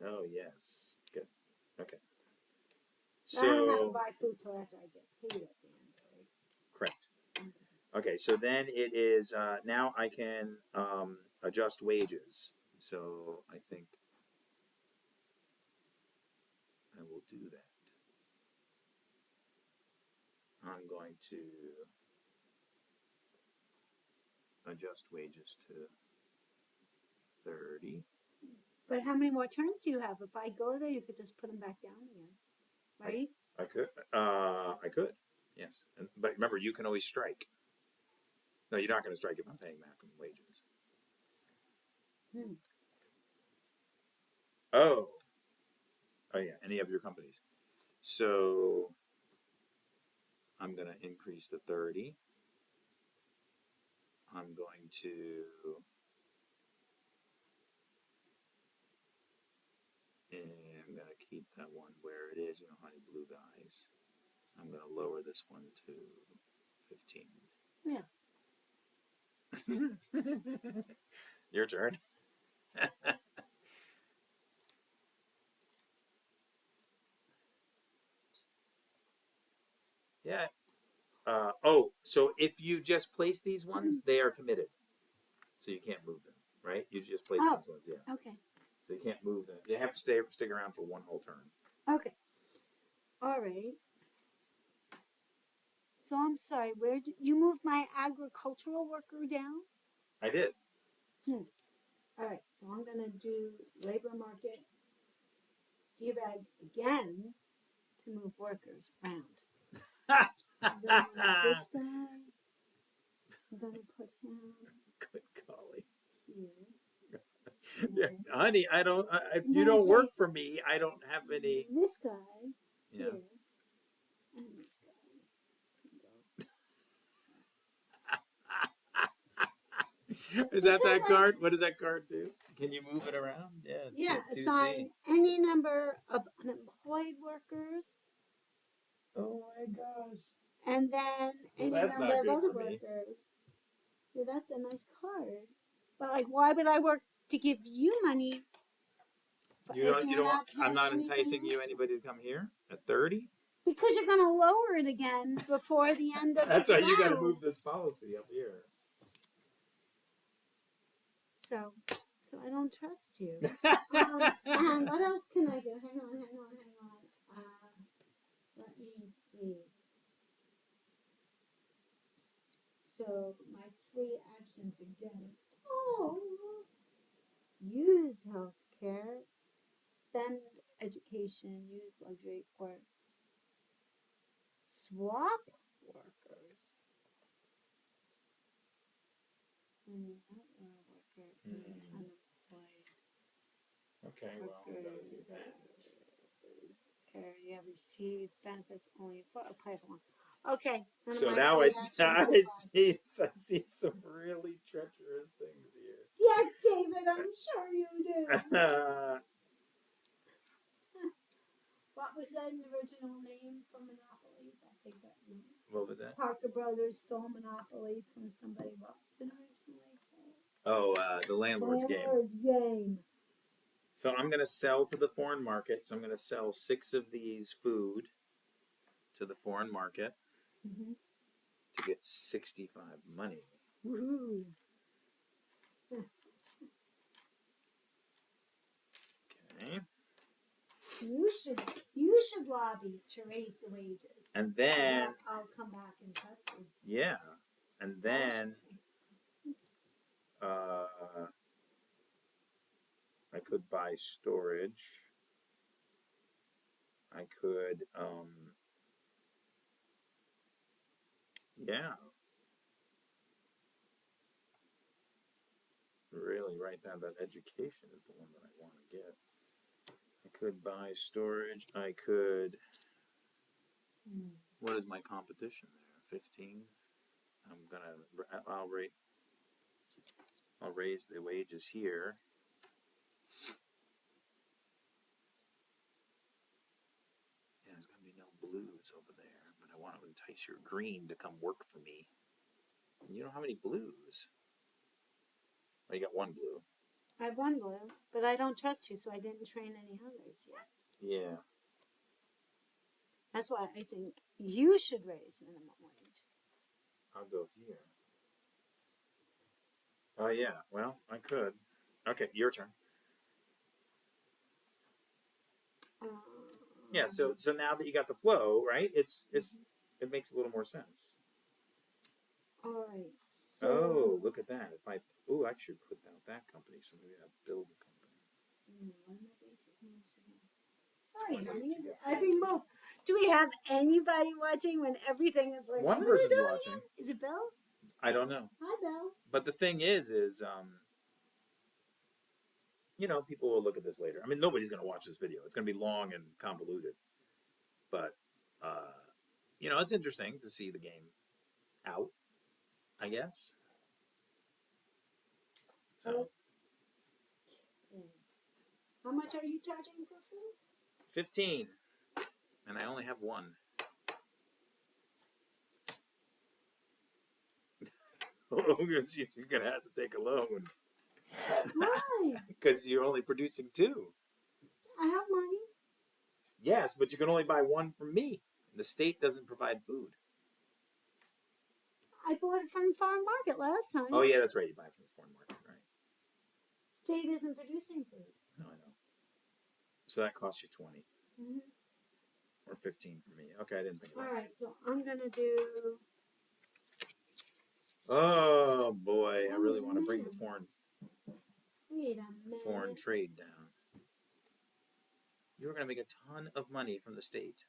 S1: Oh yes, good. Okay.
S2: I don't have to
S1: So
S2: buy food till after I get paid at the end, right?
S1: correct. Okay, so then it is now I can adjust wages. So I think I will do that. I'm going to adjust wages to 30.
S2: But how many more turns do you have? If I go there, you could just put them back down again, right?
S1: I could. I could. Yes, but remember, you can always strike. No, you're not going to strike if I'm paying maximum wages.
S2: Hmm.
S1: Oh. Oh yeah, any of your companies. So I'm going to increase to 30. I'm going to and I'm going to keep that one where it is, honey blue guys. I'm going to lower this one to 15.
S2: Yeah.
S1: Your turn. Yeah. So if you just place these ones, they are committed. So you can't move them, right? You just place these ones, yeah.
S2: Okay.
S1: So you can't move them. They have to stick around for one whole turn.
S2: Okay. All right. So I'm sorry, where did you move my agricultural worker down?
S1: I did.
S2: All right, so I'm going to do labor market devag again to move workers around. I'm going to move this guy. I'm going to put him
S1: Good golly.
S2: here.
S1: Yeah, honey, I don't. If you
S2: Then
S1: don't work
S2: take
S1: for me, I don't have any.
S2: This guy
S1: Yeah.
S2: here and this guy can go.
S1: Is that card? What does that card do? Can you move it around? Yeah.
S2: Yeah,
S1: 2C.
S2: assign any number of unemployed workers,
S1: Oh my gosh.
S2: and then any
S1: That's
S2: number
S1: not
S2: of
S1: good
S2: other
S1: for me.
S2: workers. Yeah, that's a nice card. But like, why would I work to give you money
S1: You
S2: if
S1: don't. You
S2: you're
S1: don't.
S2: not
S1: I'm
S2: paying
S1: not
S2: anything
S1: enticing you.
S2: else?
S1: Anybody to come here at 30?
S2: Because you're gonna lower it again before the end of
S1: That's
S2: the
S1: why you got to
S2: round.
S1: move this policy up here.
S2: So I don't trust you. And what else can I do? Hang on. Let me see. So my free actions again. Oh, use healthcare, spend education, use luxury, or swap workers. Worker, unemployed.
S1: Okay, well, we gotta do that.
S2: Area receive benefits only for apply for one. Okay.
S1: So now I see some really treacherous things here.
S2: Yes, David, I'm sure you do. What was that original name for Monopoly that they got?
S1: What was that?
S2: Parker Brothers stole Monopoly from somebody. What was it originally called?
S1: Oh, the landlord's game.
S2: Landlord's game.
S1: So I'm going to sell to the foreign market. So I'm going to sell 6 of these food to the foreign market to get 65 money.
S2: Woohoo.
S1: Okay.
S2: You should lobby to raise the wages.
S1: And then
S2: so I'll come back and trust you.
S1: yeah, and then I could buy storage. I could yeah. Really write down that education is the one that I want to get. I could buy storage. I could. What is my competition there? 15. I'll raise the wages here. Yeah, there's gonna be no blues over there, but I want to entice your green to come work for me. And you don't have any blues. Oh, you got 1 blue.
S2: I have 1 blue, but I don't trust you, so I didn't train any others yet.
S1: Yeah.
S2: That's why I think you should raise minimum wage.
S1: I'll go here. Oh yeah. Well, I could. Okay, your turn. Yeah. So now that you got the flow, right? It makes a little more sense.
S2: All right. So,
S1: oh, look at that! I should put out that company. So maybe I'll build a company.
S2: What are my basic moves again? Sorry, honey. Every move. Do we have anybody watching when everything is like?
S1: One person's watching.
S2: Again? Is it Bill?
S1: I don't know.
S2: Hi, Bill.
S1: But the thing is people will look at this later. I mean, nobody's going to watch this video. It's going to be long and convoluted. But it's interesting to see the game out, I guess. So.
S2: Okay. How much are you charging for food?
S1: 15, and I only have 1. Oh, you're gonna have to take a loan.
S2: Why?
S1: Because you're only producing 2.
S2: I have money.
S1: Yes, but you can only buy 1 from me. The state doesn't provide food.
S2: I bought it from the farm market last time.
S1: Oh yeah, that's right. You buy it from the foreign market, right?
S2: State isn't producing food.
S1: No, I know. So that costs you 20. Or 15 for me. Okay, I didn't think about it.
S2: All right, so I'm going to do...
S1: Oh, boy. I really want to bring the foreign trade down. You're going to make a ton of money from the state.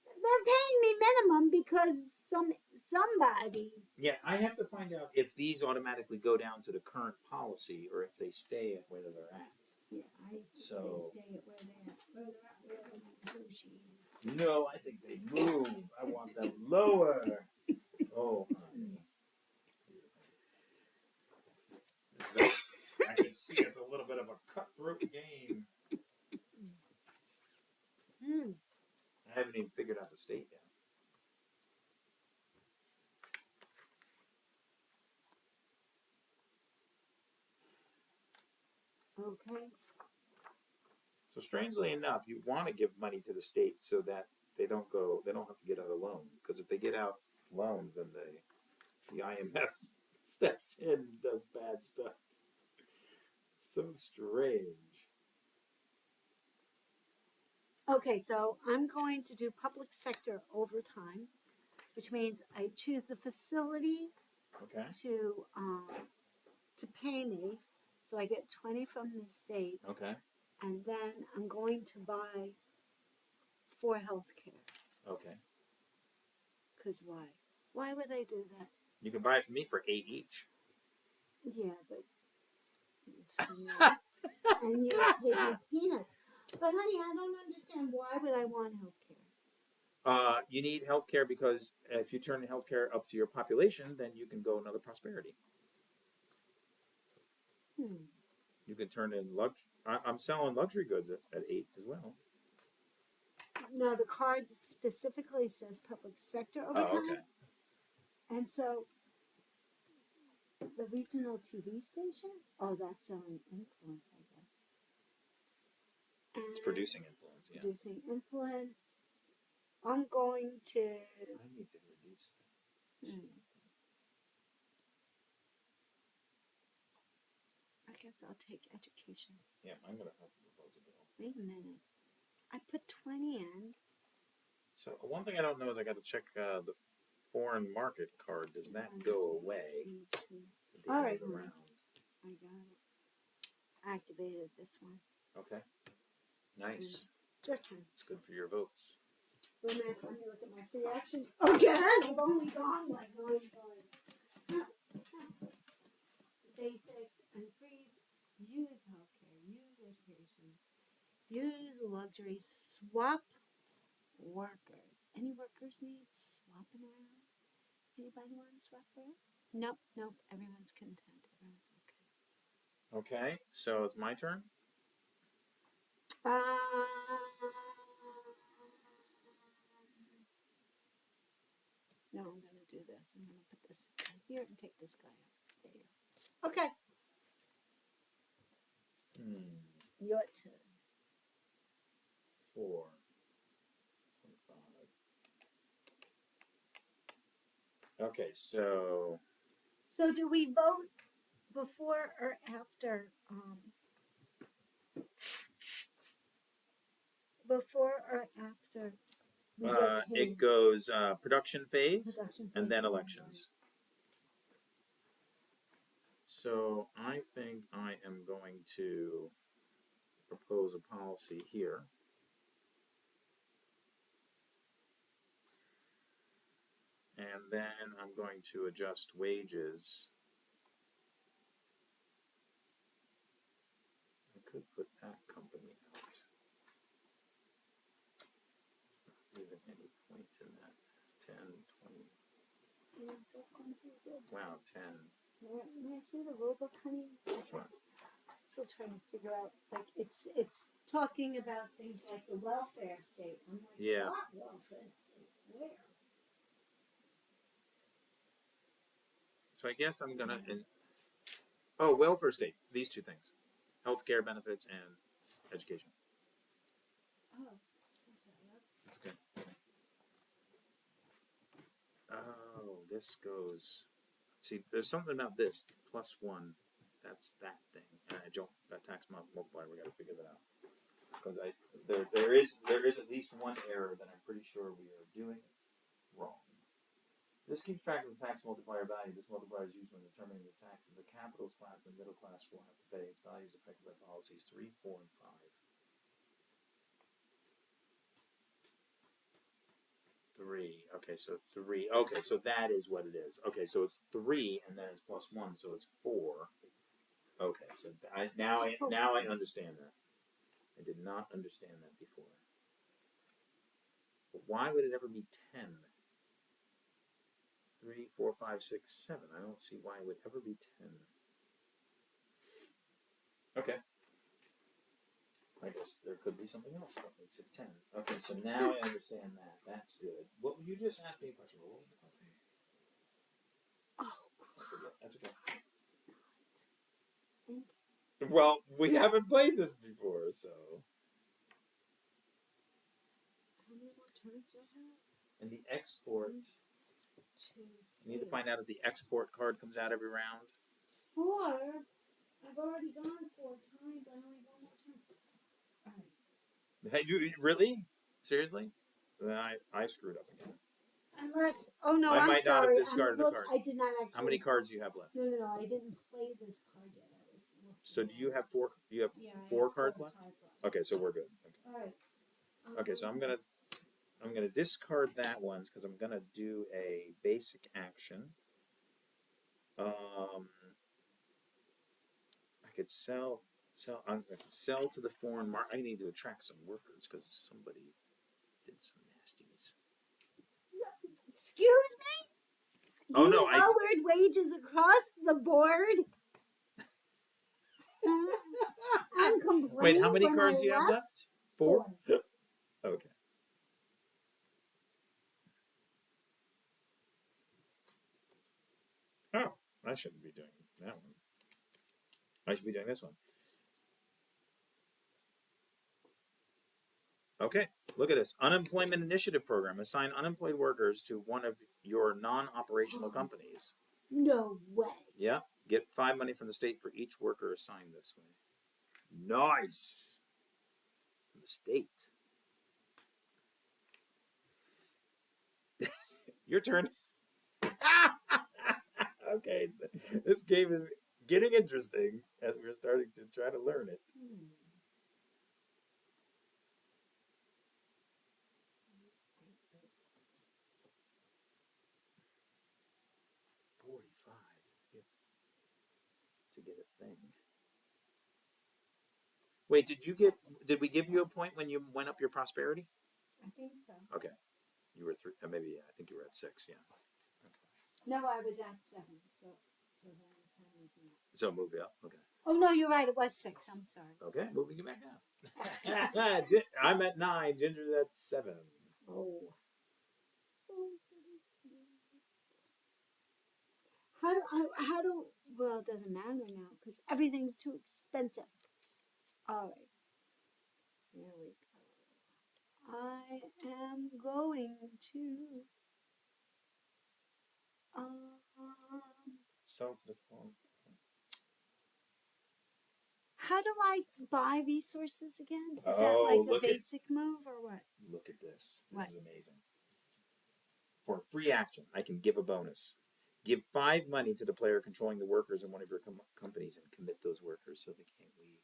S2: They're paying me minimum because somebody...
S1: Yeah, I have to find out if these automatically go down to the current policy or if they stay at where they're at.
S2: Yeah, I think they stay at where they're at. Where they're negotiating.
S1: No, I think they move. I want them lower. Oh, honey. I can see it's a little bit of a cutthroat game. I haven't even figured out the state yet.
S2: Okay.
S1: So strangely enough, you want to give money to the state so that they don't have to get out a loan. Because if they get out loans, then the IMF steps in and does bad stuff. It's so strange.
S2: Okay, so I'm going to do public sector overtime, which means I choose a facility to pay me, so I get 20 from the state.
S1: Okay.
S2: And then I'm going to buy for health care.
S1: Okay.
S2: Because why? Why would I do that?
S1: You can buy it from me for 8 each.
S2: Yeah, but it's for me. And you paid me peanuts. But honey, I don't understand. Why would I want health care?
S1: You need healthcare because if you turn healthcare up to your population, then you can go another prosperity. You can turn in I'm selling luxury goods at 8 as well.
S2: No, the card specifically says public sector overtime.
S1: Oh, okay.
S2: And so the regional TV station? Oh, that's selling influence, I guess. And
S1: It's producing influence, yeah.
S2: producing influence. I'm going to.
S1: I need to reduce.
S2: I guess I'll take education.
S1: Yeah, I'm going to have to propose a bill.
S2: Wait a minute. I put 20 in.
S1: So one thing I don't know is I got to check the foreign market card. Does that go away at the
S2: All
S1: end
S2: right,
S1: of the round?
S2: I got it. Activated this one.
S1: Okay. Nice.
S2: Your turn.
S1: It's good for your votes.
S2: Wait a minute, let me look at my free actions. Again? I've only gone like 9 times. Basics and freeze. Use healthcare. Use education. Use luxury. Swap workers. Any workers need swapping around? Anybody want to swap around? Nope, nope. Everyone's content. Everyone's okay.
S1: Okay, so it's my turn.
S2: No, I'm going to do this. I'm going to put this here and take this guy out. There you go. Okay. Your turn.
S1: 4, 25. Okay, so.
S2: So do we vote before or after? Before or after?
S1: It goes production phase and then
S2: phase.
S1: elections. So I think I am going to propose a policy here. And then I'm going to adjust wages. I could put that company out. Not even any point in that. 10, 20.
S2: I'm so confused.
S1: Wow, 10.
S2: May I see the rulebook, honey?
S1: Sure.
S2: Still trying to figure out, like, it's talking about things like the welfare state. I'm like,
S1: yeah.
S2: What welfare state? Where?
S1: So I guess I'm gonna. Welfare state. These two things: healthcare benefits and education.
S2: Oh, I'm sorry.
S1: That's okay. Oh, this goes. See, there's something about this +1. That's that thing, and I don't. That tax multiplier. We got to figure that out because there is at least one error that I'm pretty sure we are doing wrong. This keeps track of the tax multiplier value. This multiplier is used when determining the tax that the capitals class and the middle class will have to pay. Its value is affected by policies 3, 4, and 5. 3. Okay, so 3. Okay, so that is what it is. Okay, so it's 3, and then it's +1, so it's 4. Okay, so now I understand that. I did not understand that before. But why would it ever be 10? 3, 4, 5, 6, 7. I don't see why it would ever be 10. Okay. I guess there could be something else that makes it 10. Okay, so now I understand that. That's good. What you just asked me a question. What was the question?
S2: Oh,
S1: I forget. That's okay.
S2: Thank you.
S1: Well, we haven't played this before, so.
S2: How many more turns do I have?
S1: And the export.
S2: 2, 3.
S1: You need to find out if the export card comes out every round.
S2: 4. I've already gone 4 times. I only have 1 more turn. All right.
S1: Hey, you really? Seriously? Then I screwed up again.
S2: Unless, oh no,
S1: I
S2: I'm
S1: might
S2: sorry.
S1: not have discarded a card.
S2: I did not actually.
S1: How many cards do you have left?
S2: No, I didn't play this card yet. I was looking.
S1: So do you have 4? You have
S2: Yeah,
S1: 4
S2: I have
S1: cards
S2: 4
S1: left?
S2: cards left.
S1: Okay, so we're good. Okay.
S2: All right.
S1: Okay, so I'm gonna discard that one because I'm gonna do a basic action. I could sell to the foreign market. I need to attract some workers because somebody did some nasties.
S2: Excuse me?
S1: Oh
S2: You
S1: no,
S2: lowered wages across the board. I'm complaining.
S1: Wait, how many
S2: when
S1: cards
S2: I
S1: do you have
S2: left.
S1: left? 4? Okay. Oh, I shouldn't be doing that one. I should be doing this one. Okay, look at this. Unemployment Initiative Program. Assign unemployed workers to one of your non-operational companies.
S2: No way.
S1: Yeah. Get 5 money from the state for each worker assigned this way. Nice. From the state. Your turn. Okay, this game is getting interesting as we're starting to try to learn it. 45 to get a thing. Wait, did we give you a point when you went up your prosperity?
S2: I think so.
S1: Okay. You were 3, maybe, I think you were at 6, yeah. Okay.
S2: No, I was at 7, so then I'm kind of moving up.
S1: So move it up, okay.
S2: Oh no, you're right. It was 6. I'm sorry.
S1: Okay, moving you back up. I'm at 9, Ginger's at 7.
S2: Oh. So confused. How do, well, it doesn't matter now because everything's too expensive. All right. Here we go. I am going to,
S1: Sell to the phone.
S2: how do I buy resources again? Is that
S1: Oh,
S2: like a
S1: look at-
S2: basic move or what?
S1: Look at this. This
S2: What?
S1: is amazing. For free action, I can give a bonus. Give 5 money to the player controlling the workers in one of your companies and commit those workers so they can't leave.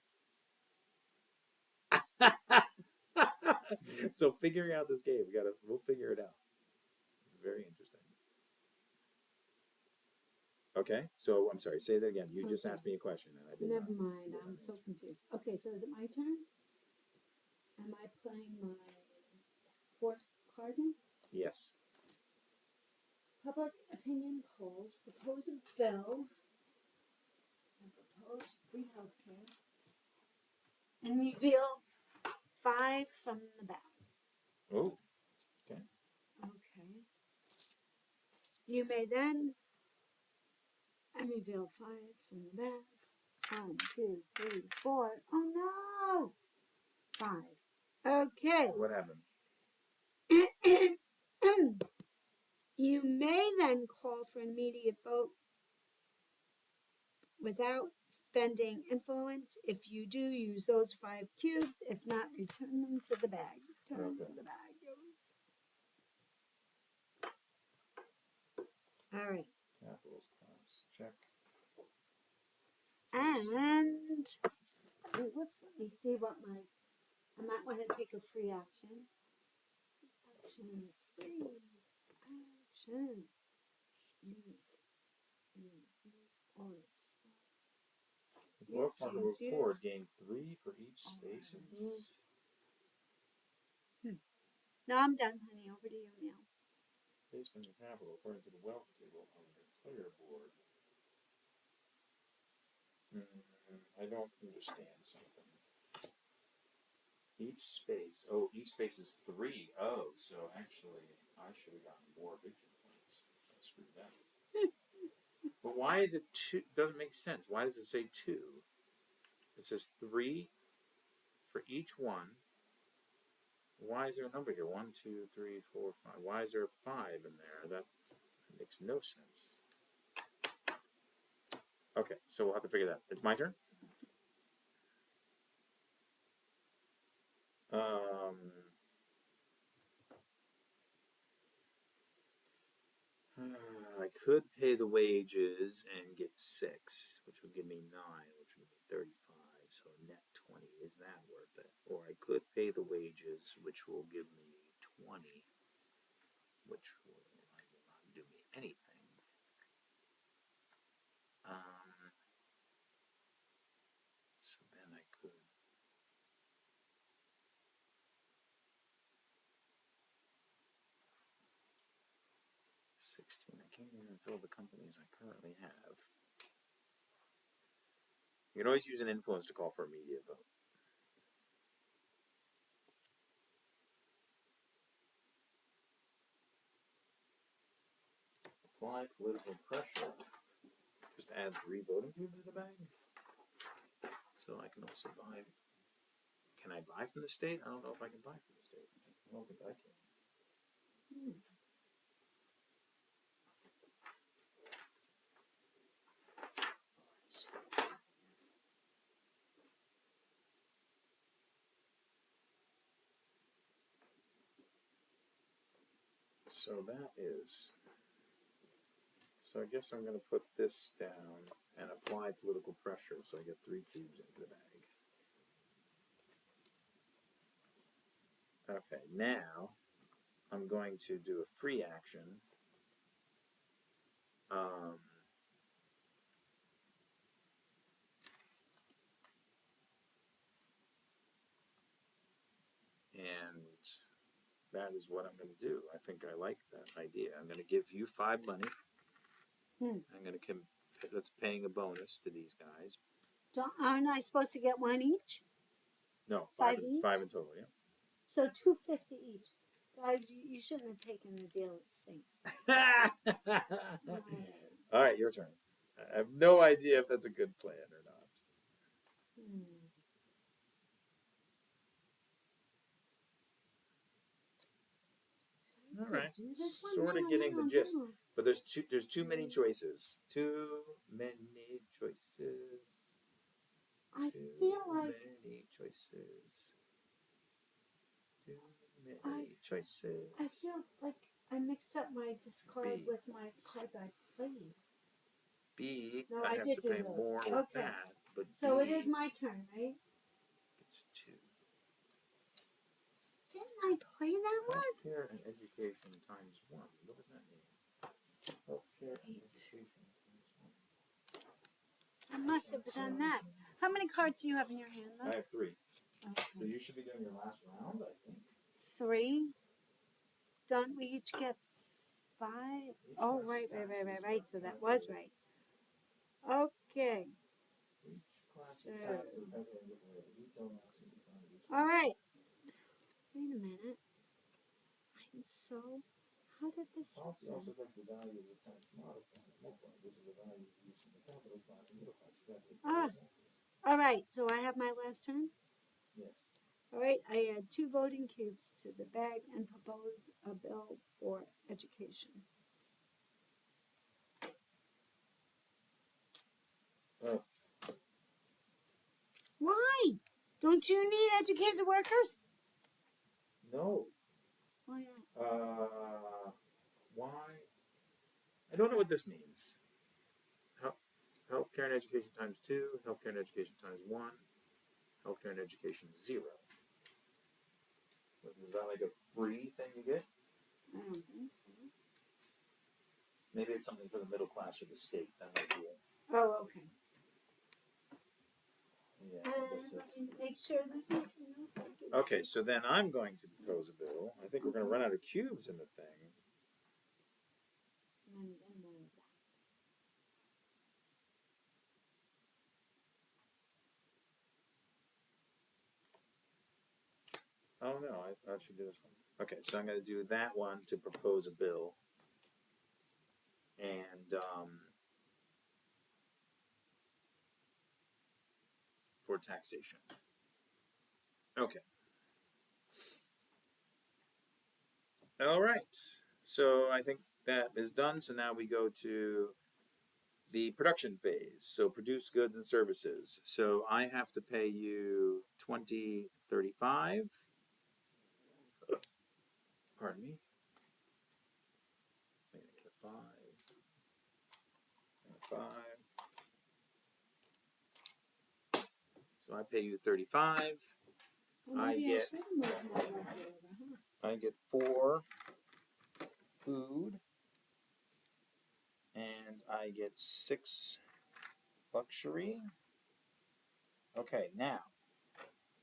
S1: So figuring out this game, we'll figure it out. It's very interesting. Okay, so I'm sorry, say that again. You just asked me a question and I didn't.
S2: Never mind, I'm so confused. Okay, so is it my turn? Am I playing my 4th card now?
S1: Yes.
S2: Public opinion polls propose a bill and propose free healthcare and reveal 5 from the back.
S1: Oh, okay.
S2: Okay. You may then reveal 5 from the back. 1, 2, 3, 4. Oh no! 5. Okay.
S1: So what happened?
S2: You may then call for an immediate vote without spending influence. If you do, use those 5 cubes. If not, return them to the bag. Return to the bag goes. All right.
S1: Capitals class. Check.
S2: And, oh, whoops, let me see what I might want to take a free action. Action, free action.
S1: Both marker move forward. Gain 3 for each spaces.
S2: No, I'm done, honey. Over to you now.
S1: Based on your capital, according to the wealth table on your player board. I don't understand something. Each space is 3. Oh, so actually, I should have gotten more victory points. I screwed that. But why is it 2? Doesn't make sense. Why does it say 2? It says 3 for each one. Why is there a number here? 1, 2, 3, 4, 5. Why is there a 5 in there? That makes no sense. Okay, so we'll have to figure that. It's my turn. I could pay the wages and get 6, which would give me 9, which would be 35. So net 20. Is that worth it? Or I could pay the wages, which will give me 20, which will not do me anything. 16. I can't even fill the companies I currently have. You can always use an influence to call for a media vote. Apply political pressure. Just add 3 voting cubes to the bag. So I can also buy. Can I buy from the state? I don't know if I can buy from the state. I don't think I can. So that is. So I guess I'm going to put this down and apply political pressure so I get 3 cubes into the bag. Okay, now I'm going to do a free action. And that is what I'm going to do. I think I like that idea. I'm going to give you 5 money. I'm going to that's paying a bonus to these guys.
S2: Aren't I supposed to get 1 each?
S1: No,
S2: 5 each?
S1: 5 in total, yeah.
S2: So $2.50 each. Guys, you shouldn't have taken the deal at things.
S1: All right, your turn. I have no idea if that's a good plan or not. All right, sort of getting the gist, but there's too many choices. Too many choices.
S2: I feel like
S1: many choices. Too many choices.
S2: I feel like I mixed up my discard with my cards I played.
S1: B.
S2: No,
S1: I have
S2: did
S1: to
S2: do
S1: pay
S2: those.
S1: more
S2: Okay.
S1: with that, but
S2: so
S1: B
S2: it is my turn, right?
S1: It's 2.
S2: Didn't I play that one?
S1: Healthcare and education times 1. What does that mean? Healthcare and education times 1.
S2: I must have done that. How many cards do you have in your hand, though?
S1: I have 3.
S2: Okay.
S1: So you should be doing your last round, I think.
S2: 3? Don't we each get 5? Oh, right. So that was right. Okay. So, all right. Wait a minute. I'm so. How did this
S1: Policy
S2: happen?
S1: also affects the value of the tax multiplier. This is a value used in the capitalist class and middle class.
S2: All right. So I have my last turn.
S1: Yes.
S2: All right. I add 2 voting cubes to the bag and propose a bill for education.
S1: Oh.
S2: Why? Don't you need educated workers?
S1: No.
S2: Why not?
S1: Why? I don't know what this means. Healthcare and education times 2, healthcare and education times 1, healthcare and education 0. Is that like a free thing you get?
S2: I don't think so.
S1: Maybe it's something for the middle class or the state. That might be it.
S2: Oh, okay.
S1: Yeah.
S2: Let me make sure there's nothing else.
S1: Okay, so then I'm going to propose a bill. I think we're going to run out of cubes in the thing. Oh no, I should do this one. Okay, so I'm going to do that one to propose a bill. And for taxation. Okay. All right. So I think that is done. So now we go to the production phase. So produce goods and services. So I have to pay you $20.35. Pardon me. Five. So I pay you $35.
S2: Well,
S1: I get 4 food, and I get 6 luxury. Okay, now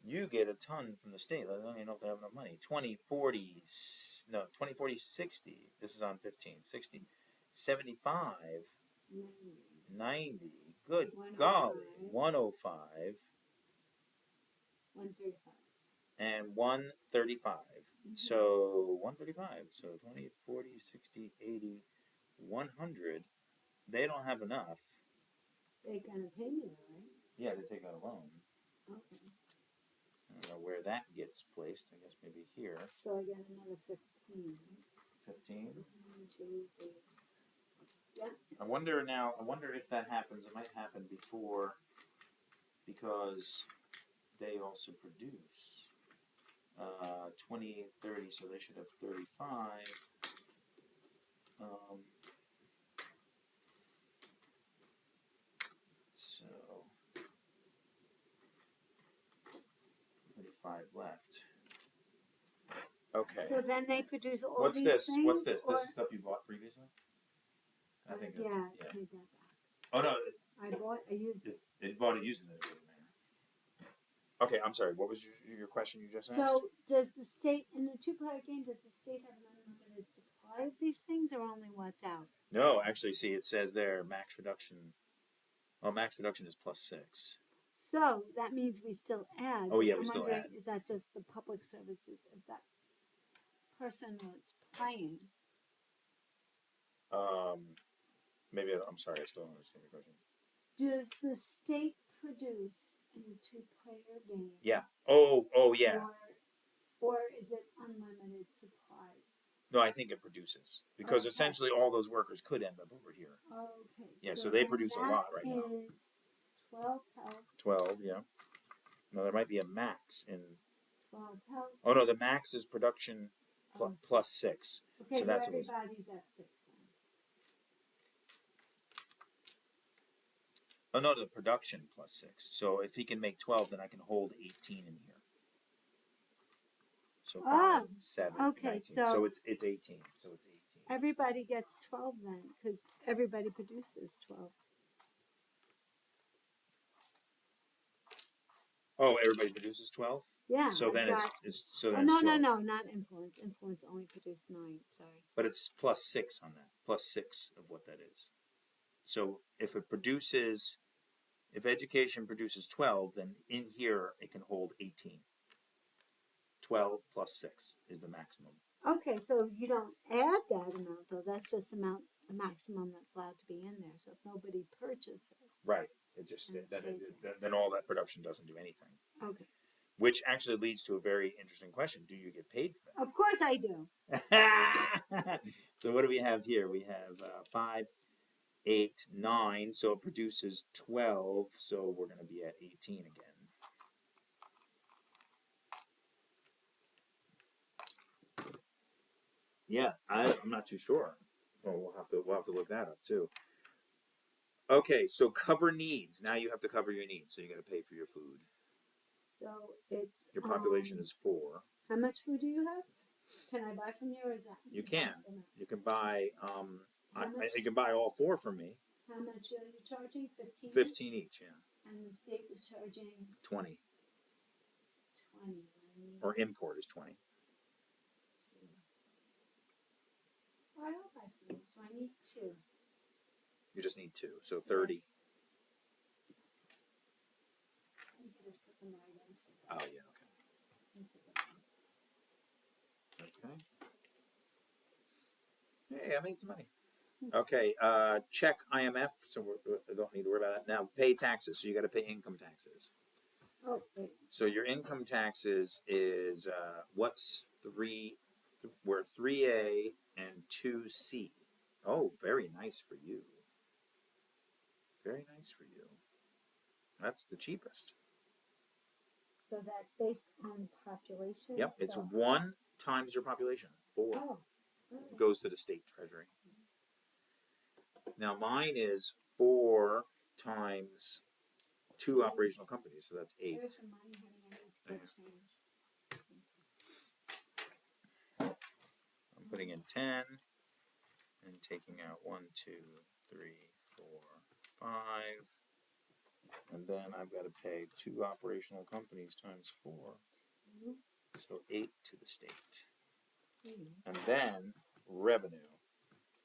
S1: you get a ton from the state. I don't even know if they have enough money. 20, 40, 60. This is on 15. 60. 75,
S2: 90,
S1: 90. Good
S2: 105,
S1: golly. 105
S2: 135.
S1: and 135. So 135. So 20, 40, 60, 80, 100. They don't have enough.
S2: They're gonna pay me though, right?
S1: Yeah, they take out a loan.
S2: Okay.
S1: I don't know where that gets placed. I guess maybe here.
S2: So I get another 15.
S1: 15.
S2: 1, 2, 3. Yeah.
S1: I wonder if that happens. It might happen before because they also produce 20, 30, so they should have 35. So 35 left. Okay.
S2: So then they produce all
S1: What's
S2: these
S1: this?
S2: things?
S1: What's this?
S2: Or,
S1: This is stuff you bought previously? I think that's,
S2: yeah, take that back.
S1: Oh no,
S2: I used it.
S1: they bought it using it. It wasn't there. Okay, I'm sorry. What was your question you just asked?
S2: So does the state, in a two-player game, does the state have an unlimited supply of these things or only what's out?
S1: No, actually, see, it says there max reduction. Oh, max reduction is +6.
S2: So that means we still add.
S1: Oh, yeah,
S2: I'm
S1: we still
S2: wondering,
S1: add.
S2: is that just the public services if that person was playing?
S1: Maybe I'm sorry. I still don't understand your question.
S2: Does the state produce in a two-player game?
S1: Yeah. Oh, yeah.
S2: Or is it unlimited supply?
S1: No, I think it produces because
S2: Okay.
S1: essentially all those workers could end up over here.
S2: Okay.
S1: Yeah, so they
S2: then
S1: produce a lot right now.
S2: That is 12 health.
S1: 12, yeah. Now there might be a max in.
S2: 12 health.
S1: Oh no, the max is production plus 6.
S2: Okay, so
S1: that's what it is.
S2: everybody's at 6 then.
S1: Oh no, the production +6. So if he can make 12, then I can hold 18 in here. So 5, 7,
S2: okay,
S1: 19.
S2: so
S1: So it's 18. So it's 18.
S2: Everybody gets 12 then, because everybody produces 12.
S1: Oh, everybody produces 12.
S2: Yeah.
S1: So then
S2: got,
S1: it's so then
S2: no,
S1: it's 12.
S2: no, not influence. Influence only produced 9. Sorry.
S1: But it's +6 on that. +6 of what that is. So if education produces 12, then in here it can hold 18. 12 plus 6 is the maximum.
S2: Okay, so you don't add that amount though. That's just the maximum that's allowed to be in there. So if nobody purchases,
S1: right, it just then all that production doesn't do anything.
S2: Okay.
S1: Which actually leads to a very interesting question: do you get paid for that?
S2: Of course I do.
S1: So what do we have here? We have 5, 8, 9. So it produces 12. So we're going to be at 18 again. Yeah, I'm not too sure. Well, we'll have to look that up too. Okay, so cover needs. Now you have to cover your needs. So you got to pay for your food.
S2: So it's
S1: your population is 4.
S2: How much food do you have? Can I buy from you, or is that?
S1: You can. You can buy. You can buy all 4 from me.
S2: How much are you charging? 15.
S1: 15 each, yeah.
S2: And the state was charging
S1: 20.
S2: 20.
S1: Or import is 20.
S2: I don't buy from you, so I need 2.
S1: You just need 2, so 30.
S2: You can just put them right into.
S1: Oh yeah, okay. Okay. Hey, I made some money. Okay, check IMF, so we don't need to worry about that. Now, pay taxes, so you got to pay income taxes.
S2: Oh, wait.
S1: So your income taxes is what's 3? We're 3A and 2C. Oh, very nice for you. Very nice for you. That's the cheapest.
S2: So that's based on population?
S1: Yep, it's 1 times your population. 4.
S2: Oh.
S1: It goes to the state treasury. Now mine is 4 times 2 operational companies, so that's 8.
S2: There's some money, honey. I need to go change.
S1: I'm putting in 10 and taking out 1, 2, 3, 4, 5. And then I've got to pay 2 operational companies times 4. So 8 to the state. And then revenue,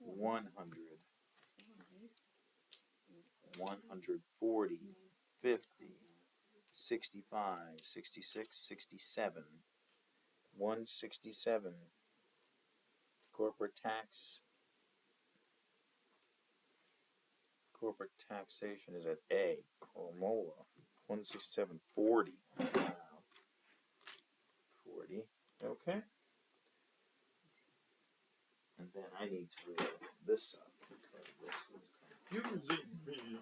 S1: 100. 140, 50, 65, 66, 67, 167. Corporate taxation is at A. Coromola. 167, 40. Wow. 40. Okay. And then I need to look this up because this is confusing me.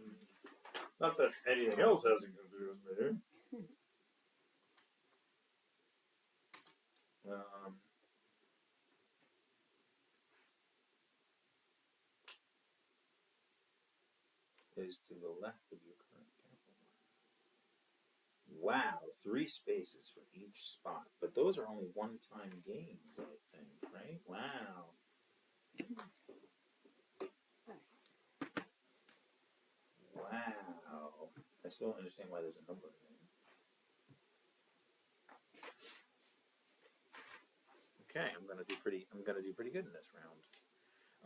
S1: Not that anything else hasn't confused me. Is to the left of your current capital. Wow, 3 spaces for each spot. But those are only one-time gains, I think, right? Wow. Wow. I still don't understand why there's a number in there. Okay, I'm gonna do pretty good in this round.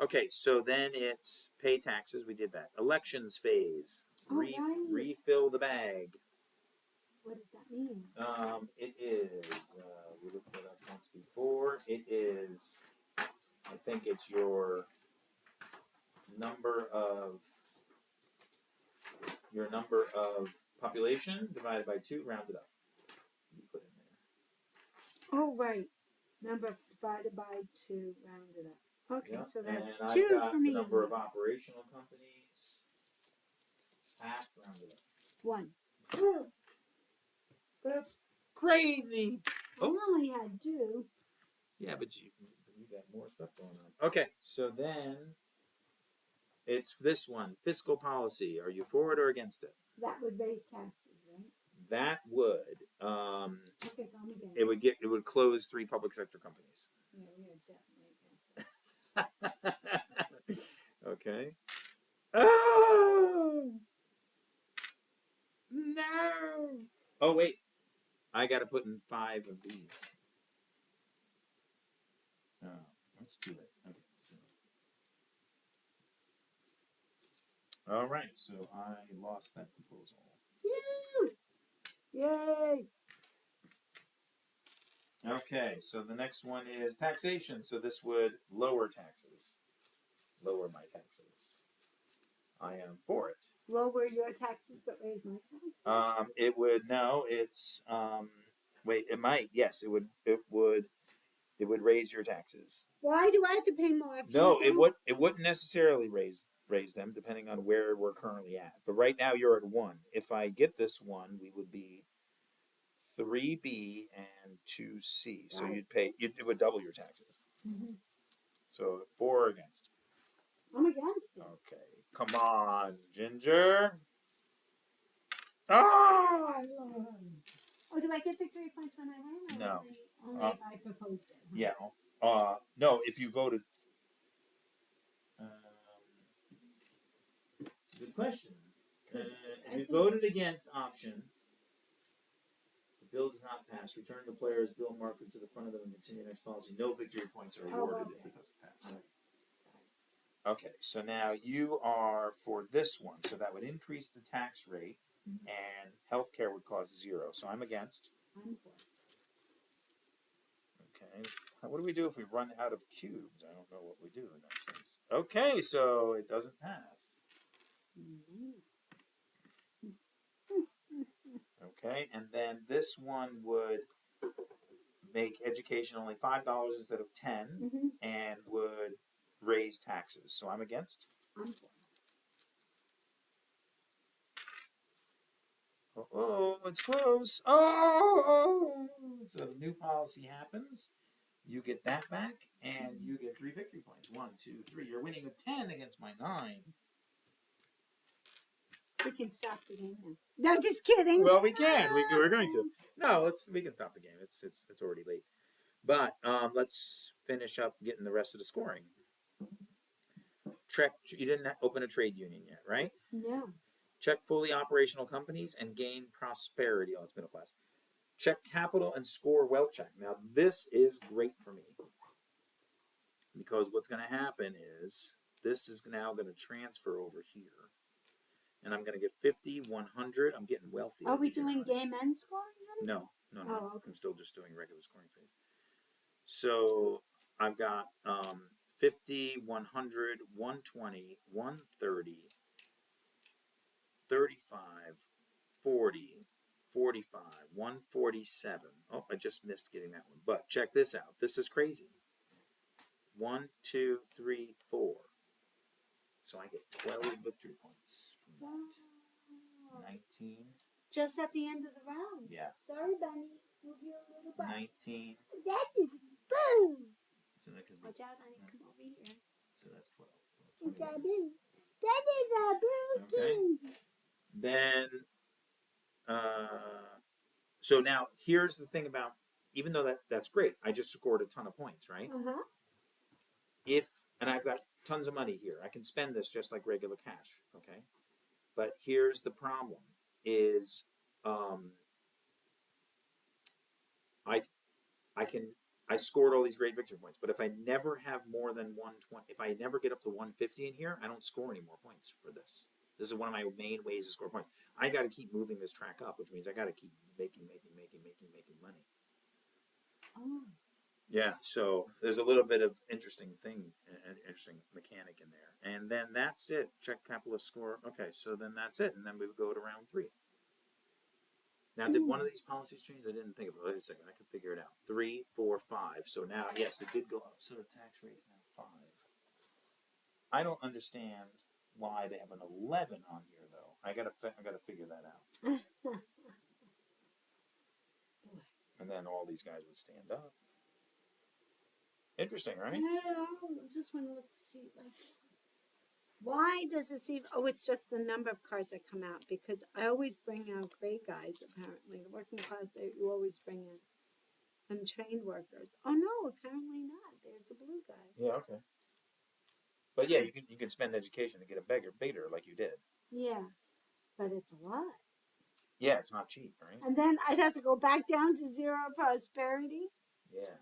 S1: Okay, so then it's pay taxes. We did that. Elections phase. Refill the bag.
S2: What does that mean?
S1: It is. We looked at that once before. It is. I think it's your number of population divided by 2, rounded up. You put in there.
S2: Oh, right. Number divided by 2, rounded up. Okay,
S1: Yep.
S2: so that's
S1: and
S2: 2
S1: I've got
S2: for me.
S1: The number of operational companies, half rounded up.
S2: 1.
S1: That's crazy.
S2: I only had 2.
S1: Yeah, but you got more stuff going on. Okay, so then it's this one, fiscal policy. Are you for it or against it?
S2: That would raise taxes, right?
S1: That would.
S2: Okay, so I'm against.
S1: It would close 3 public sector companies.
S2: Yeah, we are definitely against it.
S1: Okay. Oh no! Oh wait, I got to put in 5 of these. Let's do it. Okay. So. All right. So I lost that proposal.
S2: Yay!
S1: Okay. So the next one is taxation. So this would lower taxes. Lower my taxes. I am for it.
S2: Lower your taxes, but raise my taxes.
S1: It would no. It's wait. It might. Yes. It would. It would raise your taxes.
S2: Why do I have to pay more?
S1: No, it wouldn't necessarily raise them depending on where we're currently at. But right now you're at 1. If I get this one, we would be 3B and 2C. So
S2: Right.
S1: it would double your taxes.
S2: Mm-hmm.
S1: So 4 or against.
S2: I'm against it.
S1: Okay, come on, Ginger. Ah, I lost.
S2: Oh, do I get victory points when I win? Or
S1: No.
S2: Only if I proposed it. Huh?
S1: Yeah. No, if you voted. Good question. If you voted against option, the bill does not pass. Return the player's bill marker to the front of them and continue next policy. No victory points are awarded if it doesn't pass. Okay, so now you are for this one. So that would increase the tax rate, and healthcare would cause 0. So I'm against.
S2: I'm for it.
S1: Okay. What do we do if we run out of cubes? I don't know what we do in that sense. Okay, so it doesn't pass. Okay, and then this one would make education only $5 instead of 10, and would raise taxes. So I'm against.
S2: I'm for it.
S1: Oh, it's close. Oh, so the new policy happens. You get that back, and you get 3 victory points. 1, 2, 3. You're winning with 10 against my 9.
S2: We can stop the game now. No, just kidding.
S1: Well, we can. We're going to. No, we can stop the game. It's already late. But let's finish up getting the rest of the scoring. You didn't open a trade union yet, right?
S2: No.
S1: Check fully operational companies and gain prosperity. Oh, it's middle class. Check capital and score wealth check. Now, this is great for me. Because what's going to happen is this is now going to transfer over here. and I'm going to get 50, 100. I'm getting wealthy.
S2: Are
S1: over
S2: we
S1: here,
S2: doing
S1: honey.
S2: game and scoring?
S1: No, no, no.
S2: Oh, okay.
S1: I'm still just doing regular scoring phase. So I've got 50, 100, 120, 130, 35, 40, 45, 147. Oh, I just missed getting that one. But check this out. This is crazy. 1, 2, 3, 4. So I get 12 victory points from that. 19.
S2: Just at the end of the round.
S1: Yeah.
S2: Sorry, Bunny. Move your little butt.
S1: 19.
S2: That is boom.
S1: So that could be.
S2: Watch out, honey. Come over here.
S1: So that's 12.
S2: It's a boo. That is a boo king.
S1: Then, so now here's the thing about, even though that's great, I just scored a ton of points, right?
S2: Uh-huh.
S1: And I've got tons of money here. I can spend this just like regular cash, okay? But here's the problem is, I scored all these great victory points, but if I never have more than 120, if I never get up to 150 in here, I don't score any more points for this. This is one of my main ways to score points. I got to keep moving this track up, which means I got to keep making money.
S2: Oh.
S1: Yeah, so there's a little bit of interesting mechanic in there. And then that's it. Check capitalist score. Okay, so then that's it. And then we would go to round 3. Now, did one of these policies change? I didn't think of it. Wait a second. I can figure it out. 3, 4, 5. So now, yes, it did go up. So the tax rate is now 5. I don't understand why they have an 11 on here, though. I gotta figure that out. And then all these guys would stand up. Interesting, right?
S2: Yeah, I just want to look to see, like, why does it seem? Oh, it's just the number of cars that come out, because I always bring out gray guys. Apparently, the working class, you always bring in untrained workers. Oh no, apparently not. There's a blue guy.
S1: Yeah, okay. But yeah, you can spend education to get a bigger like you did.
S2: Yeah, but it's a lot.
S1: Yeah, it's not cheap, right?
S2: And then I'd have to go back down to 0 prosperity.
S1: Yeah.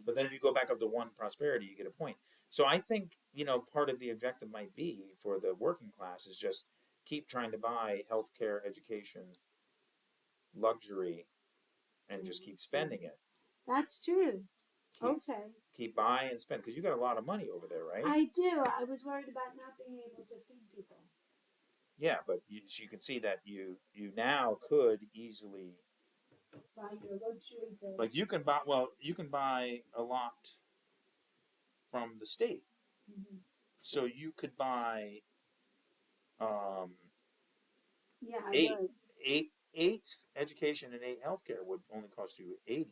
S1: But then if you go back up to 1 prosperity, you get a point. So I think, part of the objective might be for the working class is just keep trying to buy healthcare, education, luxury, and just keep spending it.
S2: That's true. Okay.
S1: Keep buy and spend, because you got a lot of money over there, right?
S2: I do. I was worried about not being able to feed people.
S1: Yeah, but you can see that you now could easily
S2: Buy your luxury goods.
S1: like you can buy a lot from the state.
S2: Mm-hmm.
S1: So you could buy
S2: Yeah, I would.
S1: 8 education and 8 healthcare would only cost you 80.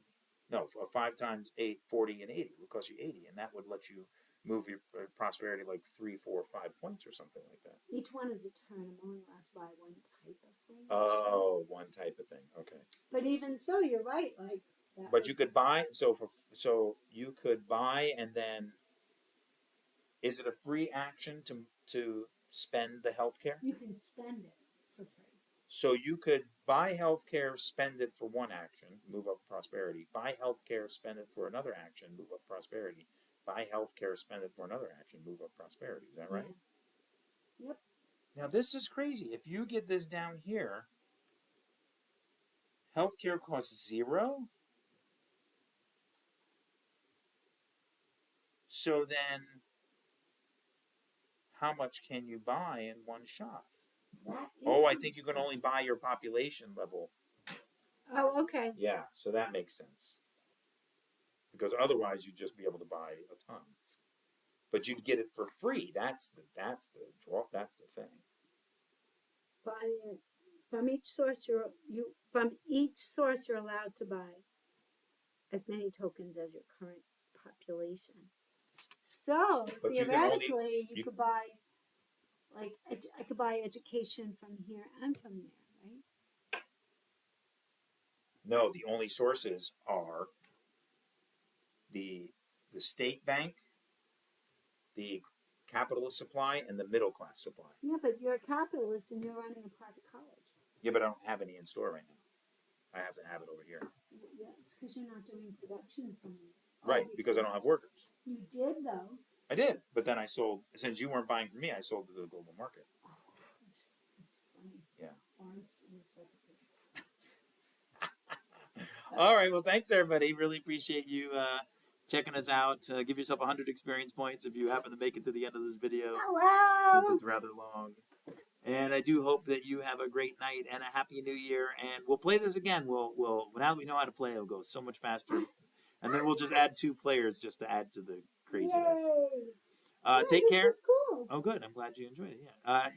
S1: No, 5 times 8, 40 and 80 would cost you 80, and that would let you move your prosperity like 3, 4, 5 points or something like that.
S2: Each one is a turn. I'm only allowed to buy one type of thing.
S1: Oh, one type of thing. Okay.
S2: But even so, you're right. Like.
S1: But you could buy so you could buy, and then is it a free action to spend the healthcare?
S2: You can spend it for free.
S1: So you could buy healthcare, spend it for one action, move up prosperity. Buy healthcare, spend it for another action, move up prosperity. Buy healthcare, spend it for another action, move up prosperity. Is that right?
S2: Yeah. Yep.
S1: Now this is crazy. If you get this down here, healthcare costs 0. So then, how much can you buy in one shot? I think you can only buy your population level.
S2: Oh, okay.
S1: Yeah, so that makes sense. Because otherwise, you'd just be able to buy a ton. But you'd get it for free. That's the thing.
S2: Buy it from each source. You're allowed to buy as many tokens as your current population. So
S1: but
S2: theoretically, you could buy, like, I could buy education from here and from there, right?
S1: No, the only sources are the state bank, the capitalist supply, and the middle class supply.
S2: Yeah, but you're a capitalist and you're running a private college.
S1: Yeah, but I don't have any in store right now. I have to have it over here.
S2: Yeah, it's because you're not doing production from me.
S1: Right, because I don't have workers.
S2: You did, though.
S1: I did, but then I sold, since you weren't buying from me, I sold to the global market.
S2: Oh, gosh. That's once inside the pig.
S1: All right. Well, thanks everybody. Really appreciate you checking us out. Give yourself 100 experience points if you happen to make it to the end of this video,
S2: Hello.
S1: since it's rather long. And I do hope that you have a great night and a happy new year. And we'll play this again. We'll now that we know how to play, it'll go so much faster. And then we'll just add 2 players just to add to the craziness.
S2: Yay.
S1: Take
S2: this
S1: care.
S2: is cool.
S1: Oh, good. I'm glad you enjoyed it. Yeah.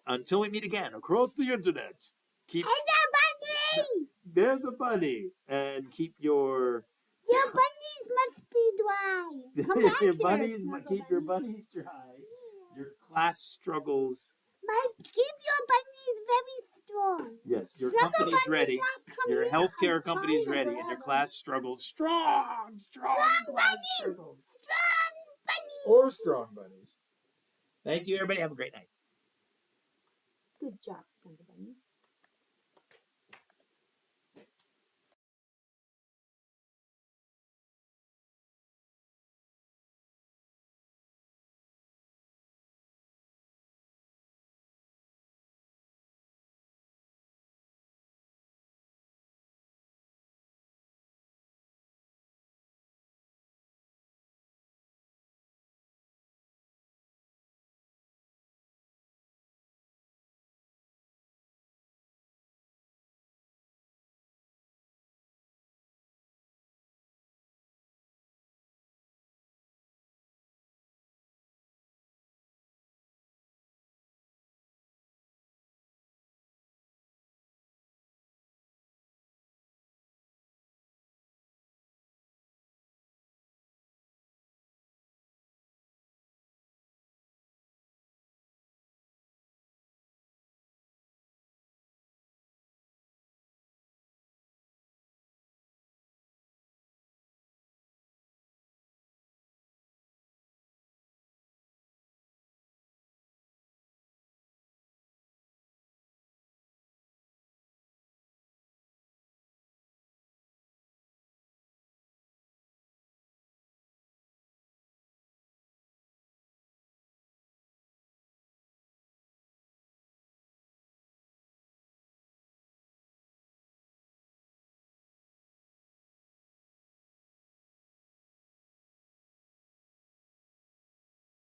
S1: Until we meet again across the internet, keep. There's a bunny, and keep your.
S2: Your bunnies must be dry. Come back
S1: your
S2: here,
S1: bunnies.
S2: Snuggle
S1: Keep your
S2: Bunny.
S1: bunnies dry. Your class struggles.
S2: Keep your bunnies very strong.
S1: Yes, your
S2: Snuggle
S1: company's
S2: Bunny's
S1: ready.
S2: not coming
S1: Your
S2: in.
S1: healthcare
S2: I'm
S1: company's
S2: trying to
S1: ready,
S2: grab
S1: and your
S2: him.
S1: class struggles. Strong
S2: Strong
S1: class
S2: bunnies.
S1: struggles.
S2: Strong bunnies.
S1: Or strong bunnies. Thank you, everybody. Have a great night.
S2: Good job, Snuggle Bunny.